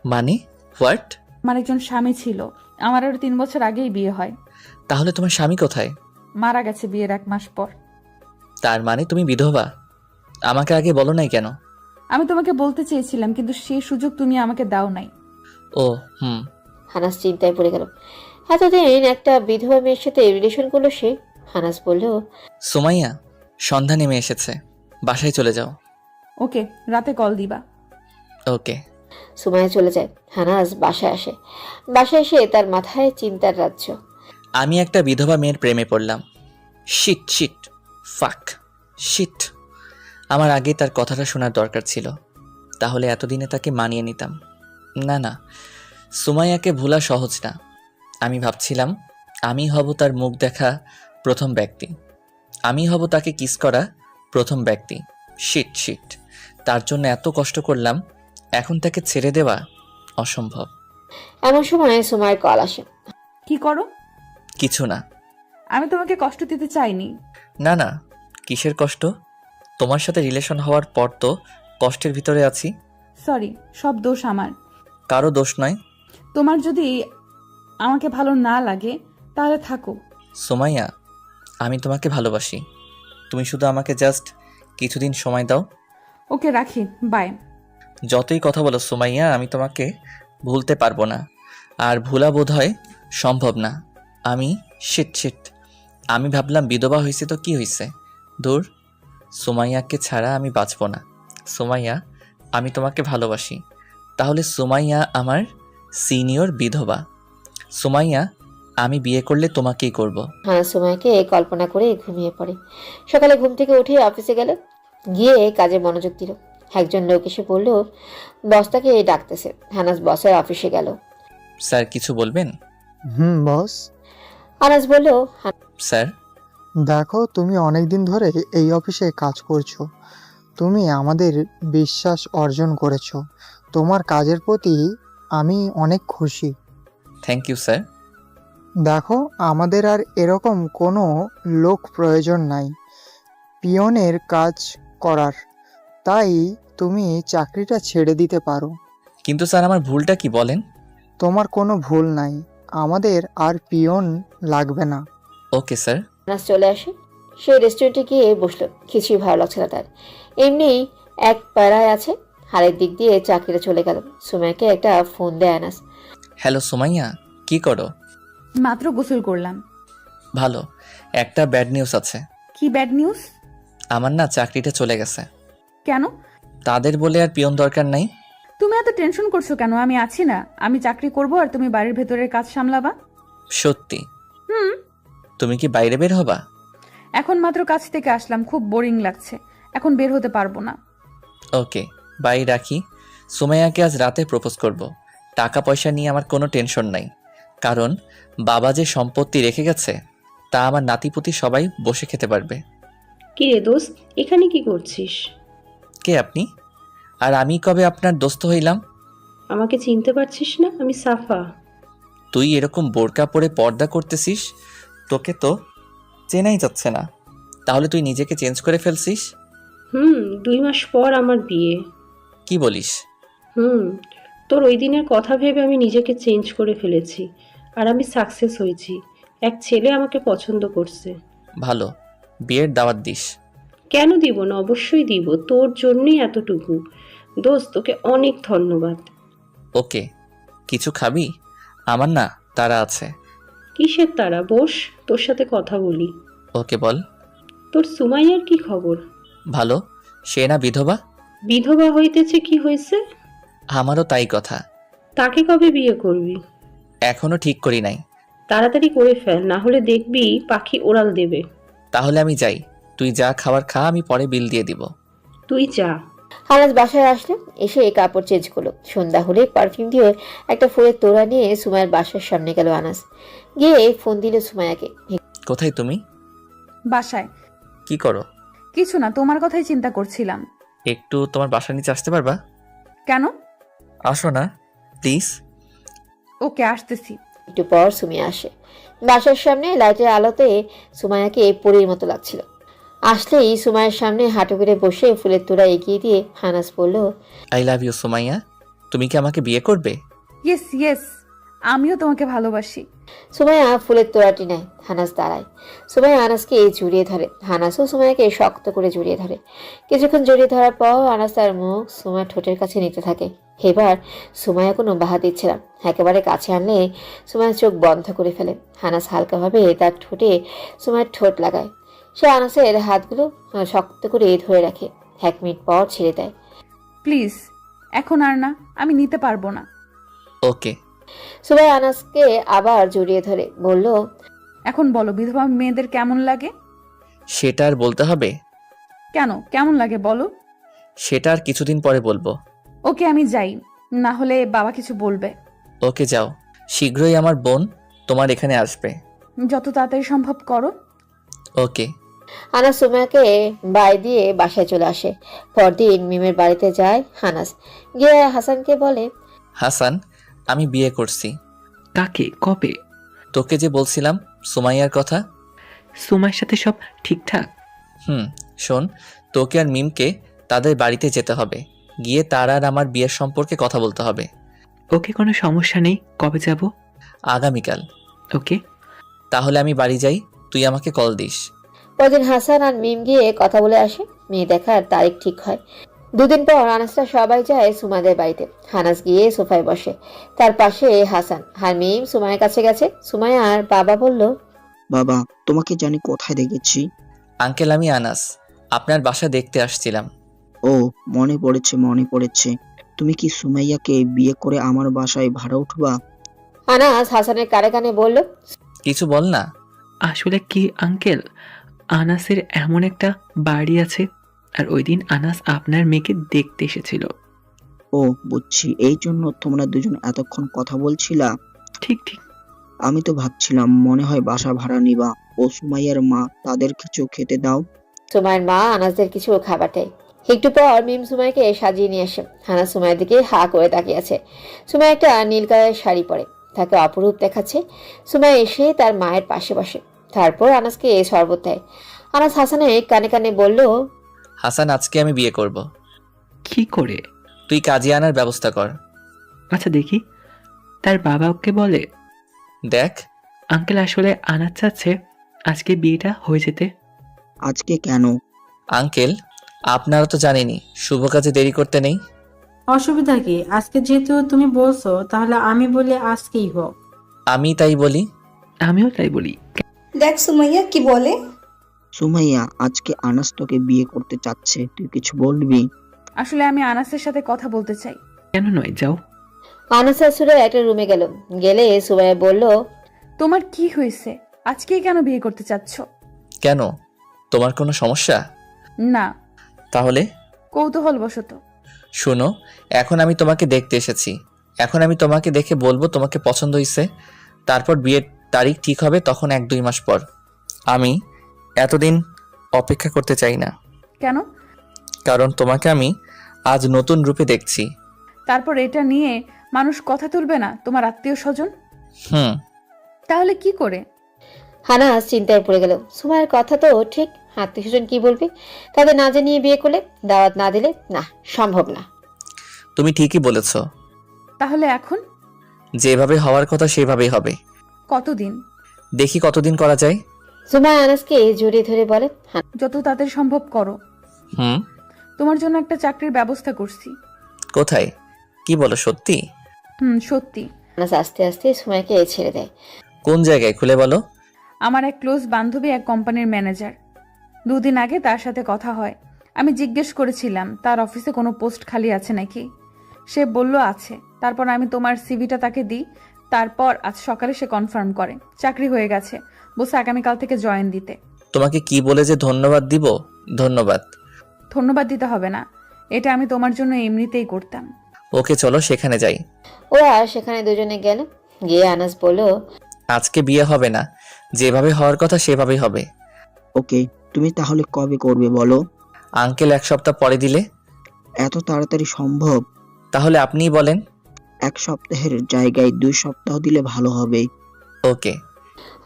মানে হোয়াট? আমার একজন স্বামী ছিল, আমার আরো 3 বছর আগেই বিয়ে হয়। তাহলে তোমার স্বামী কোথায়? মারা গেছে বিয়ের 1 মাস পর। তার মানে তুমি বিধবা? আমাকে আগে বলো নাই কেন? আমি তোমাকে বলতে চেয়েছিলাম, কিন্তু সেই সুযোগ তুমি আমাকে দাও নাই। ও হানাস চিন্তায় পড়ে গেল। এতদিন একটা বিধবা মেয়ের সাথে রিলেশন করলো সে। হানাস বলল, সুমাইয়া, সন্ধ্যা নেমে এসেছে, বাসায় চলে যাও। ওকে, রাতে কল দিবা। ওকে। সুমাইয়া চলে যায়। হানাস বাসায় আসে। বাসায় এসে তার মাথায় চিন্তার রাজ্য। আমি একটা বিধবা মেয়ের প্রেমে পড়লাম। শিট শিট ফাক শিট। আমার আগে তার কথাটা শোনার দরকার ছিল, তাহলে এতদিনে তাকে মানিয়ে নিতাম। না না, সুমাইয়াকে ভোলা সহজ না। আমি ভাবছিলাম আমি হব তার মুখ দেখা প্রথম ব্যক্তি, আমি হব তাকে কিস করা প্রথম ব্যক্তি। শিট শিট, তার জন্য এত কষ্ট করলাম, এখন তাকে ছেড়ে দেওয়া অসম্ভব। এমন সময় সুমাইয়ের কল আসে। কি করো? কিছু না। আমি তোমাকে কষ্ট দিতে চাইনি। না না, কিসের কষ্ট? তোমার সাথে রিলেশন হওয়ার পর তো কষ্টের ভিতরে আছি। সরি, সব দোষ আমার। কারো দোষ নয়। তোমার যদি আমাকে ভালো না লাগে তাহলে থাকো। সুমাইয়া, আমি তোমাকে ভালোবাসি, তুমি শুধু আমাকে জাস্ট কিছুদিন সময় দাও। ওকে, রাখি, বাই। যতই কথা বলো সুমাইয়া, আমি তোমাকে ভুলতে পারবো না, আর ভোলা বোধ হয় সম্ভব না। আমি শিট শিট, আমি ভাবলাম বিধবা হয়েছে তো কি হয়েছে, দূর, সুমাইয়াকে ছাড়া আমি বাঁচব না। সুমাইয়া, আমি তোমাকে ভালোবাসি। তাহলে সুমাইয়া আমার সিনিয়র বিধবা। সুমাইয়া, আমি বিয়ে করলে তোমাকেই করব। হ্যাঁ, সুমাইকে কল্পনা করে ঘুমিয়ে পড়ে। সকালে ঘুম থেকে উঠে অফিসে গেল, গিয়ে কাজে মনোযোগ দিল। একজন লোক এসে বলল বস তাকে ডাকতেছে। আনাস বসের অফিসে গেল। স্যার কিছু বলবেন? বস। আনাস বলল, স্যার। দেখো, তুমি অনেক দিন ধরে এই অফিসে কাজ করছো, তুমি আমাদের বিশ্বাস অর্জন করেছো, তোমার কাজের প্রতি আমি অনেক খুশি। Thank you sir. দেখো, আমাদের আর এরকম কোনো লোক প্রয়োজন নাই পিয়নের কাজ করার, তাই তুমি চাকরিটা ছেড়ে দিতে পারো। কিন্তু স্যার আমার ভুলটা কি বলেন? তোমার কোনো ভুল নাই, আমাদের আর পিয়ন লাগবে না। Okay sir. আনাস চলে আসে। সে রেস্টুরেন্টে গিয়ে বসলো। কিছুই ভালো লাগছে না তার, এমনি এক প্যারায় আছে। হারের দিক দিয়ে চাকরিটা চলে গেল। সুমাইকে একটা ফোন দেয় আনাস। হ্যালো সুমাইয়া, কি করো? মাত্র গোসল করলাম। ভালো, একটা ব্যাড নিউজ আছে। কি ব্যাড নিউজ? আমার না চাকরিটা চলে গেছে। কেন? তাদের বলে আর পিয়ন দরকার নাই। তুমি এত টেনশন করছো কেন? আমি আছি না, আমি চাকরি করব আর তুমি বাড়ির ভেতরের কাজ সামলাবা। সত্যি? হুম। তুমি কি বাইরে বের হবা? এখন মাত্র কাজ থেকে আসলাম, খুব বোরিং লাগছে, এখন বের হতে পারবো না। ওকে, বাই, রাখি। সুমাইয়াকে আজ রাতে প্রপোজ করব। টাকা পয়সা নিয়ে আমার কোনো টেনশন নাই, কারণ বাবা যে সম্পত্তি রেখে গেছে তা আমার নাতিপুতি সবাই বসে খেতে পারবে। কি রে দোস্ত, এখানে কি করছিস? কে আপনি? আর আমি কবে আপনার দোস্ত হইলাম? আমাকে চিনতে পারছিস না? আমি সাফা। তুই এরকম বোরকা পরে পর্দা করতেছিস, তোকে তো চেনাই যাচ্ছে না। তাহলে তুই নিজেকে চেঞ্জ করে ফেলছিস? 2 মাস পর আমার বিয়ে। কি বলিস? তোর ওই দিনের কথা ভেবে আমি নিজেকে চেঞ্জ করে ফেলেছি, আর আমি সাকসেস হয়েছি। এক ছেলে আমাকে পছন্দ করছে। ভালো, বিয়ের দাওয়াত দিস। কেন দিব না, অবশ্যই দিব, তোর জন্যই এতটুকু। দোস্ত, তোকে অনেক ধন্যবাদ। ওকে, কিছু খাবি? আমার না তারা আছে। কিসের তারা? বস, তোর সাথে কথা বলি। ওকে বল। তোর সুমাইয়ার কি খবর? ভালো, সে না বিধবা? বিধবা হইতেছে, কি হয়েছে? আমারও তাই কথা। তাকে কবে বিয়ে করবি? এখনো ঠিক করি নাই। তাড়াতাড়ি করে ফেল, না হলে দেখবি পাখি ওড়াল দেবে। তাহলে আমি যাই, তুই যা খাবার খা, আমি পরে বিল দিয়ে দিব। তুই যা। আনাস বাসায় আসলে, এসে কাপড় চেঞ্জ করলো। সন্ধ্যা হলে পারফিউম দিয়ে একটা ফুলের তোড়া নিয়ে সুমাইয়ের বাসার সামনে গেল আনাস। গিয়ে ফোন দিল সুমাইয়াকে। কোথায় তুমি? বাসায়। কি করো? কিছু না, তোমার কথাই চিন্তা করছিলাম। একটু তোমার বাসার নিচে আসতে পারবা? কেন? আসো না প্লিজ। ওকে, আসতেছি। একটু পর সুমিয়া আসে। বাসার সামনে লাইটের আলোতে সুমাইয়াকে পরীর মতো লাগছিল। আসলেই সুমাইয়ের সামনে হাঁটু করে বসে ফুলের তোড়া এগিয়ে দিয়ে আনাস বলল, আই লাভ ইউ সুমাইয়া, তুমি কি আমাকে বিয়ে করবে? ইয়েস ইয়েস, আমিও তোমাকে ভালোবাসি। সুমাইয়া ফুলের তোড়াটি নেয়। আনাস দাঁড়ায়। সুমাইয়া আনাসকে জড়িয়ে ধরে। আনাসও সুমাইয়াকে শক্ত করে জড়িয়ে ধরে। কিছুক্ষণ জড়িয়ে ধরার পর আনাস তার মুখ সুমাইয়ার ঠোঁটের কাছে নিতে থাকে। এবার সুমাইয়া কোনো বাধা দিচ্ছে না। একেবারে কাছে আনলে সুমাইয়ার চোখ বন্ধ করে ফেলে। আনাস হালকাভাবে তার ঠোঁটে সুমাইয়ার ঠোঁট লাগায়। সে আনাসের হাতগুলো শক্ত করে ধরে রাখে। 1 মিনিট পর ছেড়ে দেয়। প্লিজ, এখন আর না, আমি নিতে পারবো না। ওকে। সুমাইয়া আনাসকে আবার জড়িয়ে ধরে বলল, এখন বলো, বিধবা মেয়েদের কেমন লাগে? সেটা আর বলতে হবে? কেন, কেমন লাগে বলো? সেটা আর কিছুদিন পরে বলবো। ওকে, আমি যাই, না হলে বাবা কিছু বলবে। ওকে যাও, শীঘ্রই আমার বোন তোমার এখানে আসবে। যত তাড়াতাড়ি সম্ভব করো। ওকে। আনাস সুমাইয়াকে বাই দিয়ে বাসায় চলে আসে। পরদিন মিমের বাড়িতে যায় আনাস। গিয়ে হাসানকে বলে, হাসান, আমি বিয়ে করছি। কাকে? কবে? তোকে যে বলছিলাম সুমাইয়ার কথা। সুমাইয়ের সাথে সব ঠিকঠাক? শোন, তোকে আর মিমকে তাদের বাড়িতে যেতে হবে। গিয়ে তার আর আমার বিয়ের সম্পর্কে কথা বলতে হবে। ওকে, কোনো সমস্যা নেই। কবে যাব? আগামীকাল। ওকে। তাহলে আমি বাড়ি যাই, তুই আমাকে কল দিস। পরদিন হাসান আর মিম গিয়ে কথা বলে আসে। মেয়ে দেখার তারিখ ঠিক হয়। দুদিন পর আনাসরা সবাই যায় সুমাইয়াদের বাড়িতে। আনাস গিয়ে সোফায় বসে, তার পাশে হাসান। আর মিম সুমাইয়ার কাছে গেছে। সুমাইয়ার বাবা বলল, বাবা, তোমাকে জানি কোথায় দেখেছি। আঙ্কেল, আমি আনাস, আপনার বাসা দেখতে আসছিলাম। ও, মনে পড়েছে মনে পড়েছে। তুমি কি সুমাইয়াকে বিয়ে করে আমার বাসায় ভাড়া উঠবা? আনাস হাসানের কানে কানে বলল, কিছু বল না। আসলে কি আঙ্কেল, আনাসের এমন একটা বাড়ি আছে, আর ওই দিন আনাস আপনার মেয়েকে দেখতে এসেছিল। ও, বুঝছি, এই জন্য তোমরা দুজন এতক্ষণ কথা বলছিলা। ঠিক ঠিক। আমি তো ভাবছিলাম মনে হয় বাসা ভাড়া নিবা। ও সুমাইয়ার মা, তাদের কিছু খেতে দাও। সুমাইয়ের মা আনাসদের কিছু খাবার দেয়। একটু পর মিম সুমাইয়াকে সাজিয়ে নিয়ে আসে। আনাস সুমাইয়ের দিকে হা করে তাকিয়ে আছে। সুমাইয়া একটা নীল কালারের শাড়ি পরে, তাকে অপরূপ দেখাচ্ছে। সুমাইয়া এসে তার মায়ের পাশে বসে, তারপর আনাসকে শরবত দেয়। আনাস হাসানের কানে কানে বলল, হাসান, আজকে আমি বিয়ে করব। কি করে? তুই কাজে আনার ব্যবস্থা কর। আচ্ছা দেখি। তার বাবা ওকে বলে, দেখ, আঙ্কেল আসলে আনাস চাচ্ছে আজকে বিয়েটা হয়ে যেতে। আজকে কেন? আঙ্কেল, আপনারা তো জানেনই শুভ কাজে দেরি করতে নেই। অসুবিধা কি? আজকে যেহেতু তুমি বলছো, তাহলে আমি বলি আজকেই হোক। আমি তাই বলি। আমিও তাই বলি। দেখ সুমাইয়া কি বলে। সুমাইয়া, আজকে আনাস তোকে বিয়ে করতে চাচ্ছে, তুই কিছু বলবি? আসলে আমি আনাসের সাথে কথা বলতে চাই। কেন নয়, যাও। আনাস আসলে একটা রুমে গেলে সুমাইয়া বলল, তোমার কি হয়েছে? আজকেই কেন বিয়ে করতে চাচ্ছ? কেন, তোমার কোনো সমস্যা? না, তাহলে? কৌতূহল বশত। শোনো, এখন আমি তোমাকে দেখতে এসেছি। এখন আমি তোমাকে দেখে বলবো তোমাকে পছন্দ হয়েছে। তারপর বিয়ের তারিখ ঠিক হবে, তখন 1-2 মাস পর। আমি এতদিন অপেক্ষা করতে চাই না। কেন? কারণ তোমাকে আমি আজ নতুন রূপে দেখছি। তারপর এটা নিয়ে মানুষ কথা তুলবে না, তোমার আত্মীয় স্বজন? তাহলে কি করে? আনাস চিন্তায় পড়ে গেল। সুমাইয়ের কথা তো ঠিক, আত্মীয় স্বজন কি বলবে? তাদের না জানিয়ে বিয়ে করলে, দাওয়াত না দিলে, না, সম্ভব না। তুমি ঠিকই বলেছ। তাহলে এখন? যেভাবে হওয়ার কথা সেভাবেই হবে। কতদিন? দেখি কতদিন করা যায়। সুমাইয়া আনাসকে জড়িয়ে ধরে বলে, যত তাড়াতাড়ি সম্ভব করো। তোমার জন্য একটা চাকরির ব্যবস্থা করছি। কোথায়? কি বলো, সত্যি? সত্যি। আনাস আস্তে আস্তে সুমাইয়াকে ছেড়ে দেয়। কোন জায়গায়, খুলে বলো। আমার এক ক্লোজ বান্ধবী এক কোম্পানির ম্যানেজার। 2 দিন আগে তার সাথে কথা হয়। আমি জিজ্ঞেস করেছিলাম তার অফিসে কোনো পোস্ট খালি আছে নাকি। সে বলল আছে। তারপর আমি তোমার সিভিটা তাকে দিই। তারপর আজ সকালে সে কনফার্ম করে চাকরি হয়ে গেছে। বসে আগামীকাল থেকে জয়েন দিতে। তোমাকে কি বলে যে ধন্যবাদ দিব? ধন্যবাদ। ধন্যবাদ দিতে হবে না, এটা আমি তোমার জন্য এমনিতেই করতাম। ওকে, চলো সেখানে যাই। ওরা সেখানে দুজনে গেল। গিয়ে আনাস বলল, আজকে বিয়ে হবে না, যেভাবে হওয়ার কথা সেভাবেই হবে। ওকে, তুমি তাহলে কবে করবে বলো? আঙ্কেল 1 সপ্তাহ পরে দিলে? এত তাড়াতাড়ি সম্ভব? তাহলে আপনিই বলেন। 1 সপ্তাহের জায়গায় 2 সপ্তাহ দিলে ভালো হবে। ওকে।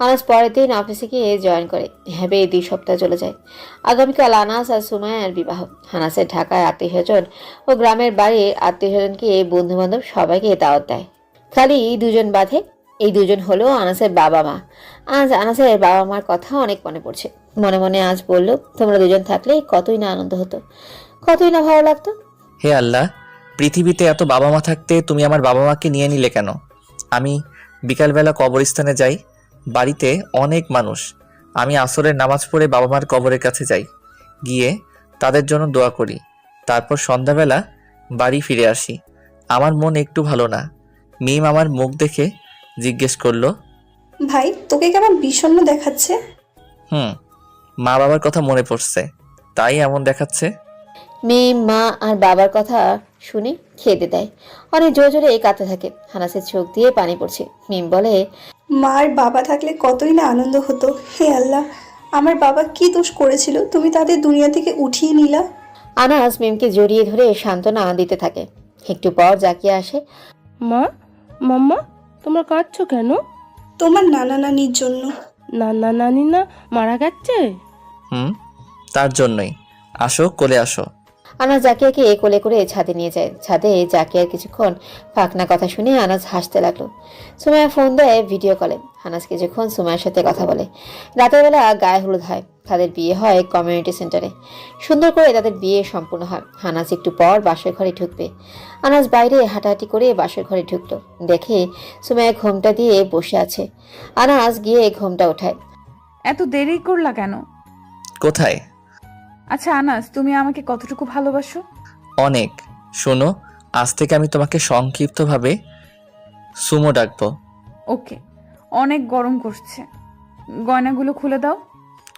আনাস পরের দিন অফিসে গিয়ে জয়েন করে। ভেবে 2 সপ্তাহ চলে যায়। আগামীকাল আনাস আর সুমাইয়ার বিবাহ। আনাসের ঢাকায় আত্মীয় স্বজন ও গ্রামের বাড়ির আত্মীয় স্বজনকে, বন্ধু বান্ধব সবাইকে দাওয়াত দেয়। খালি 2জন বাদে। এই 2জন হলো আনাসের বাবা মা। আজ আনাসের বাবা মার কথা অনেক মনে পড়ছে। মনে মনে আজ বলল, তোমরা 2জন থাকলে কতই না আনন্দ হতো, কতই না ভালো লাগতো। হে আল্লাহ, পৃথিবীতে এত বাবা মা থাকতে তুমি আমার বাবা মাকে নিয়ে নিলে কেন? আমি বিকালবেলা কবরস্থানে যাই, বাড়িতে অনেক মানুষ। আমি আসরের নামাজ পড়ে বাবা মার কবরের কাছে যাই, গিয়ে তাদের জন্য দোয়া করি। তারপর সন্ধ্যাবেলা বাড়ি ফিরে আসি। আমার মন একটু ভালো না। মিম আমার মুখ দেখে জিজ্ঞেস করলো, ভাই তোকে কেমন বিষণ্ণ দেখাচ্ছে? মা বাবার কথা মনে পড়ছে, তাই এমন দেখাচ্ছে। মিম মা আর বাবার কথা শুনে খেতে দেয়। অনেক জোরে জোরে কাঁদতে থাকে। আনাসের চোখ দিয়ে পানি পড়ছে। মিম বলে, মা আর বাবা থাকলে কতই না আনন্দ হতো। হে আল্লাহ, আমার বাবা কি দোষ করেছিল তুমি তাদের দুনিয়া থেকে উঠিয়ে নিলা? আনাস মিমকে জড়িয়ে ধরে সান্ত্বনা দিতে থাকে। একটু পর জাকিয়া আসে। মা, মাম্মা, তোমরা কাঁদছো কেন? তোমার নানা নানির জন্য। নানা নানি না মারা গেছে? তার জন্যই। আসো, কোলে আসো। আনাস জাকিয়াকে কোলে করে ছাদে নিয়ে যায়। ছাদে জাকিয়ার কিছুক্ষণ ফাঁকনা কথা শুনে আনাস হাসতে লাগলো। সুমাইয়া ফোন দেয় ভিডিও কলে। আনাস কিছুক্ষণ সুমাইয়ার সাথে কথা বলে। রাতের বেলা গায়ে হলুদ হয়। তাদের বিয়ে হয় কমিউনিটি সেন্টারে। সুন্দর করে তাদের বিয়ে সম্পূর্ণ হয়। আনাস একটু পর বাসর ঘরে ঢুকবে। আনাস বাইরে হাঁটাহাঁটি করে বাসর ঘরে ঢুকলো। দেখে সুমাইয়া ঘোমটা দিয়ে বসে আছে। আনাস গিয়ে ঘোমটা ওঠায়। এত দেরি করলা কেন? কোথায়? আচ্ছা আনাস, তুমি আমাকে কতটুকু ভালোবাসো? অনেক। শোনো, আজ থেকে আমি তোমাকে সংক্ষিপ্তভাবে সুমো ডাকবো। ওকে। অনেক গরম করছে, গয়নাগুলো খুলে দাও।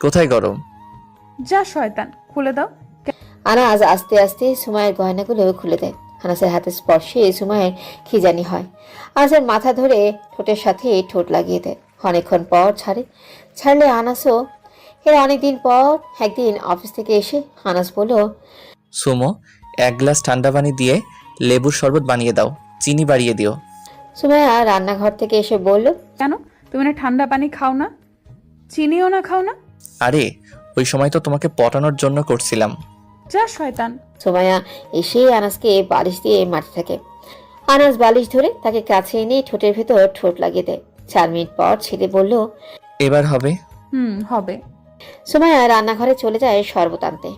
কোথায় গরম? যা শয়তান, খুলে দাও। আনাস আস্তে আস্তে সুমাইয়ের গয়নাগুলো খুলে দেয়। আনাসের হাতে স্পর্শে সুমাইয়ের খিজানি হয়। আনাসের মাথা ধরে ঠোঁটের সাথে ঠোঁট লাগিয়ে দেয়। অনেকক্ষণ পর ছাড়লে আনাসও। এর অনেকদিন পর একদিন অফিস থেকে এসে আনাস বলল, সুমো, 1 গ্লাস ঠান্ডা পানি দিয়ে লেবুর শরবত বানিয়ে দাও, চিনি বাড়িয়ে দিও। সুমাইয়া রান্নাঘর থেকে এসে বলল, কেন তুমি না ঠান্ডা পানি খাও না, চিনিও না খাও না? আরে ওই সময় তো তোমাকে পটানোর জন্য করছিলাম। যা শয়তান। সুমাইয়া এসে আনাসকে বালিশ দিয়ে মারতে থাকে। আনাস বালিশ ধরে তাকে কাছে এনে ঠোঁটের ভেতর ঠোঁট লাগিয়ে দেয়। 4 মিনিট পর ছেলে বলল, এবার হবে? হবে। সুমাইয়া রান্নাঘরে চলে যায় শরবত আনতে।